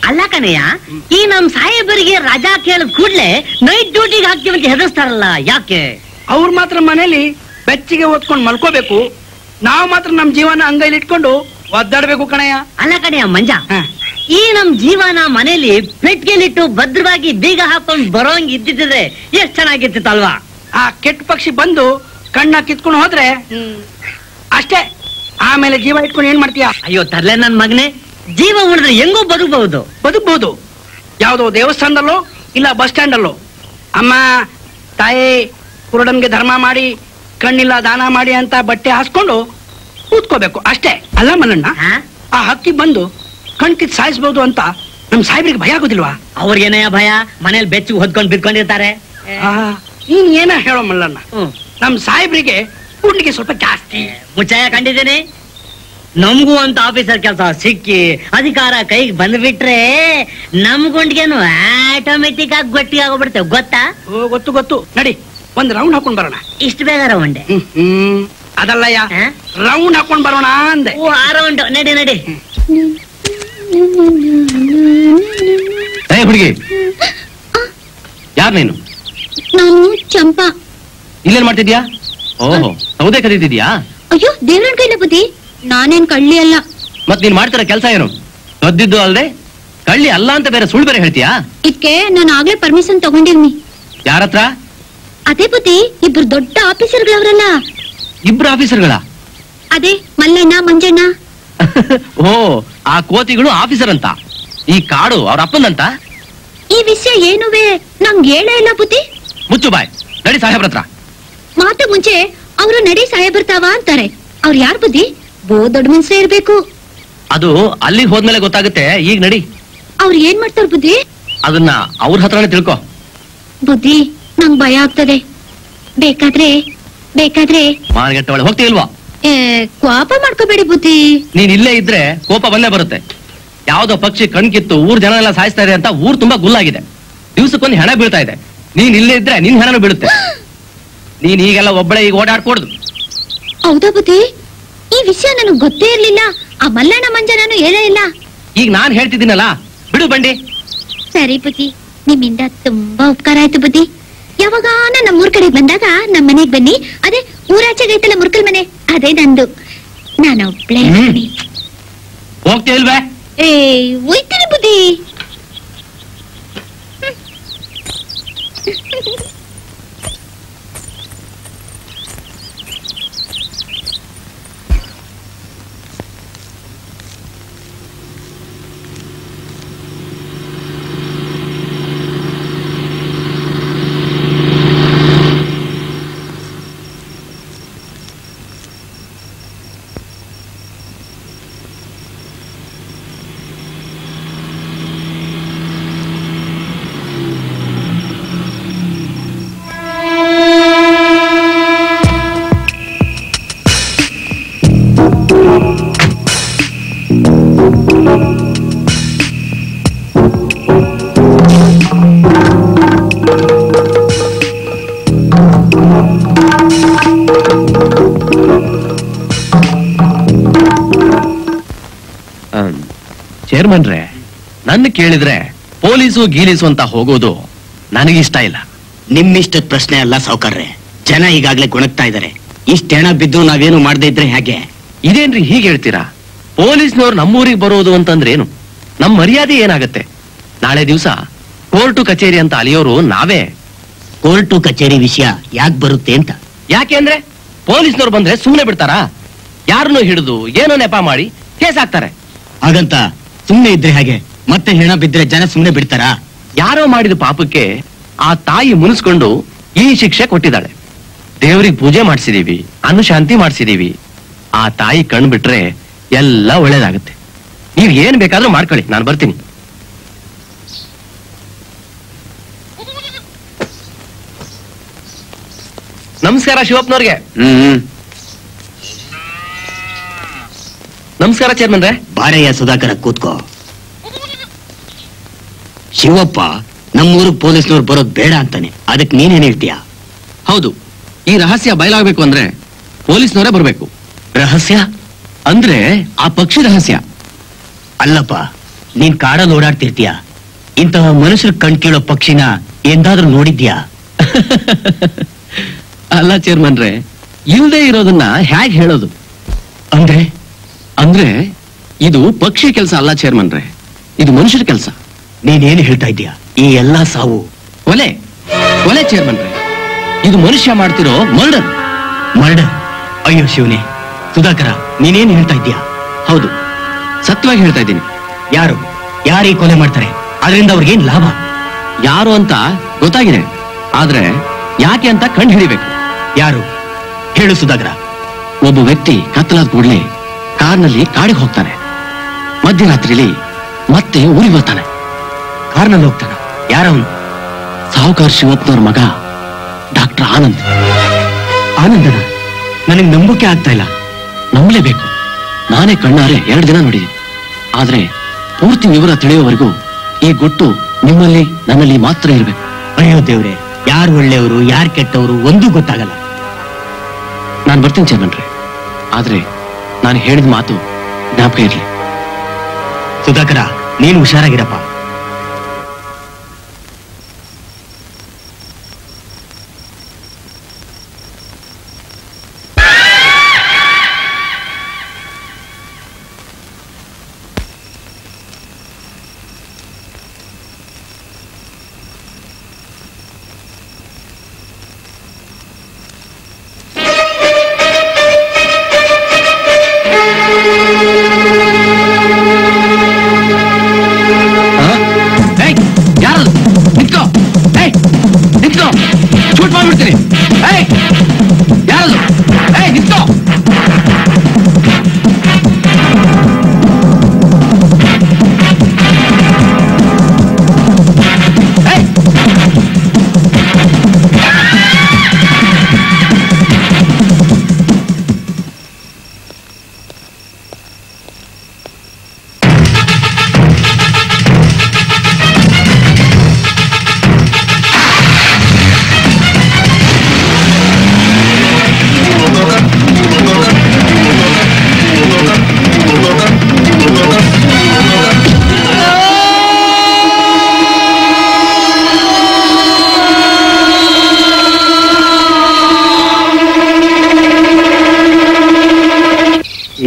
Speaker 3: ಅಲ್ಲ ಕಣಯ್ಯ, ಈ ನಮ್ ಸಾಹೇಬರಿಗೆ ರಜಾ ಕೇಳಿದ ಕೂಡ್ಲೆ ನೈಟ್ ಡ್ಯೂಟಿಗೆ ಹಾಕ್ತೀವಿ ಅಂತ ಹೆದರ್ಸ್ತಾರಲ್ಲ, ಯಾಕೆ?
Speaker 6: ಅವ್ರು ಮಾತ್ರ ಮನೇಲಿ ಬೆಚ್ಚಿಗೆ ಓದ್ಕೊಂಡು ಮಲ್ಕೋಬೇಕು, ನಾವು ಮಾತ್ರ ನಮ್ ಜೀವನ ಅಂಗೈಲಿ ಇಟ್ಕೊಂಡು ಒದ್ದಾಡ್ಬೇಕು ಕಣಯ್ಯ.
Speaker 3: ಅಲ್ಲ ಕಣಯ್ಯ ಮಂಜ, ಈ ನಮ್ ಜೀವನ ಮನೇಲಿ ಪೆಟ್ಟಿಗೆಲಿಟ್ಟು ಭದ್ರವಾಗಿ ಬೀಗ ಹಾಕೊಂಡು ಬರೋಂಗ್ ಇದ್ದಿದ್ರೆ ಎಷ್ಟ್ ಚೆನ್ನಾಗಿರ್ತಿತ್ತಲ್ವಾ?
Speaker 6: ಆ ಕೆಟ್ಟ ಪಕ್ಷಿ ಬಂದು ಕಣ್ಣ ಕಿತ್ಕೊಂಡು ಹೋದ್ರೆ ಅಷ್ಟೇ, ಆಮೇಲೆ ಜೀವ ಇಟ್ಕೊಂಡು ಏನ್ ಮಾಡ್ತೀಯ?
Speaker 3: ಅಯ್ಯೋ ತರ್ಲೆ ನನ್ ಮಗನೇ, ಜೀವ ಉಳಿದ್ರೆ ಹೆಂಗೋ ಬದುಕಬಹುದು.
Speaker 6: ಯಾವ್ದೋ ದೇವಸ್ಥಾನದಲ್ಲೋ ಇಲ್ಲ ಬಸ್ ಸ್ಟ್ಯಾಂಡ್ ಅಲ್ಲೋ. ಅಮ್ಮ ತಾಯಿ ಕುರುಡನ್ಗೆ ಧರ್ಮ ಮಾಡಿ ಕಣ್ಣಿಲ್ಲ ದಾನ ಮಾಡಿ ಅಂತ ಬಟ್ಟೆ ಹಾಸ್ಕೊಂಡು ಕೂತ್ಕೋಬೇಕು ಅಷ್ಟೇ. ಅಲ್ಲ ಮಲ್ಲಣ್ಣ, ಆ ಹಕ್ಕಿ ಬಂದು ಕಣ್ ಕಿತ್ ಸಾಯಿಸ್ಬೋದು ಅಂತ ನಮ್ ಸಾಹೇಬ್ರಿಗೆ ಭಯ ಆಗೋದಿಲ್ವಾ?
Speaker 3: ಅವ್ರಿಗೇನಯ್ಯ ಭಯ, ಮನೇಲಿ ಬೆಚ್ಚು ಹೊದ್ಕೊಂಡ್ ಬಿದ್ಕೊಂಡಿರ್ತಾರೆ.
Speaker 6: ನೀನ್ ಏನ ಹೇಳೋ ಮಲ್ಲಣ್ಣ, ನಮ್ ಸಾಹೇಬ್ರಿಗೆ ಕೂಡ್ಲಿಕ್ಕೆ ಸ್ವಲ್ಪ ಜಾಸ್ತಿ.
Speaker 3: ಮುಚ್ಚಾಯ ಕಂಡಿದ್ದೇನೆ. ನಮ್ಗೂ ಅಂತ ಆಫೀಸರ್ ಕೆಲಸ ಸಿಕ್ಕಿ ಅಧಿಕಾರ ಕೈಗೆ ಬಂದ್ಬಿಟ್ರೆ ನಮ್ ಗುಂಡ್ಗೇನು ಆಟೋಮೆಟಿಕ್ ಆಗಿ ಗಟ್ಟಿ ಆಗೋಗ್ಬಿಡ್ತೇವೆ, ಗೊತ್ತಾ?
Speaker 6: ಗೊತ್ತು ಗೊತ್ತು. ನಡಿ ಒಂದ್ ರೌಂಡ್ ಹಾಕೊಂಡ್ ಬರೋಣ.
Speaker 3: ಇಷ್ಟು ಬೇಗ ರೌಂಡೆ?
Speaker 6: ಅದಲ್ಲಯ್ಯ, ರೌಂಡ್ ಹಾಕೊಂಡ್ ಬರೋಣ ಅಂದೆ.
Speaker 3: ಓ, ಆ ರೌಂಡ್. ನಡಿ ನಡಿ.
Speaker 1: ಹುಡುಗಿ, ಯಾರ್ ನೀನು?
Speaker 5: ನಾನು ಚಂಪಾ.
Speaker 1: ಇಲ್ಲೇನ್ ಮಾಡ್ತಿದ್ಯಾ? ಓಹೋ, ಸೌದೆ ಕದೀತಿದ್ಯಾ?
Speaker 5: ಅಯ್ಯೋ ದೇವ್ರನ್ ಕೈಲ ಬುದ್ಧಿ, ನಾನೇನ್ ಕಳ್ಳಿ ಅಲ್ಲ.
Speaker 1: ಮತ್ ನೀನ್ ಮಾಡ್ತಿರೋ ಕೆಲಸ ಏನು? ಕದ್ದಿದ್ದು ಅಲ್ದೆ ಕಳ್ಳಿ ಅಲ್ಲ ಅಂತ ಬೇರೆ ಸುಳ್ಳು ಬೇರೆ ಹೇಳ್ತೀಯಾ?
Speaker 5: ಇದಕ್ಕೆ ನಾನು ಆಗ್ಲೇ ಪರ್ಮಿಷನ್ ತಗೊಂಡಿವ್ನಿ.
Speaker 1: ಯಾರತ್ರ?
Speaker 5: ಅದೇ ಬುದ್ಧಿ, ಇಬ್ರು ದೊಡ್ಡ ಆಫೀಸರ್ಗಳವ್ರಲ್ಲ.
Speaker 1: ಇಬ್ರು ಆಫೀಸರ್ಗಳ?
Speaker 5: ಅದೇ ಮಲ್ಲಣ್ಣ ಮಂಜಣ್ಣ.
Speaker 1: ಓ, ಆ ಕೋತಿಗಳು ಆಫೀಸರ್ ಅಂತ. ಈ ಕಾಡು ಅವ್ರ ಅಪ್ಪಂದಂತ?
Speaker 5: ಈ ವಿಷಯ ಏನುವೆ ನಂಗೆ ಹೇಳೇ ಇಲ್ಲ ಬುದ್ಧಿ.
Speaker 1: ಮುಚ್ಚು ಬಾಯ್, ನಡಿ ಸಾಹೇಬ್ರ ಹತ್ರ.
Speaker 5: ಮಾತು ಮುಂಚೆ ಅವರು ನಡಿ ಸಾಹೇಬ್ರತಾವ ಅಂತಾರೆ. ಅವ್ರು ಯಾರ್ ಬುದ್ಧಿ? ಬೋ ದೊಡ್ಡ ಮನ್ಸೇ ಇರ್ಬೇಕು.
Speaker 1: ಅದು ಅಲ್ಲಿಗೆ ಹೋದ್ಮೇಲೆ ಗೊತ್ತಾಗುತ್ತೆ, ಈಗ ನಡಿ.
Speaker 5: ಅವ್ರು ಏನ್ ಮಾಡ್ತಾರ ಬುದ್ಧಿ?
Speaker 1: ಅದನ್ನ ಅವ್ರ ಹತ್ರನೇ ತಿಳ್ಕೊ.
Speaker 5: ಬುದ್ಧಿ, ನಂಗ್ ಭಯ ಆಗ್ತದೆ. ಬೇಕಾದ್ರೆ
Speaker 1: ಮಾರ್ಗೆಟ್ಟವಳೆ ಹೋಗ್ತೀಲ್ವಾ?
Speaker 5: ಕೋಪ ಮಾಡ್ಕೋಬೇಡಿ ಬುದ್ಧಿ.
Speaker 1: ನೀನ್ ಇಲ್ಲೇ ಇದ್ರೆ ಕೋಪ ಬಂದೇ ಬರುತ್ತೆ. ಯಾವ್ದೋ ಪಕ್ಷಿ ಕಣ್ಕಿತ್ತು ಊರ್ ಜನ ಎಲ್ಲ ಸಾಯಿಸ್ತಾ ಇದೆ ಅಂತ ಊರ್ ತುಂಬಾ ಗುಲ್ಲಾಗಿದೆ. ದಿವ್ಸಕ್ಕೊಂದು ಹೆಣ ಬೀಳ್ತಾ ಇದೆ. ನೀನ್ ಇಲ್ಲೇ ಇದ್ರೆ ನಿನ್ ಹೆಣನು ಬೀಳುತ್ತೆ. ನೀನ್ ಈಗೆಲ್ಲ ಒಬ್ಬಳೆ ಈಗ ಓಡಾಡ್ಕೊಡ್ದು.
Speaker 5: ಹೌದಾ ಬುದ್ಧಿ? ಈ ವಿಷಯ ನನಗ್ ಗೊತ್ತೇ ಇರ್ಲಿಲ್ಲ. ಆ ಮಲ್ಲಣ್ಣ ಮಂಜನೂ ಹೇಳೇ ಇಲ್ಲ.
Speaker 1: ಈಗ ನಾನ್ ಹೇಳ್ತಿದ್ದೀನಲ್ಲ, ಬಿಡು ಬಂಡಿ.
Speaker 5: ಸರಿ ಬುದ್ಧಿ, ನಿಮ್ಮಿಂದ ತುಂಬಾ ಉಪಕಾರ ಆಯ್ತು ಬುದ್ಧಿ. ಯಾವಾಗ ನಮ್ಮೂರ್ ಕಡೆ ಬಂದಾಗ ನಮ್ ಮನೆಗ್ ಬನ್ನಿ. ಅದೇ ಊರಾಚೆಗೈತಲ್ಲ ಮುರ್ಕಲ್ ಮನೆ, ಅದೇ ನಂದು. ನಾನೊಬ್ಳೆ
Speaker 1: ಹೋಗ್ತೇ ಇಲ್ವೇ?
Speaker 5: ಹೋಯ್ತೀನಿ ಬುದ್ಧಿ.
Speaker 1: ಚೇರ್ಮನ್ರೆ, ನನ್ನ ಕೇಳಿದ್ರೆ ಪೊಲೀಸು ಗೀಲೀಸು ಅಂತ ಹೋಗೋದು ನನಗಿಷ್ಟ ಇಲ್ಲ.
Speaker 2: ನಿಮ್ಮಿಷ್ಟದ ಪ್ರಶ್ನೆ ಅಲ್ಲ ಸಾವ್ಕಾರ್ರೆ. ಜನ ಈಗಾಗ್ಲೇ ಗುಣಗ್ತಾ ಇದಾರೆ. ಇಷ್ಟ ಹೆಣ ಬಿದ್ದು ನಾವೇನು ಮಾಡದೇ ಇದ್ರೆ ಹೇಗೆ?
Speaker 1: ಇದೇನ್ರಿ ಹೀಗೆ ಹೇಳ್ತೀರಾ? ಪೊಲೀಸ್ನವ್ರು ನಮ್ಮೂರಿಗೆ ಬರೋದು ಅಂತಂದ್ರೇನು? ನಮ್ ಮರ್ಯಾದೆ ಏನಾಗತ್ತೆ? ನಾಳೆ ದಿವಸ ಕೋರ್ಟು ಕಚೇರಿ ಅಂತ ಅಲಿಯೋರು ನಾವೇ.
Speaker 2: ಕೋರ್ಟು ಕಚೇರಿ ವಿಷಯ ಯಾಕೆ ಬರುತ್ತೆ ಅಂತ?
Speaker 1: ಯಾಕೆ ಅಂದ್ರೆ ಪೊಲೀಸ್ನವ್ರು ಬಂದ್ರೆ ಸುಮ್ನೆ ಬಿಡ್ತಾರಾ? ಯಾರನ್ನೂ ಹಿಡಿದು ಏನೋ ನೆಪ ಮಾಡಿ ಕೇಸ್ ಹಾಕ್ತಾರೆ.
Speaker 2: ಹಾಗಂತ ಸುಮ್ನೆ ಇದ್ರೆ ಹೇಗೆ? ಮತ್ತೆ ಹೆಣ ಬಿದ್ರೆ ಜನ ಸುಮ್ನೆ ಬಿಡ್ತಾರಾ?
Speaker 1: ಯಾರೋ ಮಾಡಿದ ಪಾಪಕ್ಕೆ ಆ ತಾಯಿ ಮುನಿಸ್ಕೊಂಡು ಈ ಶಿಕ್ಷೆ ಕೊಟ್ಟಿದ್ದಾಳೆ. ದೇವ್ರಿಗೆ ಪೂಜೆ ಮಾಡಿಸಿದೀವಿ, ಅನುಶಾಂತಿ ಮಾಡಿಸಿದೀವಿ. ಆ ತಾಯಿ ಕಣ್ ಬಿಟ್ರೆ ಎಲ್ಲ ಒಳ್ಳೇದಾಗುತ್ತೆ. ನೀವ್ ಏನ್ ಬೇಕಾದ್ರೂ ಮಾಡ್ಕೊಳ್ಳಿ, ನಾನು ಬರ್ತೀನಿ. ನಮಸ್ಕಾರ ಶಿವಪ್ಪನವ್ರಿಗೆ. ನಮಸ್ಕಾರ ಚೇರ್ಮನ್ರೆ.
Speaker 2: ಬಾರಯ್ಯ ಸುಧಾಕರ, ಕೂತ್ಕೋ. ಶಿವಪ್ಪ ನಮ್ಮೂರು ಪೊಲೀಸ್ನವ್ರು ಬರೋದ್ ಬೇಡ ಅಂತಾನೆ, ಅದಕ್ಕೆ ನೀನೇನ್ ಹೇಳ್ತೀಯ?
Speaker 1: ಹೌದು, ಈ ರಹಸ್ಯ ಬಯಲಾಗಬೇಕು ಅಂದ್ರೆ ಪೊಲೀಸ್ನವರೇ ಬರ್ಬೇಕು.
Speaker 2: ರಹಸ್ಯ
Speaker 1: ಅಂದ್ರೆ ಆ ಪಕ್ಷಿ ರಹಸ್ಯ.
Speaker 2: ಅಲ್ಲಪ್ಪ, ನೀನ್ ಕಾಡಲ್ಲಿ ಓಡಾಡ್ತಿರ್ತೀಯ. ಇಂತಹ ಮನುಷ್ಯರು ಕಣ್ಕೀಳೋ ಪಕ್ಷಿನ ಎಂದಾದ್ರೂ ನೋಡಿದ್ಯಾ?
Speaker 1: ಅಲ್ಲ ಚೇರ್ಮನ್ರೆ, ಇಲ್ದೇ ಇರೋದನ್ನ ಹೇಗ್ ಹೇಳೋದು? ಅಂದ್ರೆ ಇದು ಪಕ್ಷಿ ಕೆಲಸ ಅಲ್ಲ ಚೇರ್ಮನ್ರೆ, ಇದು ಮನುಷ್ಯರ ಕೆಲಸ.
Speaker 2: ನೀನೇನು ಹೇಳ್ತಾ ಇದ್ದೀಯ? ಈ ಎಲ್ಲಾ ಸಾವು
Speaker 1: ಒಲೆ ಚೇರ್ಮನ್ರೆ, ಇದು ಮನುಷ್ಯ ಮಾಡ್ತಿರೋ ಮರ್ಡರ್.
Speaker 2: ಅಯ್ಯೋ ಶಿವನೇ. ಸುಧಾಕರ, ನೀನೇನು ಹೇಳ್ತಾ ಇದ್ದೀಯ?
Speaker 1: ಹೌದು, ಸತ್ಯವಾಗಿ ಹೇಳ್ತಾ ಇದ್ದೀನಿ.
Speaker 2: ಯಾರು ಈ ಕೊಲೆ ಮಾಡ್ತಾರೆ? ಅದರಿಂದ ಅವ್ರಿಗೇನ್ ಲಾಭ?
Speaker 1: ಯಾರು ಅಂತ ಗೊತ್ತಾಗಿದೆ, ಆದ್ರೆ ಯಾಕೆ ಅಂತ ಕಂಡು ಹಿಡಿಬೇಕು.
Speaker 2: ಯಾರು ಹೇಳು ಸುಧಾಕರ.
Speaker 1: ಒಬ್ಬ ವ್ಯಕ್ತಿ ಕತ್ತಲಾದ ಕೂಡಲೇ ಕಾರ್ನಲ್ಲಿ ಕಾಡಿಗೆ ಹೋಗ್ತಾನೆ. ಮಧ್ಯರಾತ್ರಿಲಿ ಮತ್ತೆ ಊರಿಗೆ ಬರ್ತಾನೆ. ಕಾರ್ನಲ್ಲಿ ಹೋಗ್ತಾನ. ಯಾರವನು? ಸಾಹುಕಾರ್ ಶಿವಪ್ಪನವ್ರ ಮಗ ಡಾಕ್ಟರ್ ಆನಂದ್. ಆನಂದನ? ನನಗೆ ನಂಬಿಕೆ ಆಗ್ತಾ ಇಲ್ಲ. ನಂಬಲೇಬೇಕು. ನಾನೇ ಕಣ್ಣಾರೆ 2 ದಿನ ನೋಡಿದ್ದೀನಿ. ಆದ್ರೆ ಪೂರ್ತಿ ವಿವರ ತಿಳಿಯುವವರೆಗೂ ಈ ಗುಟ್ಟು ನಿಮ್ಮಲ್ಲಿ ನನ್ನಲ್ಲಿ ಮಾತ್ರ ಇರಬೇಕು.
Speaker 3: ಅಯ್ಯೋ ದೇವ್ರೆ, ಯಾರು ಒಳ್ಳೆಯವರು ಯಾರು ಕೆಟ್ಟವರು ಒಂದೂ ಗೊತ್ತಾಗಲ್ಲ.
Speaker 1: ನಾನು ಬರ್ತೀನಿ ಚೇರ್ಮನ್ರೆ. ಆದ್ರೆ ನಾನು ಹೇಳಿದ ಮಾತು ಜ್ಞಾಪಕ ಇರ್ಲಿ.
Speaker 3: ಸುಧಾಕರ, ನೀನು ಹುಷಾರಾಗಿರಪ್ಪ.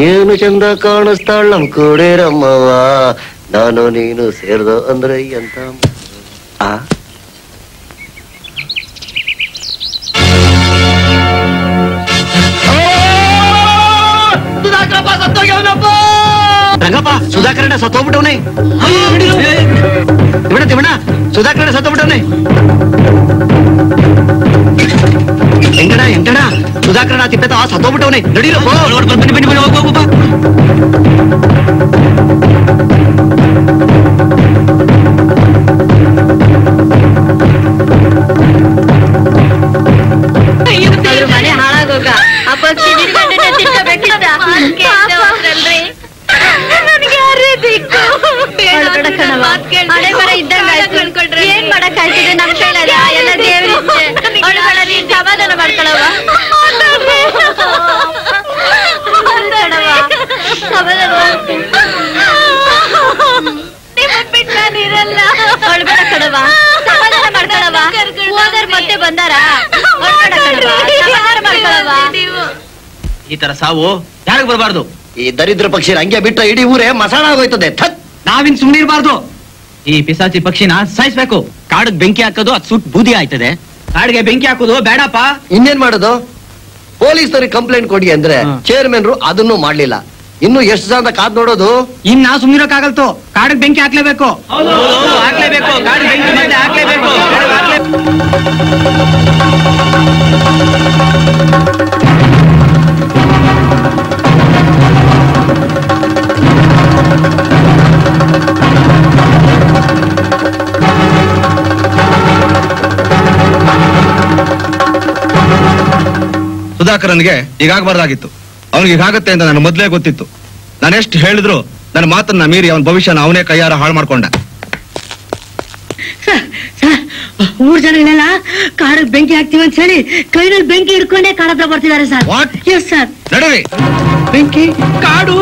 Speaker 2: ಏನು ಚಂದ ಕಾಣಿಸ್ತಾಳ ನಮ್ ಕೂಡೇರಮ್ಮವ, ನಾನು ನೀನು ಸೇರ್ದ ಅಂದ್ರೆ ಎಂತ
Speaker 1: ರಂಗಪ್ಪ, ಸುಧಾಕರಣ್ಣ ಸತ್ತೋಗ್ಬಿಟ್ಟವನೇ. ತಿವಣ ಸುಧಾಕರಣ್ಣ ಸತ್ತೋಗ್ಬಿಟ್ಟವನೇ. ಎಂಟಣ ಸುಧಾಕರಣ ತಿಪ್ಪೆತ ಸತ್ತೋಗ್ಬಿಟ್ಟವನೇ. ನಡೀರೋ, ಬನ್ನಿ ಬನ್ನಿ ಬನ್ನಿ, ಹೋಗ್ಬಾ.
Speaker 5: ಮನೆ ಹಾಳಾಗೋಗ ಆ ಪಕ್ಷಿ ನನಗೆ ಯಾರೇ ದಿಕ್ಕು ಹಳೆ ಬರ ಇದ್ದಂಗ ಏನ್ ಮಾಡಕ್ ಆಗ್ತಿದೆ ನಮ್ ಕೈಲಲ್ಲ. ಎಲ್ಲ ದೇವರಿದ್ದೆ ಅವಳುಗಳ ನೀನ್ ಸಮಾಧಾನ ಮಾಡ್ಕೊಳವ. ಬಿಟ್ಟು ನಾನಿರಲ್ಲ. ಒಳಗಡ ಕಡವ ಸಮಾಧಾನ ಮಾಡ್ಕೊಳವ. ಹೋದರ್ ಮತ್ತೆ ಬಂದಾರ. ಒಳಗಡ ಕಡವ ಸಮಾಧಾನ ಮಾಡ್ಕೊಳವ.
Speaker 1: ಈ ತರ ಸಾವು ಯಾರಿಗೆ ಬರಬಾರ್ದು.
Speaker 2: ಈ ದರಿದ್ರ ಪಕ್ಷಿ ಹಂಗೆ ಬಿಟ್ರೆ ಇಡೀ ಊರೇ ಮಸಾಣ ಆಗೋಯ್ತದೆ.
Speaker 1: ನಾವಿನ್ ಸುಮ್ಮನೆ ಇರಬಾರ್ದು. ಈ ಪಿಸಾಚಿ ಪಕ್ಷಿನ ಸಾಯಿಸ್ಬೇಕು. ಕಾಡಿಗೆ ಬೆಂಕಿ ಹಾಕೋದು ಅದು ಸುಟ್ಟು ಬೂದಿ ಆಯ್ತದೆ. ಕಾಡಿಗೆ ಬೆಂಕಿ ಹಾಕೋದು ಬೇಡಪ್ಪ.
Speaker 2: ಇನ್ನೇನ್ ಮಾಡೋದು? ಪೊಲೀಸರಿಗೆ ಕಂಪ್ಲೇಂಟ್ ಕೊಡಿ ಅಂದ್ರೆ ಚೇರ್ಮನ್ರು ಅದನ್ನು ಮಾಡ್ಲಿಲ್ಲ. ಇನ್ನು ಎಷ್ಟು ಜನ ಕಾದ್ ನೋಡೋದು?
Speaker 6: ಇನ್ ನಾ ಸುಮ್ಮನಿರೋಕ್ಕಾಗಲ್ತು. ಕಾಡಿಗೆ ಬೆಂಕಿ ಹಾಕ್ಲೇಬೇಕು.
Speaker 1: ಹಾಕ್ಲೇಬೇಕು. ಕಾಡಿಗೆ ಬೆಂಕಿ ಮತ್ತೆ ಹಾಕ್ಲೇಬೇಕು.
Speaker 4: ಸುಧಾಕರನ್ಗೆ ಹೀಗಾಗಬಾರ್ದಾಗಿತ್ತು. ಅವನಿಗೆ ಹೀಗಾಗತ್ತೆ ಅಂತ ನನಗೆ ಮೊದಲೇ ಗೊತ್ತಿತ್ತು. ನಾನು ಎಷ್ಟು ಹೇಳಿದ್ರು ನನ್ನ ಮಾತನ್ನ ಮೀರಿ ಅವನ ಭವಿಷ್ಯನ ಅವನೇ ಕೈಯಾರ ಹಾಳು ಮಾಡ್ಕೊಂಡ.
Speaker 3: ಮೂರ್ ಜನಗಳೆಲ್ಲ ಕಾಡಿಗೆ ಬೆಂಕಿ ಹಾಕ್ತೀವಿ ಅಂತ ಹೇಳಿ ಕೈನಲ್ಲಿ ಬೆಂಕಿ ಹಿಡ್ಕೊಂಡೇ ಕಾಡತ್ರ ಬರ್ತಿದ್ದಾರೆ ಸರ್. Yes sir.
Speaker 4: ನಡುವೆ
Speaker 6: ಬೆಂಕಿ ಕಾಡು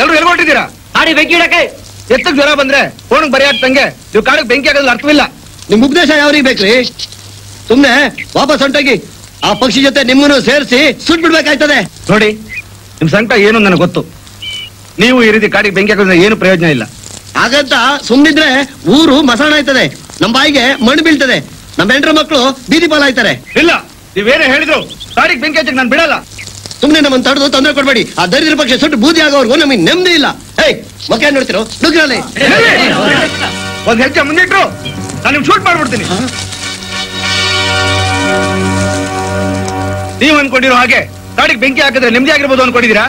Speaker 4: ಎಲ್ರು ಎಲ್ಗೊಟ್ಟಿದ್ದೀರಾ?
Speaker 1: ಕಾಡಿ ಬೆಂಕಿ ಇಡಕ್ಕೆ
Speaker 4: ಎತ್ತಕ್ ಜ್ವರ ಬಂದ್ರೆ ಫೋನ್ ಬರೆಯಾಕ್ತಂಗೆ ನೀವು ಕಾಡಿಗೆ ಬೆಂಕಿ ಹಾಕೋದ್ರ ಅರ್ಥವಿಲ್ಲ.
Speaker 2: ನಿಮ್ ಉಪದೇಶ ಯಾವ್ರಿಗೆ ಬೇಕ್ರಿ? ಸುಮ್ನೆ ವಾಪಸ್ ಹೊಂಟೋಗಿ ಆ ಪಕ್ಷಿ ಜೊತೆ ನಿಮ್ಮನ್ನು ಸೇರಿಸಿ ಸುಟ್ ಬಿಡ್ಬೇಕಾಯ್ತದೆ.
Speaker 4: ನೋಡಿ, ನಿಮ್ ಸಂಕಟ ಏನು ನನಗೆ ಗೊತ್ತು. ನೀವು ಈ ರೀತಿ ಕಾಡಿಗೆ ಬೆಂಕಿ ಹಾಕೋದ್ರಿಂದ ಏನು ಪ್ರಯೋಜನ ಇಲ್ಲ.
Speaker 2: ಹಾಗಂತ ಸುಮ್ನಿದ್ರೆ ಊರು ಮಸಾಣ ಆಯ್ತದೆ. ನಮ್ ಬಾಯಿಗೆ ಮಣ್ಣು ಬೀಳ್ತದೆ. ನಮ್ಮ ಹೆಂಡ್ರ ಮಕ್ಕಳು ಬೀದಿ ಪಾಲಾಯ್ತಾರೆ.
Speaker 4: ಇಲ್ಲ, ನೀವೇನೇ ಹೇಳಿದ್ರು ಗಾಡಿಗೆ ಬೆಂಕಿ ಹಚ್ಚಕ್ ನಾನು ಬಿಡಲ್ಲ.
Speaker 7: ಸುಮ್ನೆ ನಮ್ಮನ್ನು ತಡೆದು ತೊಂದರೆ ಕೊಡ್ಬೇಡಿ. ಆ ದರಿದ್ರ ಪಕ್ಷ ಸುಟ್ಟು ಬೂದಿ ಆಗೋವರೆಗೂ ನಮಗೆ ನೆಮ್ಮದಿ ಇಲ್ಲ. ಏಯ್ ಮಕ್ಕ ನೋಡ್ತಿರೋ ನುಗ್ರಲ್ಲಿ
Speaker 4: ಒಂದ್ ಹೆಜ್ಜೆ ಮುಂದಿಟ್ರು ನಾನು ನಿಮ್ ಶೂಟ್ ಮಾಡ್ಬಿಡ್ತೀನಿ. ನೀವ್ ಅನ್ಕೊಂಡಿರೋ ಹಾಗೆ ಗಾಡಿಗೆ ಬೆಂಕಿ ಹಾಕಿದ್ರೆ ನೆಮ್ಮದಿ ಆಗಿರ್ಬೋದು ಅನ್ಕೊಂಡಿದೀರಾ?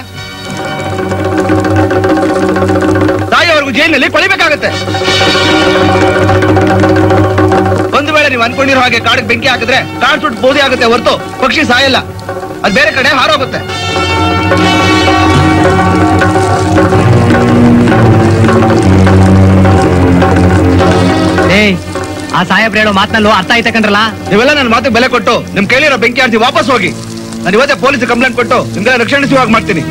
Speaker 4: ತಾಯಿಯವರೆಗೂ ಜೈಲಿನಲ್ಲಿ ಕೊಳಿಬೇಕಾಗತ್ತೆ. ಒಂದು ವೇಳೆ ನೀವು ಅನ್ಕೊಂಡಿರೋ ಹಾಗೆ ಕಾಡಿಗೆ ಬೆಂಕಿ ಹಾಕಿದ್ರೆ ಕಾಡ್ ಸುಟ್ಟು ಬೋಧಿ ಆಗುತ್ತೆ ಹೊರತು ಪಕ್ಷಿ ಸಾಯಲ್ಲ. ಅದು ಬೇರೆ ಕಡೆ ಹಾರೋಗುತ್ತೆ.
Speaker 1: ಆ ಸಾಹೇಬ್ರು ಹೇಳೋ ಮಾತನಲ್ಲೂ ಅರ್ಥ ಆಯ್ತಾ ಕಂಡ್ರಲ್ಲ?
Speaker 4: ನೀವೆಲ್ಲ ನನ್ನ ಮಾತಿಗೆ ಬೆಲೆ ಕೊಟ್ಟು ನಿಮ್ ಕೈಲಿರೋ ಬೆಂಕಿ ಆಡ್ಸಿ ವಾಪಸ್ ಹೋಗಿ. ನಾನು ಇವತ್ತೇ ಪೊಲೀಸ್ ಕಂಪ್ಲೇಂಟ್ ಕೊಟ್ಟು ನಿಮ್ಗೆಲ್ಲ ರಕ್ಷಣೆ ಸಿಗುವಾಗ ಮಾಡ್ತೀನಿ.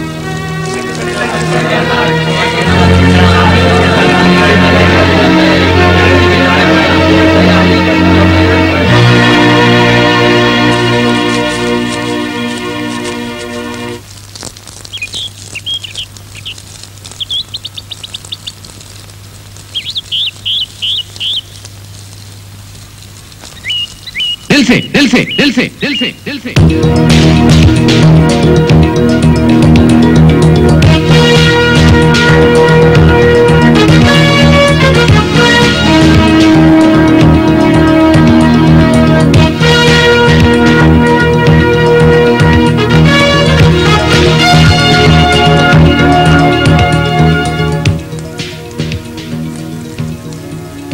Speaker 1: ನಿಲ್ಸಿ.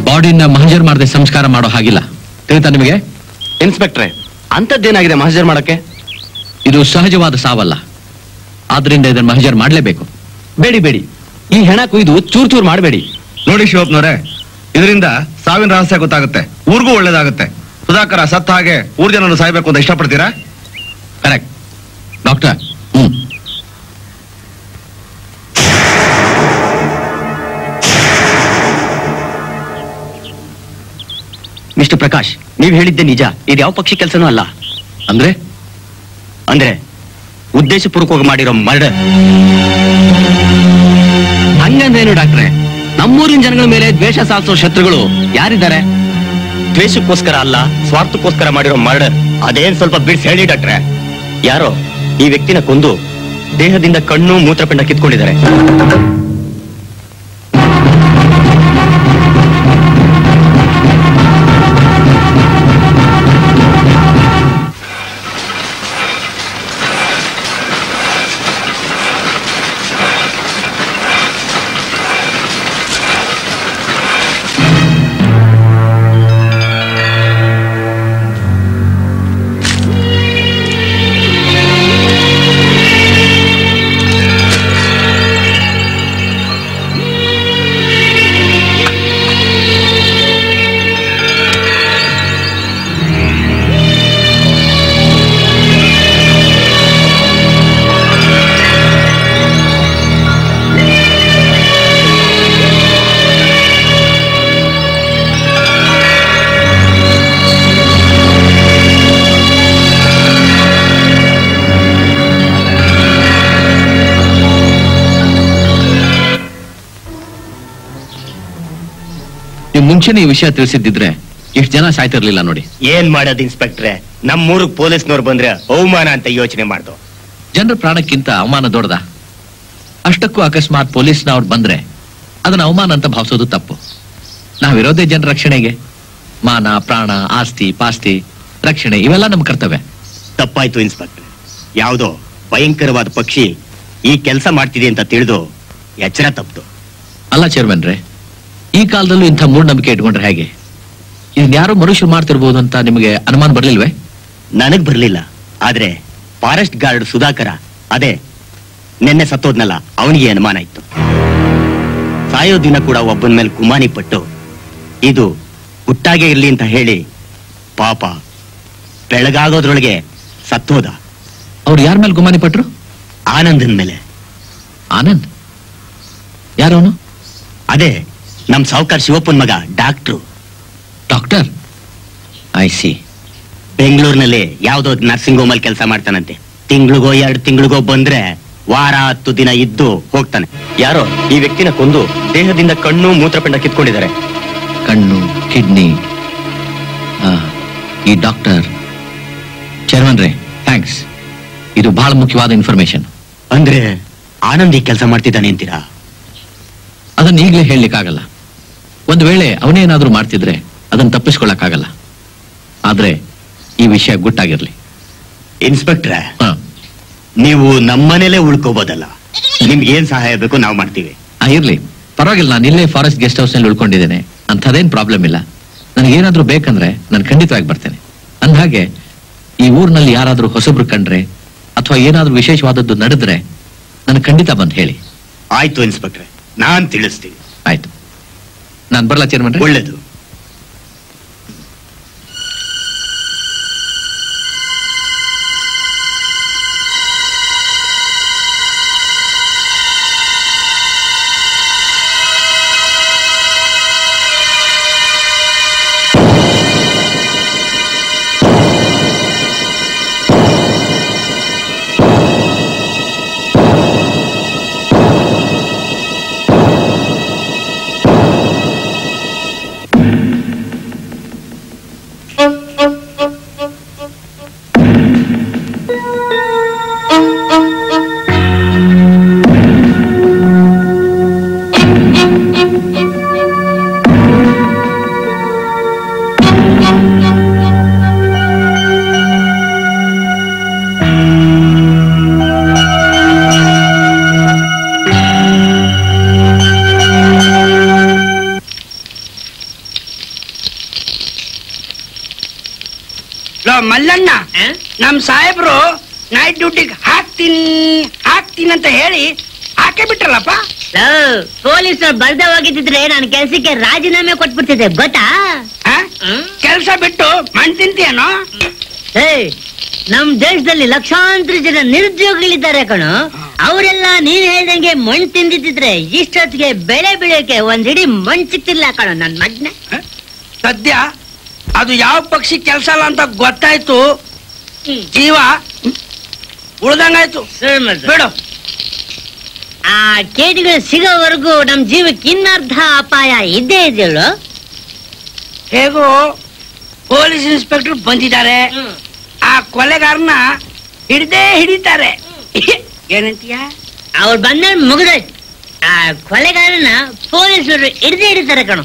Speaker 1: ಬಾಡಿನ ಮಹಜರ್ ಮಾಡದೆ ಸಂಸ್ಕಾರ ಮಾಡೋ ಹಾಗಿಲ್ಲ, ತಿಳಿತಾ ನಿಮಗೆ?
Speaker 7: ಇನ್ಸ್ಪೆಕ್ಟ್ರೆ, ಅಂತದ್ದೇನಾಗಿದೆ ಮಹಜರ್ ಮಾಡಕ್ಕೆ?
Speaker 1: ಇದು ಸಹಜವಾದ ಸಾವಲ್ಲ, ಆದ್ರಿಂದ ಇದನ್ನ ಮಹಜರ್ ಮಾಡಲೇಬೇಕು.
Speaker 7: ಬೇಡಿ ಈ ಹೆಣ ಕುಯ್ದು ಚೂರ್ ಮಾಡಬೇಡಿ.
Speaker 4: ನೋಡಿ ಶಿವಪ್ಪನವರೇ, ಇದರಿಂದ ಸಾವಿನ ರಹಸ್ಯ ಗೊತ್ತಾಗುತ್ತೆ, ಊರಿಗೂ ಒಳ್ಳೇದಾಗುತ್ತೆ. ಸುಧಾಕರ ಸತ್ತ ಹಾಗೆ ಊರ್ ಜನನು ಸಾಯ್ಬೇಕು ಅಂತ ಇಷ್ಟಪಡ್ತೀರಾ?
Speaker 1: Correct doctor.
Speaker 7: ಮಿಸ್ಟರ್ ಪ್ರಕಾಶ್, ನೀವ್ ಹೇಳಿದ್ದೆ ನಿಜ. ಇದು ಯಾವ ಪಕ್ಷಿ ಕೆಲಸನೂ ಅಲ್ಲ. ಅಂದ್ರೆ ಉದ್ದೇಶಪೂರ್ವಕವಾಗಿ ಮಾಡಿರೋ ಮರ್ಡರ್. ಹಂಗಂದೇನು ಡಾಕ್ಟ್ರೆ? ನಮ್ಮೂರಿನ ಜನಗಳ ಮೇಲೆ ದ್ವೇಷ ಸಾಧಿಸೋ ಶತ್ರುಗಳು ಯಾರಿದ್ದಾರೆ? ದ್ವೇಷಕ್ಕೋಸ್ಕರ ಅಲ್ಲ, ಸ್ವಾರ್ಥಕ್ಕೋಸ್ಕರ ಮಾಡಿರೋ ಮರ್ಡರ್. ಅದೇನ್ ಸ್ವಲ್ಪ ಬಿಡ್ಸ್ ಹೇಳಿ ಡಾಕ್ಟ್ರೆ. ಯಾರೋ ಈ ವ್ಯಕ್ತಿನ ಕೊಂದು ದೇಹದಿಂದ ಕಣ್ಣು ಮೂತ್ರಪಿಂಡ ಕಿತ್ಕೊಂಡಿದ್ದಾರೆ.
Speaker 1: ಮುಂಚೆನೇ ಈ ವಿಷಯ ತಿಳಿಸಿದ್ದಿದ್ರೆ ಇಷ್ಟು ಜನ ಸಾಯ್ತಿರ್ಲಿಲ್ಲ ನೋಡಿ.
Speaker 7: ಏನ್ ಮಾಡೋದು ಇನ್ಸ್ಪೆಕ್ಟ್ರೆ, ನಮ್ಮೂರಿಗೆ ಪೊಲೀಸ್ನವ್ರು ಬಂದ್ರೆ ಅವಮಾನ ಅಂತ ಯೋಚನೆ ಮಾಡ್ದು.
Speaker 1: ಜನರ ಪ್ರಾಣಕ್ಕಿಂತ ಅವಮಾನ ದೊಡ್ಡದ? ಅಷ್ಟಕ್ಕೂ ಅಕಸ್ಮಾತ್ ಪೊಲೀಸ್ನವ್ರು ಬಂದ್ರೆ ಅದನ್ನ ಅವಮಾನ ಅಂತ ಭಾವಿಸೋದು ತಪ್ಪು. ನಾವಿರೋದೇ ಜನರ ರಕ್ಷಣೆಗೆ. ಮಾನ, ಪ್ರಾಣ, ಆಸ್ತಿ, ಪಾಸ್ತಿ ರಕ್ಷಣೆ ಇವೆಲ್ಲ ನಮ್ಮ ಕರ್ತವ್ಯ.
Speaker 7: ತಪ್ಪಾಯ್ತು ಇನ್ಸ್ಪೆಕ್ಟರ್. ಯಾವುದೋ ಭಯಂಕರವಾದ ಪಕ್ಷಿ ಈ ಕೆಲಸ ಮಾಡ್ತಿದೆ ಅಂತ ತಿಳಿದು ಎಚ್ಚರ ತಪ್ಪು.
Speaker 1: ಅಲ್ಲ ಚೇರ್ಮನ್ರೆ, ಈ ಕಾಲದಲ್ಲೂ ಇಂಥ ಮೂಢನಂಬಿಕೆ ಇಟ್ಕೊಂಡ್ರೆ ಹೇಗೆ? ಇದ್ಯಾರೋ ಮನುಷ್ಯರು ಮಾಡ್ತಿರ್ಬೋದು ಅಂತ ನಿಮಗೆ ಅನುಮಾನ ಬರ್ಲಿಲ್ವೇ?
Speaker 7: ನನಗ್ ಬರ್ಲಿಲ್ಲ, ಆದ್ರೆ ಫಾರೆಸ್ಟ್ ಗಾರ್ಡ್ ಸುಧಾಕರ, ಅದೇ ನಿನ್ನೆ ಸತ್ತೋದ್ನಲ್ಲ, ಅವನಿಗೆ ಅನುಮಾನ ಇತ್ತು. ಸಾಯೋ ದಿನ ಕೂಡ ಒಬ್ಬನ ಮೇಲೆ ಗುಮಾನಿ ಪಟ್ಟು ಇದು ಹುಟ್ಟಾಗೆ ಇರ್ಲಿ ಅಂತ ಹೇಳಿ ಪಾಪ ಬೆಳಗಾಗೋದ್ರೊಳಗೆ ಸತ್ತೋದ.
Speaker 1: ಅವ್ರು ಯಾರ ಮೇಲೆ ಗುಮಾನಿ ಪಟ್ರು?
Speaker 7: ಆನಂದನ್ ಮೇಲೆ.
Speaker 1: ಆನಂದ್ ಯಾರವನು?
Speaker 7: ಅದೇ ನಮ್ ಸಾವುಕಾರ ಶಿವಪ್ಪನ್ ಮಗ, ಡಾಕ್ಟ್ರು.
Speaker 1: ಡಾಕ್ಟರ್? I C.
Speaker 7: ಬೆಂಗಳೂರಿನಲ್ಲಿ ಯಾವ್ದೋ ನರ್ಸಿಂಗ್ ಹೋಮ್ ಅಲ್ಲಿ ಕೆಲಸ ಮಾಡ್ತಾನಂತೆ. ತಿಂಗಳಿಗೋ 2 ತಿಂಗಳಿಗೋ ಬಂದ್ರೆ ವಾರ 10 ದಿನ ಇದ್ದು ಹೋಗ್ತಾನೆ. ಯಾರೋ ಈ ವ್ಯಕ್ತಿನ ಕೊಂದು ದೇಹದಿಂದ ಕಣ್ಣು ಮೂತ್ರಪಿಂಡ ಕಿತ್ಕೊಂಡಿದ್ದಾರೆ.
Speaker 1: ಕಣ್ಣು, ಕಿಡ್ನಿ. ಈ ಡಾಕ್ಟರ್
Speaker 8: ಚೇರ್ಮನ್ ರೇ, ಥ್ಯಾಂಕ್ಸ್. ಇದು ಬಹಳ ಮುಖ್ಯವಾದ ಇನ್ಫಾರ್ಮೇಶನ್.
Speaker 7: ಅಂದ್ರೆ ಆನಂದ್ ಈ ಕೆಲಸ ಮಾಡ್ತಿದ್ದಾನೆ ಅಂತೀರಾ?
Speaker 8: ಅದನ್ನ ಈಗಲೇ ಹೇಳಲಿಕ್ಕಾಗಲ್ಲ. ಒಂದು ವೇಳೆ ಅವನೇನಾದ್ರೂ ಮಾಡ್ತಿದ್ರೆ ಅದನ್ನ ತಪ್ಪಿಸ್ಕೊಳ್ಳಕ್ಕಾಗಲ್ಲ. ಆದ್ರೆ ಈ ವಿಷಯ ಗುಟ್ಟಾಗಿರ್ಲಿ.
Speaker 7: ಇನ್ಸ್ಪೆಕ್ಟ್ರೆ, ನೀವು ನಮ್ಮನೇಲೆ ಉಳ್ಕೋಬೋದಲ್ಲ. ನಿಮ್ಗೆ ಏನ್ ಸಹಾಯ ಬೇಕು ನಾವು ಮಾಡ್ತೀವಿ.
Speaker 8: ಇರ್ಲಿ, ಪರವಾಗಿಲ್ಲ. ನಾನು ಇಲ್ಲೇ ಫಾರೆಸ್ಟ್ ಗೆಸ್ಟ್ ಹೌಸ್ ನಲ್ಲಿ ಉಳ್ಕೊಂಡಿದ್ದೇನೆ. ಅಂಥದ್ದೇನ್ ಪ್ರಾಬ್ಲಮ್ ಇಲ್ಲ. ನನಗೇನಾದ್ರೂ ಬೇಕಂದ್ರೆ ನಾನು ಖಂಡಿತವಾಗಿ ಬರ್ತೇನೆ. ಅಂದ್ಹಾಗೆ ಈ ಊರಿನಲ್ಲಿ ಯಾರಾದ್ರೂ ಹೊಸಬ್ರು ಕಂಡ್ರೆ ಅಥವಾ ಏನಾದ್ರೂ ವಿಶೇಷವಾದದ್ದು ನಡೆದ್ರೆ ನನಗೆ ಖಂಡಿತ ಬಂದು ಹೇಳಿ.
Speaker 7: ಆಯ್ತು ಇನ್ಸ್ಪೆಕ್ಟ್ರೆ, ನಾನ್ ತಿಳಿಸ್ತೀನಿ.
Speaker 8: ಆಯ್ತು, ನಾನು ಬರಲಾ ಚೇರ್ಮನ್?
Speaker 7: ಒಳ್ಳೇದು.
Speaker 6: ಮಲ್ಲಣ್ಣ, ನಮ್ ಸಾಹೇಬ್ರು ನೈಟ್ ಡ್ಯೂಟಿಗೆ ಹಾಕ್ತೀನಿ ಅಂತ ಹೇಳಿ ಹಾಕೇ ಬಿಟ್ರಲ್ಲಪ್ಪ.
Speaker 3: ಪೊಲೀಸರು ಬರ್ದ ಹೋಗಿದ್ರೆ ನಾನು ಕೆಲ್ಸಕ್ಕೆ ರಾಜೀನಾಮೆ ಕೊಟ್ಬಿಡ್ತಿದ್ದೆ, ಗೊತ್ತಾ?
Speaker 6: ಕೆಲ್ಸ ಬಿಟ್ಟು ಮಣ್ ತಿಂತೀಯನೋ?
Speaker 3: ನಮ್ ದೇಶದಲ್ಲಿ ಲಕ್ಷಾಂತರ ಜನ ನಿರುದ್ಯೋಗಿಗಳಿದ್ದಾರೆ ಕಣೋ. ಅವರೆಲ್ಲ ನೀನ್ ಹೇಳ್ದಂಗೆ ಮಣ್ ತಿಂದಿದ್ರೆ ಇಷ್ಟೊತ್ತಿಗೆ ಬೆಳೆ ಬೆಳೆಯಕ್ಕೆ ಒಂದಿಡೀ ಮಣ್ ಸಿಕ್ತಿರ್ಲ ಕಣೋ ನನ್ ಮಗ್ನ.
Speaker 6: ಸದ್ಯ ಅದು ಯಾವ ಪಕ್ಷಿ ಕೆಲ್ಸ ಅಲ್ಲ ಅಂತ ಗೊತ್ತಾಯ್ತು. ಜೀವ ಉಳ್ದಂಗಾಯ್ತು. ಬಿಡು.
Speaker 3: ಆ ಕೇಟಿಗಳು ಸಿಗೋವರೆಗೂ ನಮ್ ಜೀವಕ್ಕೆ ಇನ್ನರ್ಧ ಅಪಾಯ ಇದ್ದೇ ಇದೆಯಲ್ಲೋ.
Speaker 6: ಹೇಗೋ ಪೊಲೀಸ್ ಇನ್ಸ್ಪೆಕ್ಟರ್ ಬಂದಿದ್ದಾರೆ, ಆ ಕೊಲೆಗಾರನ ಹಿಡಿತಾರೆ. ಏನಂತೀಯ?
Speaker 3: ಅವ್ರು ಬಂದ ಮುಗಿದೋಯ್ತು. ಆ ಕೊಲೆಗಾರನ ಪೊಲೀಸರು ಹಿಡಿತಾರೆ ಕಣೋ.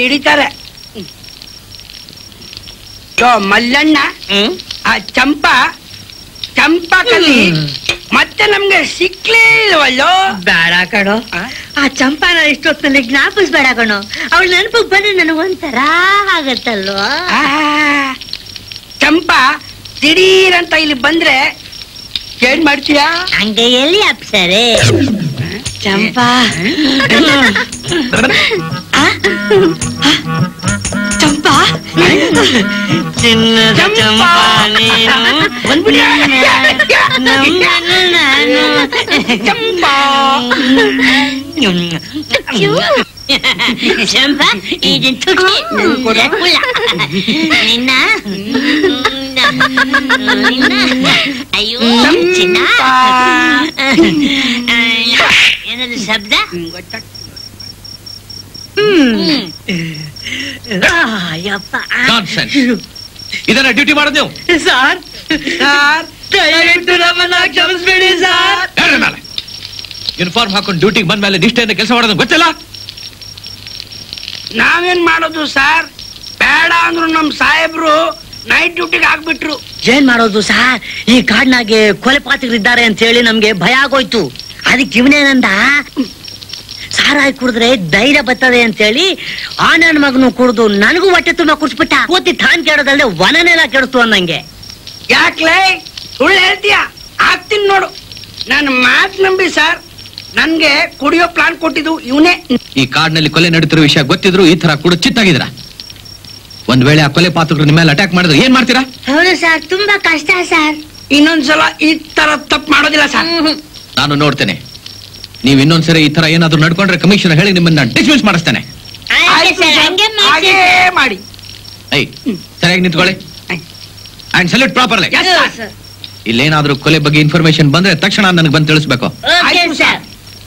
Speaker 6: ಹಿಡಿತಾರೆ. ಮಲ್ಲಣ್ಣ, ಆ ಚಂಪಾ ಕಲಿ ಮತ್ತೆ ನಮ್ಗೆ ಸಿಕ್ಲೇ ಇಲ್ವಲ್ಲೋ?
Speaker 3: ಬೇಡ ಕಣೋ, ಆ ಚಂಪಾನ ಇಷ್ಟೊತ್ತಲ್ಲಿ ಜ್ಞಾಪಿಸ್ಬೇಡ ಕಣೋ. ಅವಳ ನೆನಪಿಗೆ ಬಂದ್ರೆ ನನಗೆ ಒಂಥರ ಆಗತ್ತಲ್ವ.
Speaker 6: ಚಂಪಾ ದಿಢೀರಂತ ಇಲ್ಲಿ ಬಂದ್ರೆ ಏನ್ ಮಾಡ್ತೀಯ?
Speaker 3: ಹಂಗೆ ಎಲ್ಲಿ ಅಪ್ಸರೆ ಚಂಪಾ. ಚಂಪಾ
Speaker 6: ಚಂಪಾ
Speaker 3: ಚಂಪಾ ಇದನ್ ತುಟಿ ನಿನ್ನ ಅಯ್ಯೋ ಚಿನ್ನ. ಏನಾದ್ರು ಶಬ್ದ?
Speaker 8: ಇದನ್ನ ಡ್ಯೂಟಿ ಮಾಡೋದು ನೀವು?
Speaker 3: ಸರ್ ದಯವಿಟ್ಟು ನಮ್ಮನ್ನ ಕ್ಷಮಿಸ್ಬೇಡಿ ಸರ್.
Speaker 8: ಯೂನಿಫಾರ್ಮ್ ಹಾಕೊಂಡು ಡ್ಯೂಟಿಗೆ ಬಂದ ಮೇಲೆ ನಿಷ್ಠೆಯಿಂದ ಕೆಲಸ ಮಾಡೋದು ಗೊತ್ತಿಲ್ಲ?
Speaker 6: ನಾವೇನ್ ಮಾಡೋದು ಸರ್? ಬೇಡ ಅಂದ್ರು ನಮ್ ಸಾಹೇಬ್ರು ನೈಟ್ ಡ್ಯೂಟಿಗೆ ಹಾಕ್ಬಿಟ್ರು.
Speaker 3: ಏನ್ ಮಾಡೋದು ಸರ್? ಈ ಕಾಡ್ನಾಗೆ ಕೊಲೆ ಪಾತಕರಿದ್ದಾರೆ ಅಂತ ಹೇಳಿ ನಮ್ಗೆ ಭಯ ಆಗೋಯ್ತು. ಅದಕ್ಕೆ ಇವನೇನಂದ, ಸಾರಾಯಿ ಕುಡಿದ್ರೆ ಧೈರ್ಯ ಬರ್ತದೆ ಅಂತ ಹೇಳಿ ಆ ನನ್ನ ಮಗನು ಕುಡಿದು ನನಗೂ ಹೊಟ್ಟೆ ತುಂಬಾ ಕುಡಿಸ್ಬಿಟ್ಟ. ಕೂತಿ ತಾನ್ ಕೆಡೋದಲ್ದೆ ವನನೆಲ್ಲ ಕೆಡಿಸ್ತು ಅನ್ನಂಗೆ.
Speaker 6: ಯಾಕ್ಲೇ ಸುಳ್ಳು ಹೇಳ್ತೀಯ? ಆಗ್ತೀನಿ ನೋಡು. ನನ್ನ ಮಾತು ನಂಬಿ ಸರ್. ನನ್ಗೆ ಕುಡಿಯೋ ಪ್ಲಾನ್ ಕೊಟ್ಟಿದ್ದು ಇವನೇ.
Speaker 8: ಈ ಕಾಡ್ನಲ್ಲಿ ಕೊಲೆ ನಡೀತಿರೋ ವಿಷಯ ಗೊತ್ತಿದ್ರು ಈ ತರ ಕೂಡ ಚಿತ್ತಾಗಿದ್ರ. ಒಂದ್ ವೇಳೆ ಆ ಕೊಲೆ ಪಾತಕರು ನಿಮ್ಮ ಮೇಲೆ ಅಟ್ಯಾಕ್ ಮಾಡಿದ್ರೆ ಏನ್ ಮಾಡ್ತೀರಾ?
Speaker 3: ಹೌದು ಸರ್, ತುಂಬಾ ಕಷ್ಟ ಸರ್.
Speaker 6: ಇನ್ನೊಂದ್ಸಲ ಈ ತರ ತಪ್ಪು ಮಾಡೋದಿಲ್ಲ ಸರ್.
Speaker 8: ನಾನು ನೋಡ್ತೇನೆ. ನೀವ್ ಇನ್ನೊಂದ್ಸರಿ ಈ ತರ ಏನಾದ್ರು ನಡ್ಕೊಂಡ್ರೆ ಕಮಿಷನರ್ ಹೇಳಿ ನಿಮ್ಮನ್ನ ಡಿಸ್ಮಿಸ್ ಮಾಡಿಸ್ತೇನೆ.
Speaker 6: ಹಾಗೇ ಮಾಡಿ.
Speaker 8: ಸರಿಯಾಗಿ ನಿಂತ್ಕೊಳ್ಳಿ ಅಂಡ್ ಸಲ್ಯೂಟ್ ಪ್ರಾಪರ್ಲಿ. ಇಲ್ಲೇನಾದ್ರೂ ಕೊಲೆ ಬಗ್ಗೆ ಇನ್ಫಾರ್ಮೇಶನ್ ಬಂದ್ರೆ ತಕ್ಷಣ ನನಗೆ ಬಂದು ತಿಳಿಸ್ಬೇಕು.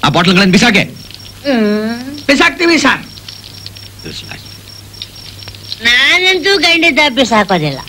Speaker 8: ಆ ಬಾಟ್ಲ್ಗಳನ್ನು ಬಿಸಾಕೆ.
Speaker 6: ಬಿಸಾಕ್ತೀವಿ ಸರ್.
Speaker 3: ನಾನಂತೂ ಖಂಡಿತ ಬಿಸಾಕೋದಿಲ್ಲ.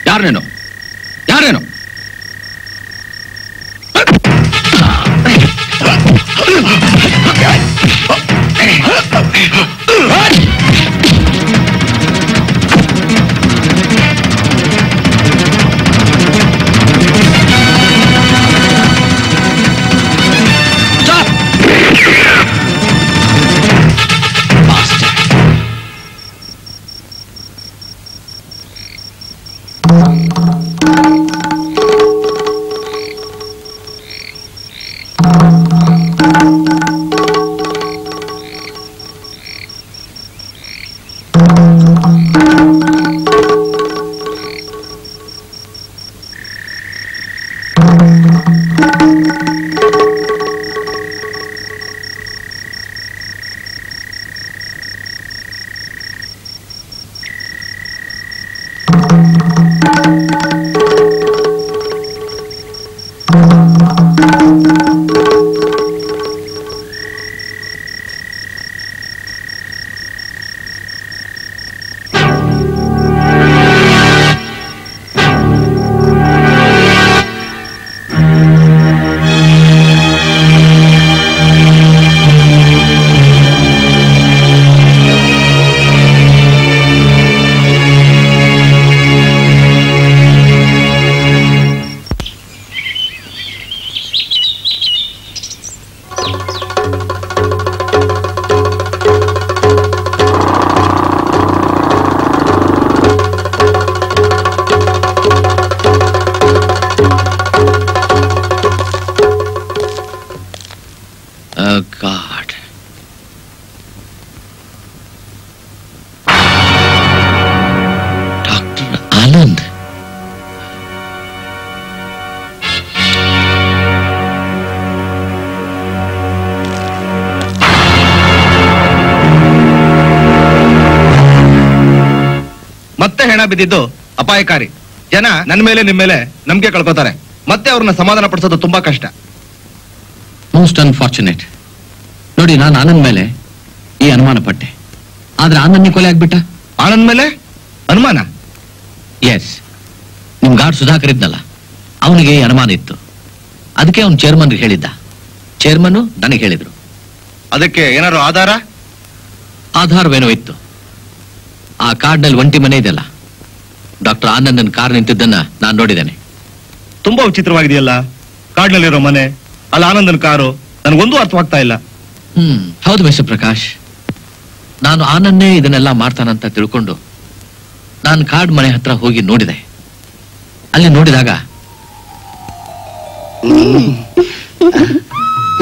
Speaker 8: ಯಾರೇನು ಯಾರೇನು
Speaker 4: ಮತ್ತೆ ಹೆಣ ಬಿದ್ದಿದ್ದು ಅಪಾಯಕಾರಿ. ಜನ ನನ್ನ ಮೇಲೆ ನಿಮ್ಮ ಮೇಲೆ ನಂಬಿಕೆ ಕಳ್ಕೊತಾರೆ. ಮತ್ತೆ ಅವ್ರನ್ನ ಸಮಾಧಾನ ಪಡಿಸೋದು ತುಂಬಾ ಕಷ್ಟ.
Speaker 8: Most unfortunate. ನೋಡಿ, ನಾನು ಆನಂದ್ ಮೇಲೆ ಈ ಅನುಮಾನ ಪಟ್ಟೆ, ಆದ್ರೆ ಆನಂದ್ ಕೊಲೆ ಆಗ್ಬಿಟ್ಟ.
Speaker 4: ಆನಂದ್ ಮೇಲೆ ಅನುಮಾನ?
Speaker 8: ಎಸ್. ನಿಮ್ ಗಾರ್ಡ್ ಸುಧಾಕರ್ ಇದ್ನಲ್ಲ, ಅವನಿಗೆ ಅನುಮಾನ ಇತ್ತು. ಅದಕ್ಕೆ ಅವ್ನು ಚೇರ್ಮನ್ ಹೇಳಿದ್ದ. ಚೇರ್ಮನ್ ನನಗೆ ಹೇಳಿದ್ರು.
Speaker 4: ಅದಕ್ಕೆ ಏನಾದ್ರು
Speaker 8: ಆಧಾರವೇನೋ ಇತ್ತು. ಆ ಕಾರ್ಡ್ನಲ್ಲಿ ಒಂಟಿ ಮನೆ ಇದೆಯಲ್ಲ, ಡಾಕ್ಟರ್ ಆನಂದನ್ ಕಾರ್ ನಿಂತಿದ್ದನ್ನ ನಾನು ನೋಡಿದ್ದೇನೆ.
Speaker 4: ತುಂಬಾ ವಿಚಿತ್ರವಾಗಿದೆಯಲ್ಲ, ಕಾಡ್ನಲ್ಲಿರೋ ಮನೆ, ಅಲ್ಲಿ ಆನಂದನ್ ಕಾರು, ನನಗೊಂದು ಅರ್ಥವಾಗ್ತಾ ಇಲ್ಲ.
Speaker 8: ಹೌದು ಮಿಸ್ಟರ್ ಪ್ರಕಾಶ್. ನಾನು ಆನನ್ನೇ ಇದನ್ನೆಲ್ಲ ಮಾಡ್ತಾನಂತ ತಿಳ್ಕೊಂಡು ನಾನು ಕಾಡ್ ಮನೆ ಹತ್ರ ಹೋಗಿ ನೋಡಿದೆ. ಅಲ್ಲಿ ನೋಡಿದಾಗ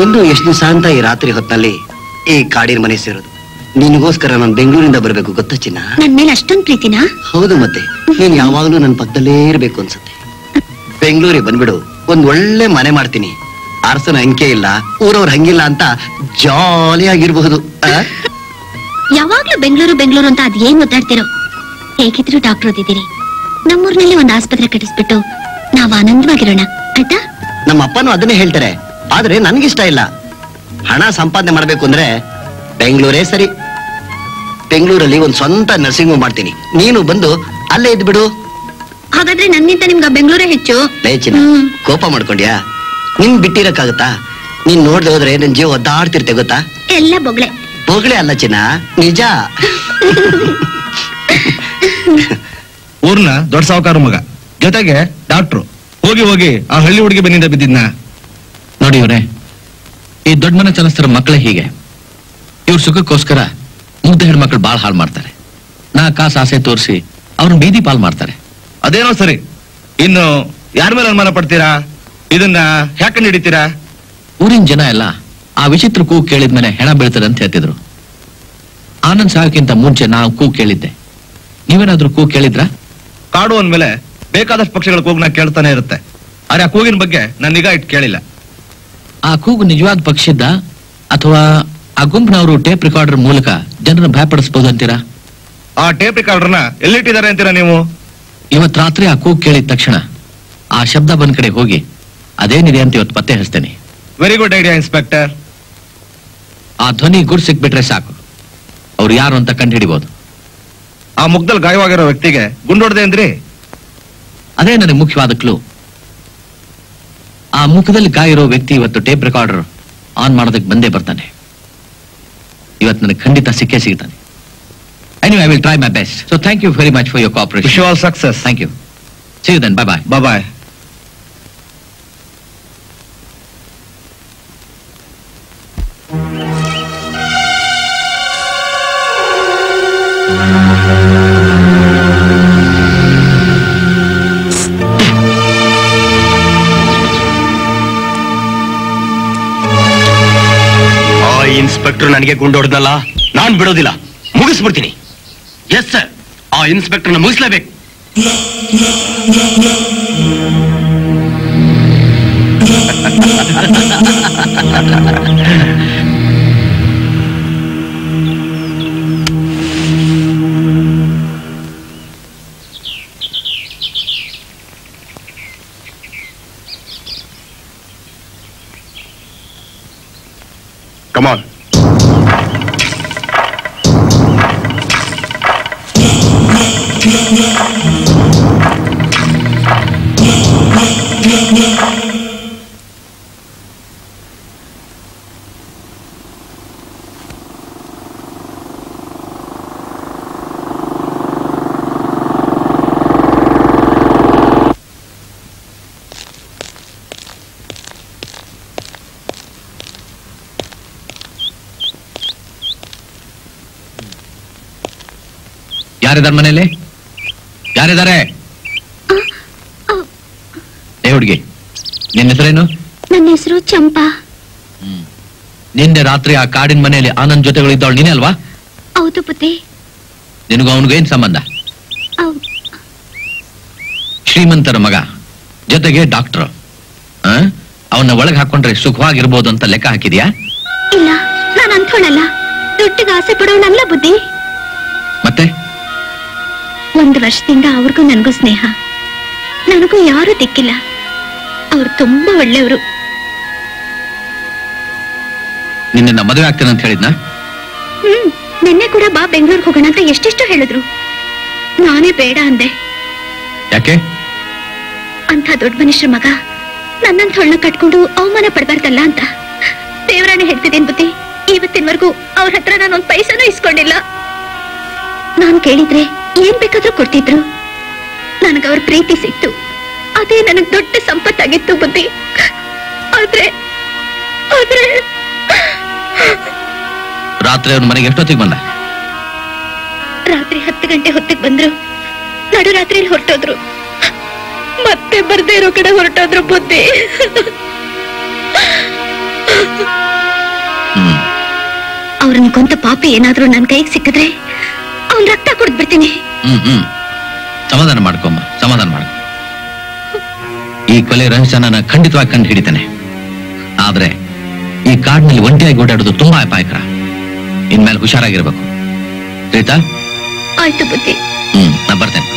Speaker 2: ಇನ್ನು ಎಷ್ಟು ದಿವಸ ಅಂತ ಈ ರಾತ್ರಿ ಹೊತ್ತಲ್ಲಿ ಈ ಕಾಡಿನ ಮನೆ ಸೇರೋದು? ನಿನಗೋಸ್ಕರ ನಾನು ಬೆಂಗಳೂರಿಂದ ಬರ್ಬೇಕು ಗೊತ್ತಾ ಚಿನ್ನ?
Speaker 5: ನನ್ ಮೇಲೆ ಅಷ್ಟೊಂದ್ ಪ್ರೀತಿನಾ?
Speaker 2: ಹೌದು, ಮತ್ತೆ ನೀನ್ ಯಾವಾಗ್ಲೂ ನನ್ನ ಪಕ್ಕದಲ್ಲೇ ಇರ್ಬೇಕು ಅನ್ಸುತ್ತೆ. ಬೆಂಗಳೂರಿಗೆ ಬಂದ್ಬಿಡು, ಒಂದ್ ಒಳ್ಳೆ ಮನೆ ಮಾಡ್ತೀನಿ. ಅರಸನ ಅಂಕೆ ಇಲ್ಲ, ಊರವ್ರ ಹಂಗಿಲ್ಲ ಅಂತ ಜಾಲಿಯಾಗಿರ್ಬಹುದು.
Speaker 5: ಯಾವಾಗ್ಲೂ ಬೆಂಗಳೂರು ಅಂತ ಅದೇನ್ ಒದ್ದಾಡ್ತಿರೋ? ಹೇಗಿದ್ರು ಡಾಕ್ಟರ್ ಓದಿದ್ದೀರಿ. ನಮ್ಮೂರ್ನಲ್ಲಿ ಒಂದ್ ಆಸ್ಪತ್ರೆ ಕಟ್ಟಿಸ್ಬಿಟ್ಟು ನಾವ್ ಆನಂದವಾಗಿರೋಣ, ಆಯ್ತಾ?
Speaker 2: ನಮ್ಮ ಅಪ್ಪನೂ ಅದನ್ನೇ ಹೇಳ್ತಾರೆ, ಆದ್ರೆ ನನ್ಗಿಷ್ಟ ಇಲ್ಲ. ಹಣ ಸಂಪಾದನೆ ಮಾಡ್ಬೇಕು ಅಂದ್ರೆ ಬೆಂಗಳೂರೇ ಸರಿ. ಬೆಂಗಳೂರಲ್ಲಿ ಒಂದ್ ಸ್ವಂತ ನರ್ಸಿಂಗ್ ಹೋಮ್ ಮಾಡ್ತೀನಿ, ನೀನು ಬಂದು ಅಲ್ಲೇ ಇದ್ಬಿಡು.
Speaker 5: ಹಾಗಾದ್ರೆ ನನ್ನಿಂತ ನಿಮ್ಗ ಬೆಂಗಳೂರೇ ಹೆಚ್ಚು.
Speaker 2: ಲೇಚಿನ ಕೋಪ ಮಾಡ್ಕೊಂಡ್ಯಾ? ನಿನ್ ಬಿಟ್ಟಿರಕ್ಕಾಗತ್ತಾ? ನೀನ್ ನೋಡ್ದೆ ಹೋದ್ರೆ ನನ್ ಜೀವ ಒದ್ದಾಡ್ತಿರ್ತೆ ಗೊತ್ತಾ?
Speaker 5: ಎಲ್ಲ ಬೊಗ್ಳೆ
Speaker 2: ಬೊಗ್ಳೆ ಅಲ್ಲ ಚಿನ್ನ, ನಿಜ.
Speaker 4: ಊರ್ನ ದೊಡ್ಡ ಸಾವುಕಾರ ಮಗ, ಜೊತೆಗೆ ಡಾಕ್ಟ್ರು. ಹೋಗಿ ಹೋಗಿ ಆ ಹಳ್ಳಿ ಹುಡುಗಿ ಬೆನ್ನಿಂದ ಬಿದ್ದಿದ್ನ
Speaker 8: ನೋಡಿ. ಇವ್ರೆ ಈ ದೊಡ್ಡ ಮನೆ ಚಲಸ್ತರ ಮಕ್ಕಳೇ ಹೀಗೆ. ಇವ್ರ ಸುಖಕ್ಕೋಸ್ಕರ ಮುಗ್ಧ ಹೆಣ್ಮಕ್ಳು ಬಾಳ್ ಹಾಳು ಮಾಡ್ತಾರೆ. ನಾ ಕಾಸು ಆಸೆ ತೋರಿಸಿ ಅವ್ರನ್ನ ಬೀದಿ ಪಾಲ್ ಮಾಡ್ತಾರೆ.
Speaker 4: ಅದೇನೋ ಸರಿ, ಇನ್ನು ಯಾರ ಮೇಲೆ ಅನುಮಾನ ಪಡ್ತೀರಾ? ಇದನ್ನ ಯಾಕೆ ಹಿಡಿತೀರಾ?
Speaker 8: ಊರಿನ ಜನ ಎಲ್ಲ ಆ ವಿಚಿತ್ರ ಕೂಗು ಕೇಳಿದ್ಮೇಲೆ ಹೆಣ ಬೀಳ್ತದೆ ಅಂತ ಹೇಳ್ತಿದ್ರು. ಆನಂದ್ ಸಾಯೋಕ್ಕಿಂತ ಮುಂಚೆ ನಾವು ಕೂಗು ಕೇಳಿದ್ದೆ. ನೀವೇನಾದ್ರೂ ಕೂಗು ಕೇಳಿದ್ರಾ?
Speaker 4: ಕಾಡು ಅಂದ್ಮೇಲೆ ಬೇಕಾದಷ್ಟು ಪಕ್ಷಿಗಳ ಕೂಗ್ನ ಕೇಳ್ತಾನೆ ಇರುತ್ತೆ, ಆದ್ರೆ ಆ ಕೂಗಿನ ಬಗ್ಗೆ ನಾನು ನಿಗಾ ಇಟ್ಟು ಕೇಳಿಲ್ಲ.
Speaker 8: ಆ ಕೂಗು ನಿಜವಾದ ಪಕ್ಷಿದ್ದ ಅಥವಾ ಆ ಗುಂಪಿನವರು ಟೇಪ್ ರೆಕಾರ್ಡರ್ ಮೂಲಕ ಜನರನ್ನ ಭಯಪಡಿಸಬಹುದು ಅಂತೀರಾ?
Speaker 4: ಆ ಟೇಪ್ ರಿಕಾರ್ಡರ್ನ ಎಲ್ಲಿಟ್ಟಿದ್ದಾರೆ ಅಂತೀರಾ ನೀವು?
Speaker 8: ಇವತ್ ರಾತ್ರಿ ಆ ಕೂಗು ಕೇಳಿದ ತಕ್ಷಣ ಆ ಶಬ್ದ ಬಂದ್ ಕಡೆ ಹೋಗಿ ಅದೇನಿದೆ ಅಂತ ಇವತ್ತು ಪತ್ತೆ ಹಚ್ತೇನೆ.
Speaker 4: Very good idea inspector.
Speaker 8: ಆ ಧ್ವನಿ ಗುಡ್ ಸಿಕ್ಬಿಟ್ರೆ ಸಾಕು, ಅವ್ರು ಯಾರು ಅಂತ ಕಂಡು ಹಿಡಿಬಹುದು.
Speaker 4: ಆ ಮುಖದಲ್ಲಿ ಗಾಯವಾಗಿರೋ ವ್ಯಕ್ತಿಗೆ ಗುಂಡೊಡ್ದೆ ಅಂದ್ರಿ?
Speaker 8: ಅದೇ ನನಗೆ ಮುಖ್ಯವಾದ ಕ್ಲೂ. ಆ ಮುಖದಲ್ಲಿ ಗಾಯ ಇರೋ ವ್ಯಕ್ತಿ ಇವತ್ತು ಟೇಪ್ ರೆಕಾರ್ಡರ್ ಆನ್ ಮಾಡೋದಕ್ಕೆ ಬಂದೇ ಬರ್ತಾನೆ. ಇವತ್ತು ನನಗೆ ಖಂಡಿತ ಸಿಕ್ಕೇ ಸಿಗ್ತಾನೆ. Anyway, I will try my best. So thank you very much for your cooperation.
Speaker 4: Wish you all success.
Speaker 8: Thank you. See you then. Bye bye.
Speaker 4: Bye bye.
Speaker 7: Inspector ನನಗೆ ಗುಂಡೊಡ್ದಲ್ಲ, ನಾನ್ ಬಿಡೋದಿಲ್ಲ, ಮುಗಿಸ್ಬಿಡ್ತೀನಿ. ಎಸ್ ಸರ್, ಆ ಇನ್ಸ್ಪೆಕ್ಟರ್ನ ಮುಗಿಸ್ಲೇಬೇಕು. Come on.
Speaker 8: ಯಾರಿದ್ದಾರೆ ಮನೇಲಿ? ಯಾರಿದ್ದಾರೆ? ಹುಡುಗಿ, ನಿನ್ನ ಹೆಸರೇನು?
Speaker 5: ನನ್ನ ಹೆಸರು ಚಂಪಾ.
Speaker 8: ನಿನ್ನೆ ರಾತ್ರಿ ಆ ಕಾಡಿನ ಮನೆಯಲ್ಲಿ ಆನಂದ್ ಜೊತೆಗಳು ಇದ್ದವಳು ನೀನೇ ಅಲ್ವಾ?
Speaker 5: ಹೌದು ಬುದ್ಧಿ.
Speaker 8: ನಿನಗೂ ಅವನಿಗೂ ಏನ್ ಸಂಬಂಧ? ಶ್ರೀಮಂತರ ಮಗ, ಜೊತೆಗೆ ಡಾಕ್ಟರ್. ಅವನ್ನ ಒಳಗೆ ಹಾಕೊಂಡ್ರೆ ಸುಖವಾಗಿರ್ಬೋದು ಅಂತ ಲೆಕ್ಕ ಹಾಕಿದ್ಯಾ?
Speaker 5: ಇಲ್ಲ, ನಾನು ಅಂಥೋಳಲ್ಲ. ದುಡ್ಡಿಗೆ ಆಸೆ ಪಡೋಳಲ್ಲ ಬುದ್ಧಿ.
Speaker 8: ಮತ್ತೆ
Speaker 5: 1 ವರ್ಷದಿಂದ ಅವ್ರಿಗೂ ನನಗೂ ಸ್ನೇಹ. ನನಗೂ ಯಾರು ದಿಕ್ಕಿಲ್ಲ. ಅವ್ರು ತುಂಬಾ ಒಳ್ಳೆಯವರು.
Speaker 8: ನಿನ್ನ ಮದುವೆ ಆಗ್ತೇನೆ ಅಂತ ಹೇಳಿದ್ನ?
Speaker 5: ನಿನ್ನೆ ಕೂಡ ಬಾ ಬೆಂಗಳೂರಿಗೆ ಹೋಗೋಣ ಅಂತ ಎಷ್ಟೆಷ್ಟು ಹೇಳಿದ್ರು. ನಾನೇ ಬೇಡ ಅಂದೆ.
Speaker 8: ಯಾಕೆ?
Speaker 5: ಅಂತ ದೊಡ್ಡ ಮನುಷ್ಯರ ಮಗ ನನ್ನಂತ ಹೊಳ್ಳ ಕಟ್ಕೊಂಡು ಅವಮಾನ ಪಡ್ಬಾರ್ದಲ್ಲ ಅಂತ. ದೇವರಾಣೆ ಹೇಳ್ತಿದ್ದೇನೆ ಬುದ್ಧಿ, ಇವತ್ತಿನವರೆಗೂ ಅವ್ರ ಹತ್ರ ನಾನೊಂದ್ ಪೈಸನೂ ಇಸ್ಕೊಂಡಿಲ್ಲ. ನಾನ್ ಕೇಳಿದ್ರೆ ಏನ್ ಬೇಕಾದ್ರೂ ಕೊಡ್ತಿದ್ರು. ನನಗ ಅವ್ರ ಪ್ರೀತಿ ಸಿಕ್ತು, ಅದೇ ನನಗ್ ದೊಡ್ಡ ಸಂಪತ್ತಾಗಿತ್ತು ಬುದ್ಧಿ. ಆದ್ರೆ
Speaker 8: ರಾತ್ರಿ ಅವ್ರ ಮನೆಗೆ ಎಷ್ಟೊತ್ತಿಗೆ ಬಂದ?
Speaker 5: ರಾತ್ರಿ 10 ಗಂಟೆ ಹೊತ್ತಿಗೆ ಬಂದ್ರು, ನಡು ರಾತ್ರಿಯಲ್ಲಿ ಹೊರಟೋದ್ರು. ಮತ್ತೆ ಬರ್ದೇ ಇರೋ ಕಡೆ ಹೊರಟೋದ್ರು ಬುದ್ಧಿ. ಅವ್ರನ್ನ ಕೊಂತ ಪಾಪಿ ಏನಾದ್ರೂ ನನ್ ಕೈಗೆ ಸಿಕ್ಕಿದ್ರೆ ಅವ್ನ್ ರಕ್ತ ಕುಡಿದ್ಬಿಡ್ತೀನಿ.
Speaker 8: ಸಮಾಧಾನ ಮಾಡ್ಕೊಮ್ಮ, ಸಮಾಧಾನ ಮಾಡ್ಕೊ. ಈ ಕೊಲೆ ರಹಸ್ಯನ ನಾನು ಖಂಡಿತವಾಗಿ ಕಂಡು ಹಿಡಿತೇನೆ. ಆದ್ರೆ ಈ ಕಾಡಿನಲ್ಲಿ ಒಂಟಿಯಾಗಿ ಓಡಾಡೋದು ತುಂಬಾ ಅಪಾಯಕರ. ಇನ್ಮೇಲೆ ಹುಷಾರಾಗಿರ್ಬೇಕು. ರೀತಾ?
Speaker 5: ಆಯ್ತು ಬುದ್ಧಿ.
Speaker 8: ನಾ ಬರ್ತೇನೆ.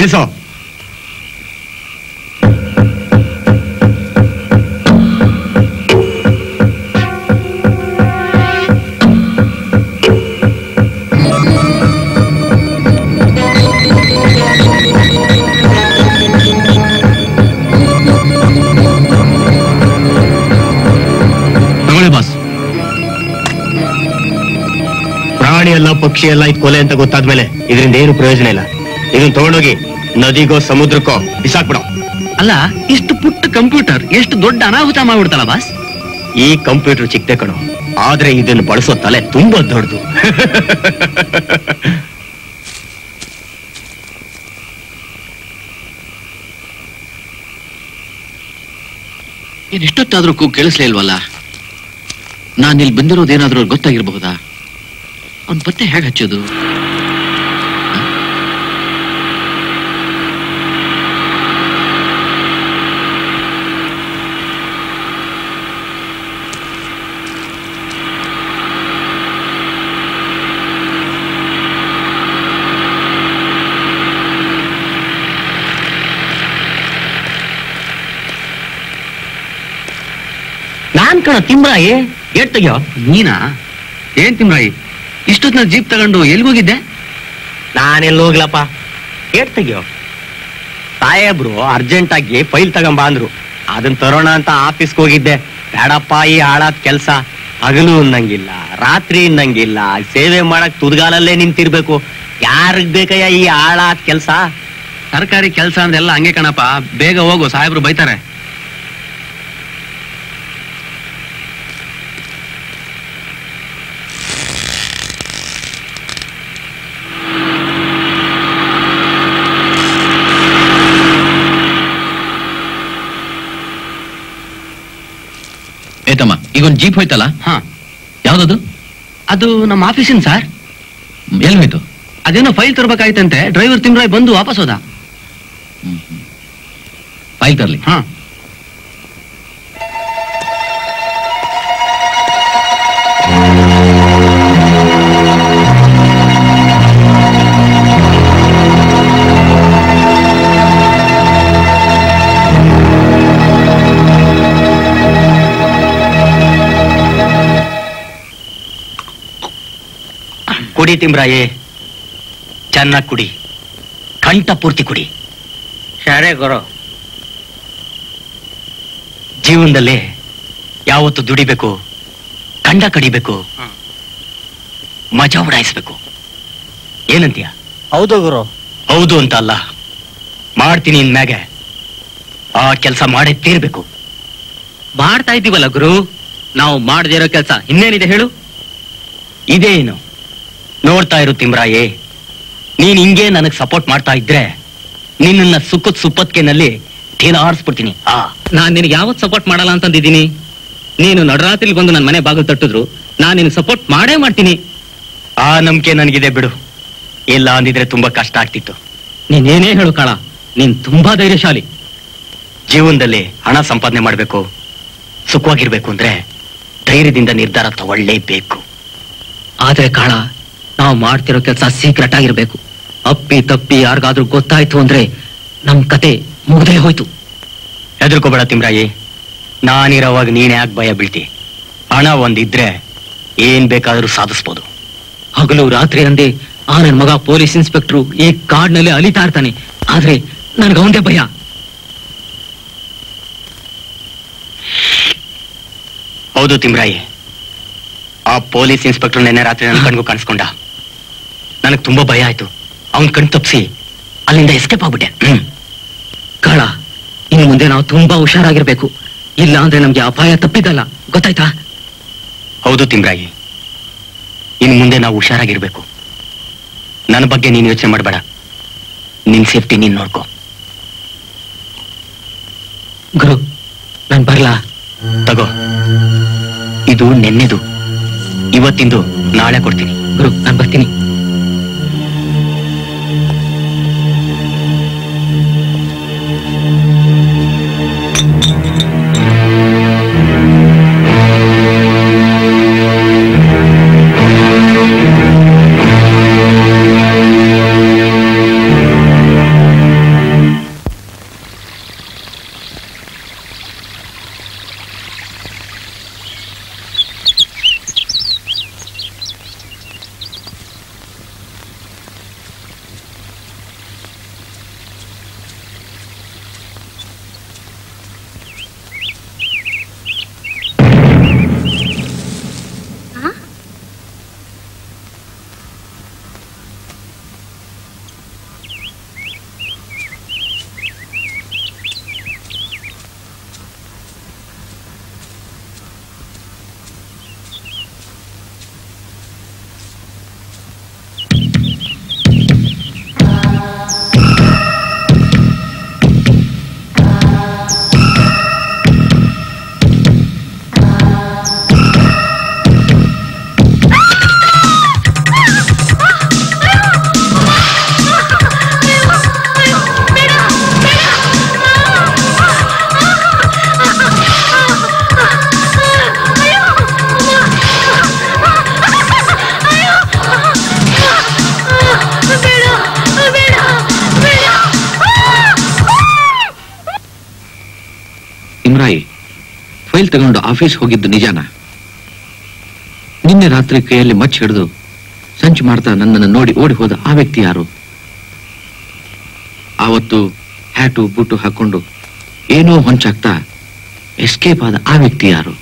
Speaker 7: ಇಳಿಸೋ.
Speaker 1: ತಗೊಳ್ಳಿ ಬಾಸ್.
Speaker 7: ಪ್ರಾಣಿ ಅಲ್ಲ ಪಕ್ಷಿ ಅಲ್ಲ ಇದು ಕೊಲೆ ಅಂತ ಗೊತ್ತಾದ್ಮೇಲೆ ಇದರಿಂದ ಏನು ಪ್ರಯೋಜನ ಇಲ್ಲ. ಇದನ್ನ ತಗೊಂಡೋಗಿ ನದಿಗೋ ಸಮುದ್ರಕ್ಕೋ ಬಿಸಾಕ್ಬಿಡೋ.
Speaker 1: ಅಲ್ಲ, ಇಷ್ಟು ಪುಟ್ಟ ಕಂಪ್ಯೂಟರ್ ಎಷ್ಟು ದೊಡ್ಡ ಅನಾಹುತ ಮಾಡ್ಬಿಡ್ತಲ್ಲ ಬಾಸ್.
Speaker 7: ಈ ಕಂಪ್ಯೂಟರ್ ಚಿಕ್ಕದೆ ಕಣೋ, ಆದ್ರೆ ಇದನ್ನು ಬಳಸೋ ತಲೆ ತುಂಬಾ ದೊಡ್ಡದು.
Speaker 8: ಇಷ್ಟೊತ್ತಾದ್ರೂ ಕೂಗು ಕೇಳಿಸ್ಲೇ ಇಲ್ವಲ್ಲ? ನಾನು ಇಲ್ಲಿ ಬಂದಿರೋದೇನಾದ್ರೂ ಗೊತ್ತಾಗಿರ್ಬಹುದಾ? ಅವ್ನ್ ಪತ್ತೆ ಹೇಗೆ ಹಚ್ಚೋದು?
Speaker 7: ನಾನ್ ಕಣ ತಿಮ್ರಾಯಿ, ಏಟ್ ತೆಗಿಯೋ.
Speaker 1: ನೀನಾ? ಏನ್ ತಿಮ್ರಾಯಿ, ಇಷ್ಟೊತ್ತಿನ ಜೀಪ್ ತಗೊಂಡು ಎಲ್ಗೋಗಿದ್ದೆ?
Speaker 7: ನಾನೆಲ್ಲ ಹೋಗ್ಲಪ್ಪ, ಏಟ್ ತೆಗಿಯೋ. ಸಾಹೇಬ್ರು ಅರ್ಜೆಂಟ್ ಆಗಿ ಫೈಲ್ ತಗೊಂಬ ಅಂದ್ರು, ಅದನ್ನ ತರೋಣ ಅಂತ ಆಫೀಸ್ಗೆ ಹೋಗಿದ್ದೆ. ಬೇಡಪ್ಪ, ಈ ಹಾಳಾದ ಕೆಲ್ಸ, ಹಗಲು ಅನ್ನಂಗಿಲ್ಲ, ರಾತ್ರಿ ಅನ್ನಂಗಿಲ್ಲ, ಸೇವೆ ಮಾಡಕ್ ತುದ್ಗಾಲಲ್ಲೇ ನಿಂತಿರ್ಬೇಕು. ಯಾರಿಗ್ ಬೇಕಯ್ಯ ಈ ಹಾಳಾದ ಕೆಲ್ಸ?
Speaker 1: ಸರ್ಕಾರಿ ಕೆಲ್ಸ ಅಂದೆಲ್ಲ ಹಂಗೆ ಕಣಪ್ಪ, ಬೇಗ ಹೋಗು, ಸಾಹೇಬ್ರು ಬೈತಾರೆ.
Speaker 8: ಏತಮ್ಮ, ಈಗೊಂದು ಜೀಪ್ ಹೋಯ್ತಲ್ಲ?
Speaker 1: ಹಾ,
Speaker 8: ಯಾವ್ದದು?
Speaker 1: ಅದು ನಮ್ಮ ಆಫೀಸಿನ ಸರ್.
Speaker 8: ಎಲ್ಲಿ ಹೋಯ್ತು?
Speaker 1: ಅದೇನೋ ಫೈಲ್ ತರ್ಬೇಕಾಯ್ತಂತೆ, ಡ್ರೈವರ್ ತಿಮ್ರಾಯ್ ಬಂದು ವಾಪಸ್ ಹೋದ.
Speaker 8: ಫೈಲ್ ತರ್ಲಿ.
Speaker 1: ಹಾ,
Speaker 7: ಕುಡಿ ತಿಮ್ರಾಯಿ, ಚೆನ್ನಾಗಿ ಕುಡಿ, ಕಂಠ ಪೂರ್ತಿ ಕುಡಿ.
Speaker 2: ಸರಿ ಗುರು.
Speaker 7: ಜೀವನದಲ್ಲಿ ಯಾವತ್ತು ದುಡಿಬೇಕು, ಕಂಡ ಕಡಿಬೇಕು, ಮಜಾ ಉಡಾಯಿಸ್ಬೇಕು. ಏನಂತೀಯ?
Speaker 2: ಹೌದು ಗುರು.
Speaker 7: ಹೌದು ಅಂತ ಅಲ್ಲ, ಮಾಡ್ತೀನಿ ಇನ್ಮ್ಯಾಗೆ ಆ ಕೆಲಸ ಮಾಡೇ ತೀರ್ಬೇಕು.
Speaker 1: ಮಾಡ್ತಾ ಇದ್ದೀವಲ್ಲ ಗುರು, ನಾವು ಮಾಡದೇ ಇರೋ ಕೆಲಸ ಇನ್ನೇನಿದೆ ಹೇಳು?
Speaker 7: ಇದೇನು ನೋಡ್ತಾ ಇರು ತಿಮ್ರಾಯೇ, ನೀನ್ ಹಿಂಗೆ ನನಗ್ ಸಪೋರ್ಟ್ ಮಾಡ್ತಾ ಇದ್ರೆ ನಿನ್ನ ಸುಕ್ಕದ್ ಸುಪ್ಪತ್ಕೆನಲ್ಲಿ ತೇಲಾಡಿಸ್ಬಿಡ್ತೀನಿ.
Speaker 1: ನಾನ್ ನಿನಗೆ ಯಾವತ್ ಸಪೋರ್ಟ್ ಮಾಡಲ್ಲ ಅಂತಂದಿದ್ದೀನಿ? ನೀನು ನಡರಾತ್ರಿ ಬಂದು ನನ್ನ ಮನೆ ಬಾಗಿಲು ತಟ್ಟಿದ್ರು ನಾನ್ ನಿನಗೆ ಸಪೋರ್ಟ್ ಮಾಡೇ ಮಾಡ್ತೀನಿ.
Speaker 7: ಆ ನಂಬಿಕೆ ನನಗಿದೆ ಬಿಡು, ಇಲ್ಲ ಅಂದಿದ್ರೆ ತುಂಬಾ ಕಷ್ಟ ಆಗ್ತಿತ್ತು.
Speaker 1: ನೀನೇನೇ ಹೇಳು ಕಾಳ, ನೀನ್ ತುಂಬಾ ಧೈರ್ಯಶಾಲಿ.
Speaker 7: ಜೀವನದಲ್ಲಿ ಹಣ ಸಂಪಾದನೆ ಮಾಡ್ಬೇಕು, ಸುಖವಾಗಿರ್ಬೇಕು ಅಂದ್ರೆ ಧೈರ್ಯದಿಂದ ನಿರ್ಧಾರ ತಗೊಳ್ಳೇಬೇಕು.
Speaker 1: ಆದ್ರೆ ಕಾಳ, ನಾವು ಮಾಡ್ತಿರೋ ಕೆಲಸ ಸೀಕ್ರೆಟ್ ಆಗಿರ್ಬೇಕು. ಅಪ್ಪಿ ತಪ್ಪಿ ಯಾರಿಗಾದ್ರೂ ಗೊತ್ತಾಯ್ತು ಅಂದ್ರೆ ನಮ್ ಕತೆ ಮುಗ್ದೇ ಹೋಯ್ತು.
Speaker 7: ಹೆದರ್ಕೋಬೇಡ ತಿಮ್ರಾಯಿ, ನಾನಿರೋವಾಗ ನೀನ್ ಯಾಕೆ ಭಯ ಬೀಳ್ತಿ? ಹಣ ಒಂದಿದ್ರೆ ಏನ್ ಬೇಕಾದ್ರೂ ಸಾಧಿಸ್ಬೋದು.
Speaker 1: ಹಗಲು ರಾತ್ರಿ ಅಂದೆ ಆ ನನ್ ಮಗ ಪೊಲೀಸ್ ಇನ್ಸ್ಪೆಕ್ಟ್ರು ಈ ಕಾಡ್ನಲ್ಲಿ ಅಲಿತಾ ಇರ್ತಾನೆ, ಆದ್ರೆ ನನ್ಗವಂದೇ ಭಯ.
Speaker 7: ಹೌದು ತಿಮ್ರಾಯಿ, ಆ ಪೊಲೀಸ್ ಇನ್ಸ್ಪೆಕ್ಟರ್ ನಿನ್ನೆ ರಾತ್ರಿ ನನ್ನ ಕಣ್ಗೂ ಕಾಣಿಸ್ಕೊಂಡ. ನನಗ್ ತುಂಬಾ ಭಯ ಆಯ್ತು. ಅವನ್ ಕಣ್ ತಪ್ಪಿಸಿ ಅಲ್ಲಿಂದ ಎಸ್ಕೇಪ್ ಆಗ್ಬಿಟ್ಟೆ.
Speaker 1: ಕಾಳ, ಇನ್ನು ಮುಂದೆ ನಾವು ತುಂಬಾ ಹುಷಾರಾಗಿರ್ಬೇಕು, ಇಲ್ಲ ಅಂದ್ರೆ ನಮ್ಗೆ ಅಪಾಯ ತಪ್ಪಿದಲ್ಲ, ಗೊತ್ತಾಯ್ತಾ?
Speaker 7: ಹೌದು ತಿಮ್ರಾಯಿ, ಇನ್ನು ಮುಂದೆ ನಾವು ಹುಷಾರಾಗಿರ್ಬೇಕು. ನನ್ನ ಬಗ್ಗೆ ನೀನು ಯೋಚನೆ ಮಾಡಬೇಡ, ನಿನ್ ಸೇಫ್ಟಿ ನೀನ್ ನೋಡ್ಕೋ.
Speaker 1: ಗುರು, ನಾನ್ ಬರ್ಲಾ?
Speaker 7: ತಗೋ, ಇದು ನೆನ್ನೆದು, ಇವತ್ತಿಂದು ನಾಳೆ ಕೊಡ್ತೀನಿ.
Speaker 1: ಗುರು, ನಾನ್ ಬರ್ತೀನಿ.
Speaker 8: ತಗೊಂಡು ಆಫೀಸ್ ಹೋಗಿದ್ದು ನಿಜಾನ? ನಿನ್ನೆ ರಾತ್ರಿ ಕೈಯಲ್ಲಿ ಮಚ್ಚ ಹಿಡಿದು ಸಂಚು ಮಾಡ್ತಾ ನನ್ನನ್ನು ನೋಡಿ ಓಡಿ ಹೋದ ಆ ವ್ಯಕ್ತಿ ಯಾರು? ಆವತ್ತು ಹ್ಯಾಟು ಬೂಟು ಹಾಕೊಂಡು ಏನೋ ಹೊಂಚಾಗ್ತಾ ಎಸ್ಕೇಪ್ ಆದ ಆ ವ್ಯಕ್ತಿ ಯಾರು?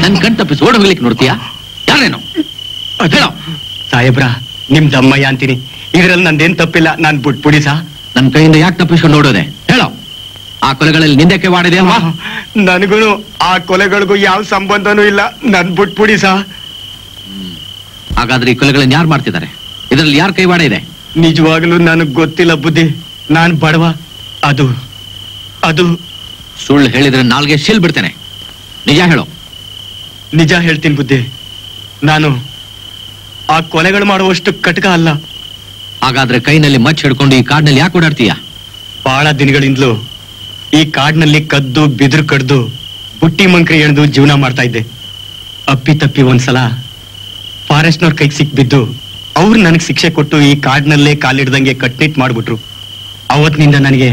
Speaker 8: ನನ್ ಕಣ್ ತಪ್ಪಿಸಿ ಓಡ ಹೋಗ್ಲಿಕ್ಕೆ ನೋಡ್ತೀಯಾ? ಯಾರೇನು ಹೇಳೋ?
Speaker 7: ಸಾಹೇಬ್ರ, ನಿಮ್ ದಮ್ಮಯ್ಯ ಅಂತೀನಿ, ಇದ್ರಲ್ಲಿ ನಂದೇನ್ ತಪ್ಪಿಲ್ಲ. ನಾನ್ ಬಿಟ್ಬಿಡಿ ಸಾ.
Speaker 8: ನನ್ ಕೈಯಿಂದ ಯಾಕೆ ತಪ್ಪಿಸ್ಕೊಂಡು ನೋಡೋದೆ? ಹೇಳೋ. ಆ ಕೊಲೆಗಳಲ್ಲಿ ನಿಂದಕ್ಕೆ ಮಾಡಿದೆ ಅಲ್ವಾ?
Speaker 7: ನನಗೂ ಆ ಕೊಲೆಗಳಿಗೂ ಯಾವ ಸಂಬಂಧನೂ ಇಲ್ಲ. ನನ್ ಬಿಟ್ಬಿಡಿ ಸಾ.
Speaker 8: ಹಾಗಾದ್ರೆ ಈ ಕೊಲೆಗಳನ್ನ ಯಾರು ಮಾಡ್ತಿದ್ದಾರೆ? ಇದರಲ್ಲಿ ಯಾರ ಕೈವಾಡ ಇದೆ?
Speaker 7: ನಿಜವಾಗ್ಲೂ ನನಗ್ ಗೊತ್ತಿಲ್ಲ ಬುದ್ಧಿ. ನಾನ್ ಬಡವ. ಅದು ಅದು
Speaker 8: ಸುಳ್ಳು ಹೇಳಿದ್ರೆ ನಾಲ್ಗೆ ಶೀಲ್ ಬಿಡ್ತೇನೆ. ನಿಜ ಹೇಳೋ.
Speaker 7: ನಿಜ ಹೇಳ್ತೀನಿ ಬುದ್ಧಿ. ನಾನು ಆ ಕೊಲೆಗಳು ಮಾಡುವಷ್ಟು ಕಟಕ ಅಲ್ಲ.
Speaker 8: ಹಾಗಾದ್ರೆ ಕೈನಲ್ಲಿ ಮಚ್ಚ ಹಿಡ್ಕೊಂಡು ಈ ಕಾಡಿನಲ್ಲಿ ಯಾಕೆ ಓಡಾಡ್ತೀಯ?
Speaker 7: ಬಹಳ ದಿನಗಳಿಂದಲೂ ಈ ಕಾಡಿನಲ್ಲಿ ಕದ್ದು ಬಿದಿರು ಕಡ್ದು ಬುಟ್ಟಿ ಮಂಕ್ರಿ ಎಣ್ದು ಜೀವನ ಮಾಡ್ತಾ ಇದ್ದೆ. ಅಪ್ಪಿ ತಪ್ಪಿ ಒಂದ್ಸಲ ಫಾರೆಸ್ಟ್ನವ್ರ ಕೈಗೆ ಸಿಕ್ಬಿದ್ದು ಅವ್ರು ನನಗ್ ಶಿಕ್ಷೆ ಕೊಟ್ಟು ಈ ಕಾಡಿನಲ್ಲೇ ಕಾಲಿಡ್ದಂಗೆ ಕಟ್ನಿಟ್ ಮಾಡ್ಬಿಟ್ರು. ಅವತ್ತಿನಿಂದ ನನಗೆ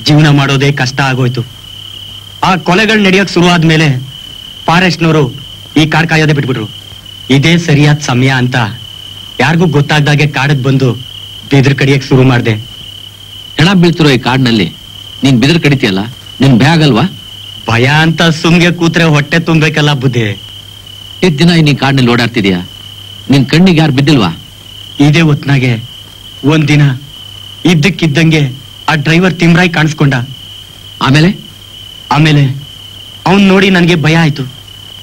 Speaker 7: ಜೀವನ ಮಾಡೋದೇ ಕಷ್ಟ ಆಗೋಯ್ತು. ಆ ಕೊಲೆಗಳು ನಡೆಯೋಕ್ ಶುರು ಆದ್ಮೇಲೆ ಫಾರೆಸ್ಟ್ನವರು ಈ ಕಾಡ್ ಕಾಯೋದೇ ಬಿಟ್ಬಿಟ್ರು. ಇದೇ ಸರಿಯಾದ ಸಮಯ ಅಂತ ಯಾರಿಗೂ ಗೊತ್ತಾಗ್ದಾಗೆ ಕಾಡಕ್ ಬಂದು ಬಿದಿರು ಕಡಿಯಕ್ ಶುರು ಮಾಡ್ದೆ.
Speaker 8: ಹೆಣ ಬೀಳ್ತಿರೋ ಈ ಕಾಡಿನಲ್ಲಿ ನೀನ್ ಬಿದಿರು ಕಡಿತೀಯಲ್ಲ, ನಿನ್ ಭಯ ಆಗಲ್ವಾ?
Speaker 7: ಭಯ ಅಂತ ಸುಮ್ಗೆ ಕೂತ್ರೆ ಹೊಟ್ಟೆ ತುಂಬೇಕಲ್ಲ ಬುದ್ಧಿ.
Speaker 8: ಎಷ್ಟು ದಿನ ನೀನ್ ಕಾಡಿನಲ್ಲಿ ಓಡಾಡ್ತಿದ್ಯಾ? ನಿನ್ ಕಣ್ಣಿಗೆ ಯಾರು ಬಿದ್ದಿಲ್ವಾ?
Speaker 7: ಇದೇ ಹೊತ್ನಾಗೆ ಒಂದಿನ ಇದ್ದಕ್ಕಿದ್ದಂಗೆ ಆ ಡ್ರೈವರ್ ತಿಮ್ರಾಯ್ ಕಾಣಿಸ್ಕೊಂಡ.
Speaker 8: ಆಮೇಲೆ
Speaker 7: ಆಮೇಲೆ ಅವನ್ ನೋಡಿ ನನ್ಗೆ ಭಯ ಆಯ್ತು.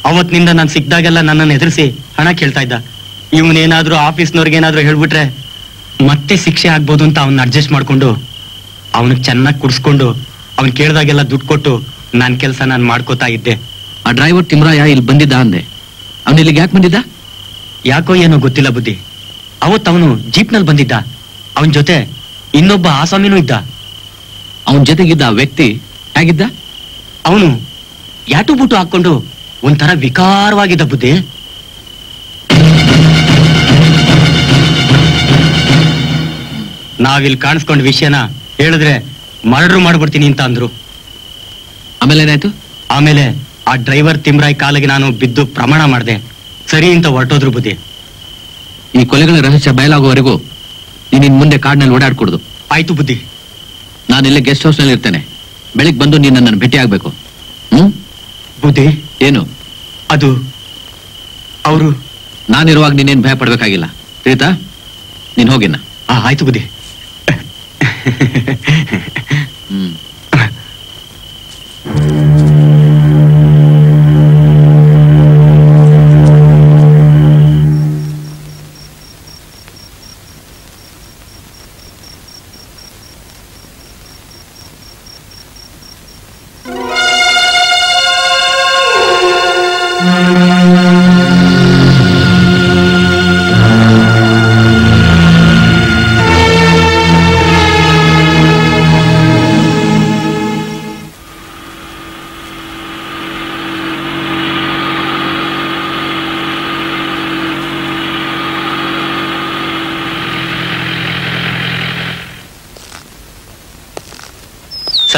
Speaker 7: ಅವತ್ತಿನಿಂದ ನಾನ್ ಸಿಕ್ದಾಗೆಲ್ಲ ನನ್ನನ್ನು ಎದುರಿಸಿ ಹಣ ಕೇಳ್ತಾ ಇದ್ದ. ಇವನೇನಾದ್ರೂ ಆಫೀಸ್ನವ್ರಿಗೇನಾದ್ರೂ ಹೇಳ್ಬಿಟ್ರೆ ಮತ್ತೆ ಶಿಕ್ಷೆ ಆಗ್ಬೋದು ಅಂತ ಅವನ್ನ ಅಡ್ಜಸ್ಟ್ ಮಾಡ್ಕೊಂಡು ಅವನಿಗೆ ಚೆನ್ನಾಗಿ ಕುಡ್ಸ್ಕೊಂಡು ಅವ್ನ್ ಕೇಳ್ದಾಗೆಲ್ಲ ದುಡ್ಡು ಕೊಟ್ಟು ನನ್ ಕೆಲ್ಸ ನಾನ್ ಮಾಡ್ಕೋತಾ ಇದ್ದೆ.
Speaker 8: ಆ ಡ್ರೈವರ್ ತಿಮ್ರಾಯ ಇಲ್ಲಿ ಬಂದಿದ್ದ ಅಂದೆ. ಅವನು ಇಲ್ಲಿಗೆ ಯಾಕೆ ಬಂದಿದ್ದ?
Speaker 7: ಯಾಕೋ ಏನೋ ಗೊತ್ತಿಲ್ಲ ಬುದ್ಧಿ. ಅವತ್ ಅವನು ಜೀಪ್ನಲ್ಲಿ ಬಂದಿದ್ದ. ಅವನ್ ಜೊತೆ ಇನ್ನೊಬ್ಬ ಆಸಾಮಿನೂ ಇದ್ದ.
Speaker 8: ಅವನ ಜೊತೆಗಿದ್ದ ಆ ವ್ಯಕ್ತಿ ಹೇಗಿದ್ದ?
Speaker 7: ಅವನು ಯಾಟು ಬೂಟು ಹಾಕೊಂಡು ಒಂಥರ ವಿಕಾರವಾಗಿದ್ದ ಬುದ್ಧಿ. ನಾವಿಲ್ಲಿ ಕಾಣಿಸ್ಕೊಂಡ ವಿಷಯನ ಹೇಳಿದ್ರೆ ಮರ್ಡರ್ ಮಾಡ್ಬಿಡ್ತೀನಿ ಅಂತ ಅಂದ್ರು.
Speaker 8: ಆಮೇಲೆ ಏನಾಯ್ತು?
Speaker 7: ಆಮೇಲೆ ಆ ಡ್ರೈವರ್ ತಿಮ್ರಾಯ್ ಕಾಲಿಗೆ ನಾನು ಬಿದ್ದು ಪ್ರಮಾಣ ಮಾಡಿದೆ. ಸರಿ ಅಂತ ಹೊರಟೋದ್ರು ಬುದ್ಧಿ.
Speaker 8: ಈ ಕೊಲೆಗಳ ರಹಸ್ಯ ಬಯಲಾಗುವವರೆಗೂ ನೀನ್ ಇನ್ ಮುಂದೆ ಕಾಡಿನಲ್ಲಿ ಓಡಾಡ್ಕೊಡುದು.
Speaker 7: ಆಯ್ತು ಬುದ್ಧಿ.
Speaker 8: ನಾನು ಇಲ್ಲೇ ಗೆಸ್ಟ್ ಹೌಸ್ ನಲ್ಲಿ ಇರ್ತೇನೆ. ಬೆಳಿಗ್ಗೆ ಬಂದು ನೀನ್ ನನ್ನ ಭೇಟಿ ಆಗ್ಬೇಕು.
Speaker 7: ಬುದ್ಧಿ.
Speaker 8: ಏನು?
Speaker 7: ಅದು ಅವರು
Speaker 8: ನಾನಿರುವಾಗ ನೀನೇನ್ ಭಯ ಪಡ್ಬೇಕಾಗಿಲ್ಲ. ತಿಳಿತಾ? ನೀನ್ ಹೋಗಿನ್ನ.
Speaker 7: ಆಯ್ತು ಬುದ್ಧಿ.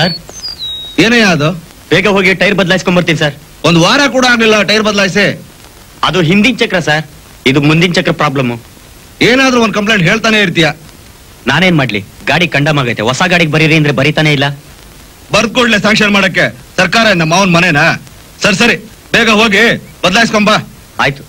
Speaker 1: ಸರ್.
Speaker 4: ಏನಯ್ಯ ಅದು?
Speaker 1: ಬೇಗ ಹೋಗಿ ಟೈರ್ ಬದಲಾಯಿಸ್ಕೊಂಡ್ ಬರ್ತೀನಿ ಸರ್.
Speaker 4: ಒಂದು ವಾರ ಕೂಡ ಆಗ್ಲಿಲ್ಲ ಟೈರ್ ಬದಲಾಯಿಸಿ.
Speaker 1: ಅದು ಹಿಂದಿನ ಚಕ್ರ ಸರ್, ಇದು ಮುಂದಿನ ಚಕ್ರ ಪ್ರಾಬ್ಲಮ್.
Speaker 4: ಏನಾದ್ರೂ ಒಂದ್ ಕಂಪ್ಲೇಂಟ್ ಹೇಳ್ತಾನೆ ಇರ್ತೀಯ.
Speaker 1: ನಾನೇನ್ ಮಾಡ್ಲಿ, ಗಾಡಿ ಕಂಡಮ್ ಆಗೈತೆ, ಹೊಸ ಗಾಡಿಗೆ ಬರೀರಿ ಅಂದ್ರೆ ಬರೀತಾನೆ ಇಲ್ಲ.
Speaker 4: ಬರ್ಕೊಡ್ಲೆ ಸ್ಯಾಂಕ್ಷನ್ ಮಾಡಕ್ಕೆ ಸರ್ಕಾರ ನಮ್ಮ ಮಾವನ್ ಮನೇನಾ? ಸರಿ ಬೇಗ ಹೋಗಿ ಬದಲಾಯಿಸ್ಕೊಂಬ.
Speaker 1: ಆಯ್ತು.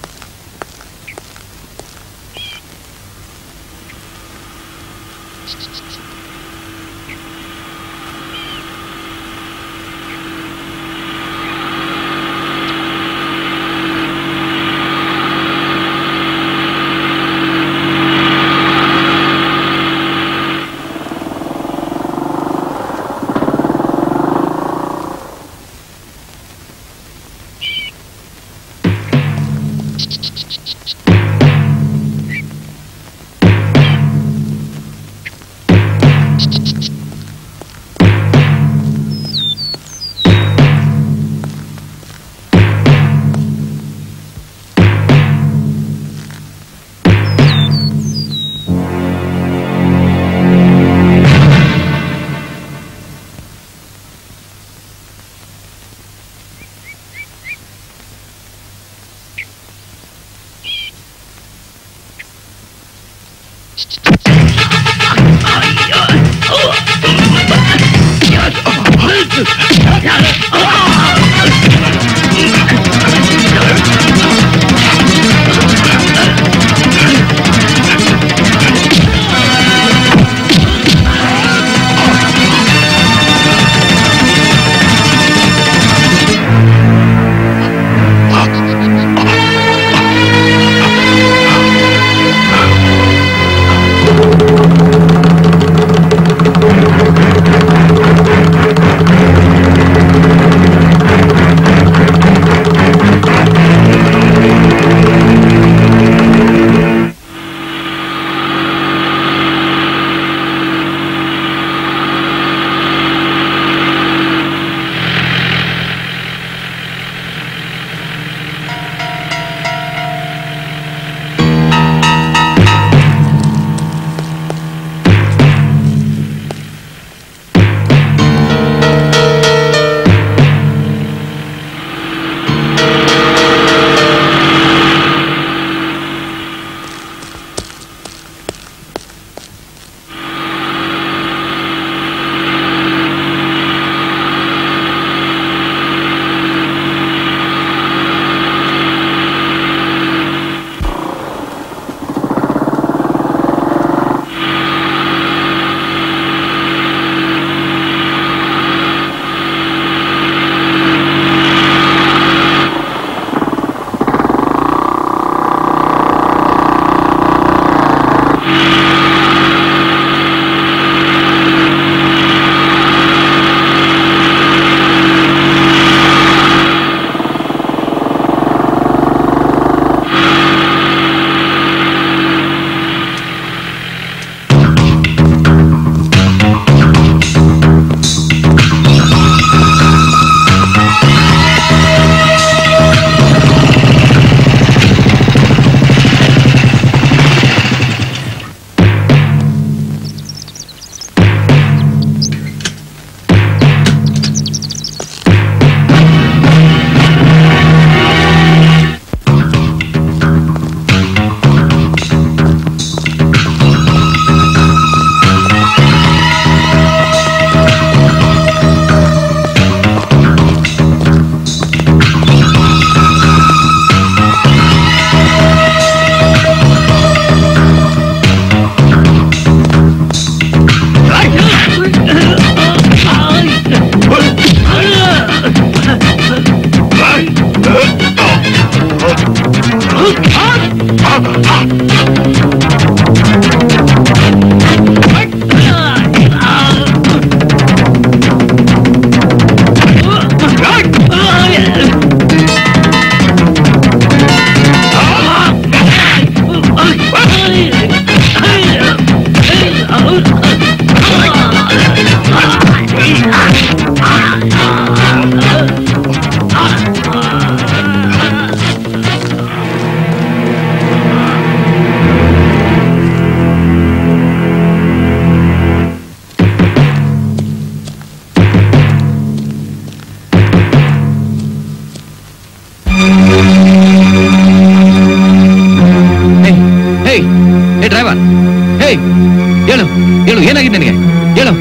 Speaker 8: ಹೇಳು ಹೇಳು, ಏನಾಗಿದೆ ನಿನಗೆ? ಹೇಳು.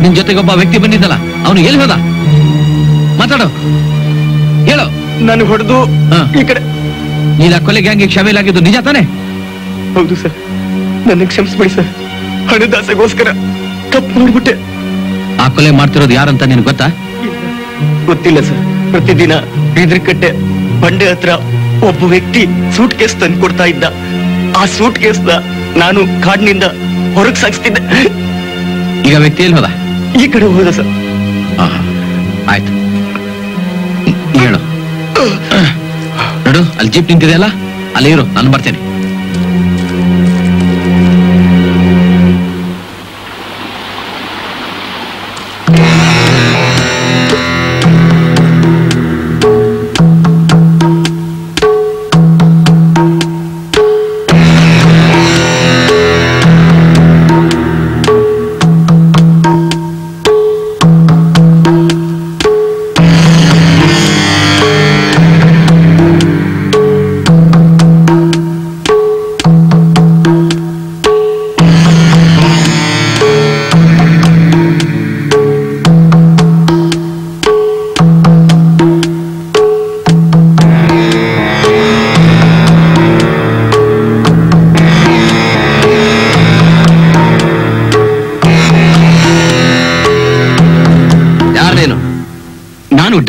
Speaker 8: ನಿನ್ ಜೊತೆಗೆ ಒಬ್ಬ ವ್ಯಕ್ತಿ ಬಂದಿದ್ದಲ್ಲ, ಅವನು ಎಲ್ಲಿ ಹೋದ? ಮಾತಾಡು, ಹೇಳು.
Speaker 1: ನಾನು ಹೊಡೆದು ಈ ಕಡೆ.
Speaker 8: ನೀನ ಕೊಲೆ ಗ್ಯಾಂಗ್ಗೆ ಶಾಮೀಲಾಗಿದ್ದು ನಿಜ ತಾನೆ?
Speaker 1: ಹೌದು ಸರ್, ನನ್ನ ಕ್ಷಮಿಸ್ಬಿಡಿ ಸರ್. ಹಣದಾಸೆಗೋಸ್ಕರ ತಪ್ಪು ಮಾಡ್ಬಿಟ್ಟೆ.
Speaker 8: ಆ ಕೊಲೆ ಮಾಡ್ತಿರೋದು ಯಾರಂತ ನಿನ್ಗೆ ಗೊತ್ತಾ?
Speaker 1: ಗೊತ್ತಿಲ್ಲ ಸರ್. ಪ್ರತಿದಿನ ಬೀದ್ರಿಕಟ್ಟೆ ಬಂಡೆ ಹತ್ರ ಒಬ್ಬ ವ್ಯಕ್ತಿ ಸೂಟ್ ಕೇಸ್ ತಂದು ಕೊಡ್ತಾ ಇದ್ದ. ಆ ಸೂಟ್ ಕೇಸ್ನ ನಾನು ಕಾಡಿನಿಂದ ಹೊರಗೆ ಸಾಗಿಸ್ತಿದ್ದೆ.
Speaker 8: ಈಗ ವ್ಯಕ್ತಿ ಎಲ್ಲಿ ಹೋದ?
Speaker 1: ಈ ಕಡೆ ಹೋದ ಸರ್.
Speaker 8: ಆಯ್ತು, ಹೇಳು. ನೋಡು, ಅಲ್ಲಿ ಜೀಪ್ ನಿಂತಿದೆಯಲ್ಲ, ಅಲ್ಲಿ ಇರು, ನಾನು ಬರ್ತೇನೆ.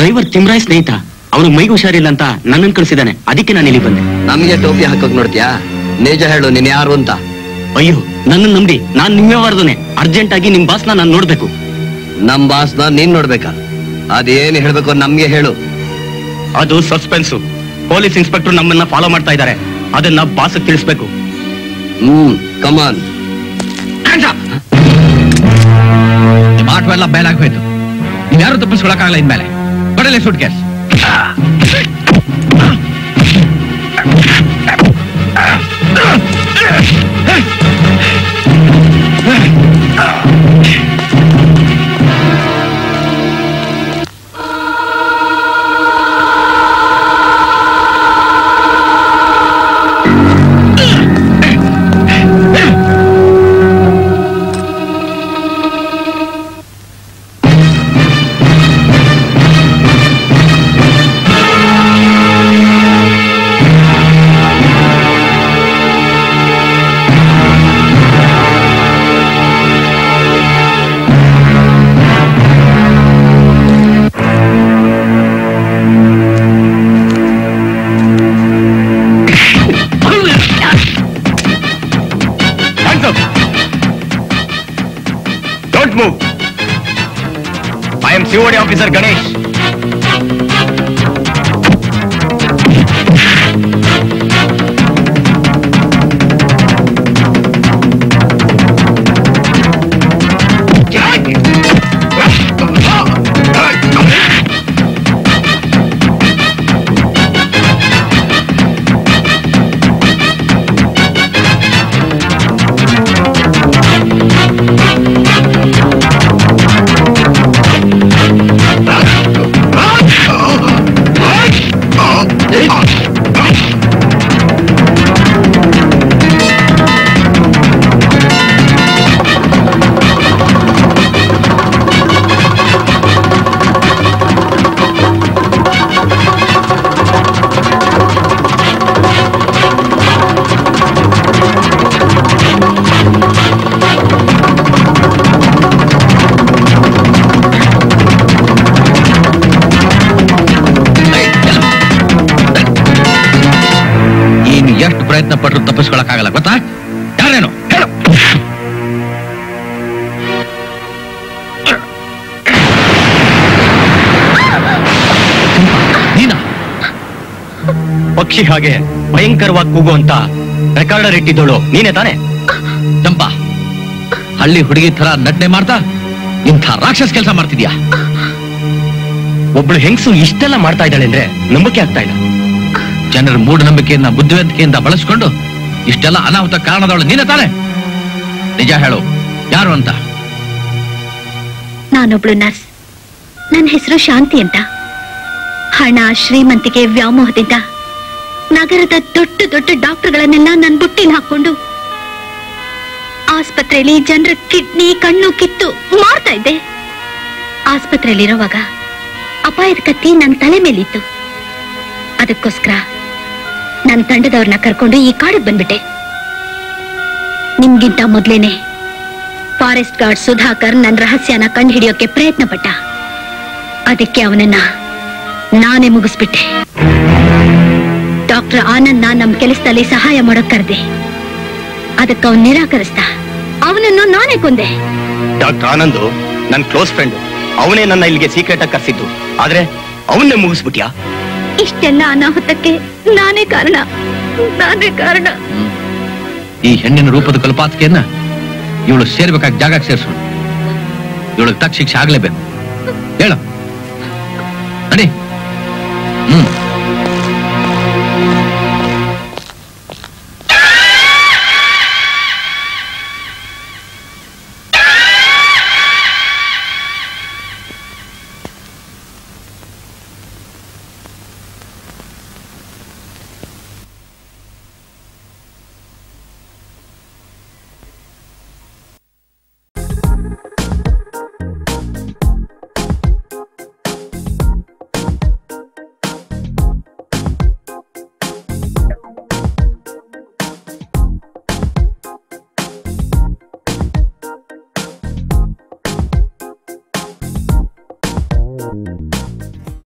Speaker 7: ಡ್ರೈವರ್ ತಿಮ್ರಾಯ್ ಸ್ನೇಹಿತ. ಅವನು ಮೈಗೆ ಹುಷಾರಿಲ್ಲ ಅಂತ ನನ್ನನ್ನು ಕಳಿಸಿದ್ದಾನೆ, ಅದಕ್ಕೆ ನಾನು ಇಲ್ಲಿ ಬಂದೆ.
Speaker 2: ನಮ್ಗೆ ಟೋಪಿ ಹಾಕೋಕ್ ನೋಡ್ತೀಯಾ? ನಿಜ ಹೇಳು, ನೀನ್ ಯಾರು ಅಂತ.
Speaker 7: ಅಯ್ಯೋ, ನನ್ನನ್ನು ನಂಬಿ, ನಾನ್ ನಿಮ್ಮೇ ವಾರ್ದನೆ. ಅರ್ಜೆಂಟ್ ಆಗಿ ನಿಮ್ ಬಾಸ್ನ ನಾನು ನೋಡ್ಬೇಕು.
Speaker 2: ನಮ್ ಬಾಸ್ನ ನೀನ್ ನೋಡ್ಬೇಕಾ? ಅದೇನ್ ಹೇಳ್ಬೇಕು ನಮ್ಗೆ ಹೇಳು.
Speaker 7: ಅದು ಸಸ್ಪೆನ್ಸು. ಪೊಲೀಸ್ ಇನ್ಸ್ಪೆಕ್ಟರ್ ನಮ್ಮನ್ನ ಫಾಲೋ ಮಾಡ್ತಾ ಇದ್ದಾರೆ, ಅದನ್ನ ಬಾಸ್ ತಿಳಿಸ್ಬೇಕು.
Speaker 2: ಕಮಾನ್.
Speaker 8: ಮಾಟವೆಲ್ಲ ಬೇಲಾಗೋಯ್ತು. ನೀವ್ ಯಾರು ತಪ್ಪಿಸ್ಕೊಳಕ್ಕಾಗಲ್ಲ ಇನ್ಮೇಲೆ. ಕೊಡಲೇ suitcase.
Speaker 1: COD officer Ganesh. ಪ್ರಯತ್ನ ಪಟ್ಟರು ತಪ್ಪಿಸ್ಕೊಳಕ್ಕಾಗಲ್ಲ, ಗೊತ್ತಾ? ಯಾರೇನು ಹೇಳು. ನೀನಾ?
Speaker 7: ಪಕ್ಷಿ ಹಾಗೆ ಭಯಂಕರವಾಗಿ ಕೂಗುವಂತ ರೆಕಾರ್ಡರ್ ಇಟ್ಟಿದ್ದೋಳು ನೀನೇ ತಾನೆ?
Speaker 8: ಚಂಪಾ, ಹಳ್ಳಿ ಹುಡುಗಿ ತರ ನಟನೆ ಮಾಡ್ತಾ ಇಂಥ ರಾಕ್ಷಸ ಕೆಲಸ ಮಾಡ್ತಿದ್ಯಾ?
Speaker 7: ಒಬ್ಳು ಹೆಂಗಸು ಇಷ್ಟೆಲ್ಲ ಮಾಡ್ತಾ ಇದ್ದಾಳೆ ಅಂದ್ರೆ ನಂಬಿಕೆ ಆಗ್ತಾ ಇಲ್ಲ.
Speaker 8: ಜನರ ಮೂಢನಂಬಿಕೆಯನ್ನ ಬುದ್ಧಿವಂತಿಕೆಯಿಂದ ಬಳಸ್ಕೊಂಡು ಇಷ್ಟೆಲ್ಲ ಅನಾಹುತ ಕಾರಣದವಳು ನೀನೇ ತಾನೆ? ನಿಜ ಹೇಳು, ಯಾರು ಅಂತ.
Speaker 5: ನಾನೊಬ್ಳು ನರ್ಸ್. ನನ್ನ ಹೆಸರು ಶಾಂತಿ ಅಂತ. ಹಣ ಶ್ರೀಮಂತಿಕೆ ವ್ಯಾಮೋಹದಿಂದ ನಗರದ ದೊಡ್ಡ ದೊಡ್ಡ ಡಾಕ್ಟರ್ಗಳನ್ನೆಲ್ಲ ನನ್ನ ಬುಟ್ಟಿಲ್ ಹಾಕೊಂಡು ಆಸ್ಪತ್ರೆಯಲ್ಲಿ ಜನರ ಕಿಡ್ನಿ ಕಣ್ಣು ಕಿತ್ತು ಮಾರ್ತಾ ಇದ್ದೆ. ಆಸ್ಪತ್ರೆಯಲ್ಲಿರುವಾಗ ಅಪಾಯದ ಕತ್ತಿ ನನ್ನ ತಲೆ ಮೇಲಿತ್ತು. ಅದಕ್ಕೋಸ್ಕರ ನನ್ನ ತಂಡದವ್ರನ್ನ ಕರ್ಕೊಂಡು ಈ ಕಾಡಿಗೆ ಬಂದ್ಬಿಟ್ಟೆ. ನಿಮ್ಗಿಂತ ಮೊದ್ಲೇನೆ ಫಾರೆಸ್ಟ್ ಗಾರ್ಡ್ ಸುಧಾಕರ್ ನನ್ನ ರಹಸ್ಯನ ಕಂಡು ಹಿಡಿಯೋಕೆ ಪ್ರಯತ್ನ ಪಟ್ಟ. ಅದಕ್ಕೆ ಅವನನ್ನ ನಾನೇ ಮುಗಿಸ್ಬಿಟ್ಟೆ. ಡಾಕ್ಟರ್ ಆನಂದ್ ನಮ್ ಕೆಲಸದಲ್ಲಿ ಸಹಾಯ ಮಾಡೋಕ್ ಕರೆದೆ. ಅದಕ್ಕೆ ಅವನ್ ನಿರಾಕರಿಸ್ದ. ಅವನನ್ನು ನಾನೇ ಕೊಂದೆ.
Speaker 7: ಡಾಕ್ಟರ್ ಆನಂದ್ ನನ್ನ ಕ್ಲೋಸ್ ಫ್ರೆಂಡ್, ಅವನೇ ನನ್ನ ಇಲ್ಲಿಗೆ ಸೀಕ್ರೆಟ್ ಆಗಿ ಕರ್ಸಿದ್ದು. ಆದ್ರೆ ಅವನ್ನೇ ಮುಗಿಸ್ಬಿಟ್ಯಾ?
Speaker 5: ಇಷ್ಟೆಲ್ಲ ಅನಾಹುತಕ್ಕೆ ನಾನೇ ಕಾರಣ.
Speaker 8: ಈ ಹೆಣ್ಣಿನ ರೂಪದ ಕಲ್ಪಾತಿಕೆಯನ್ನ ಇವಳು ಸೇರ್ಬೇಕಾಗಿ ಜಾಗ ಸೇರಿಸೋಣ. ಇವಳಿಗೆ ತಕ್ಕ ಶಿಕ್ಷೆ ಆಗ್ಲೇಬೇಕು. ಹೇಳು ನಡಿ.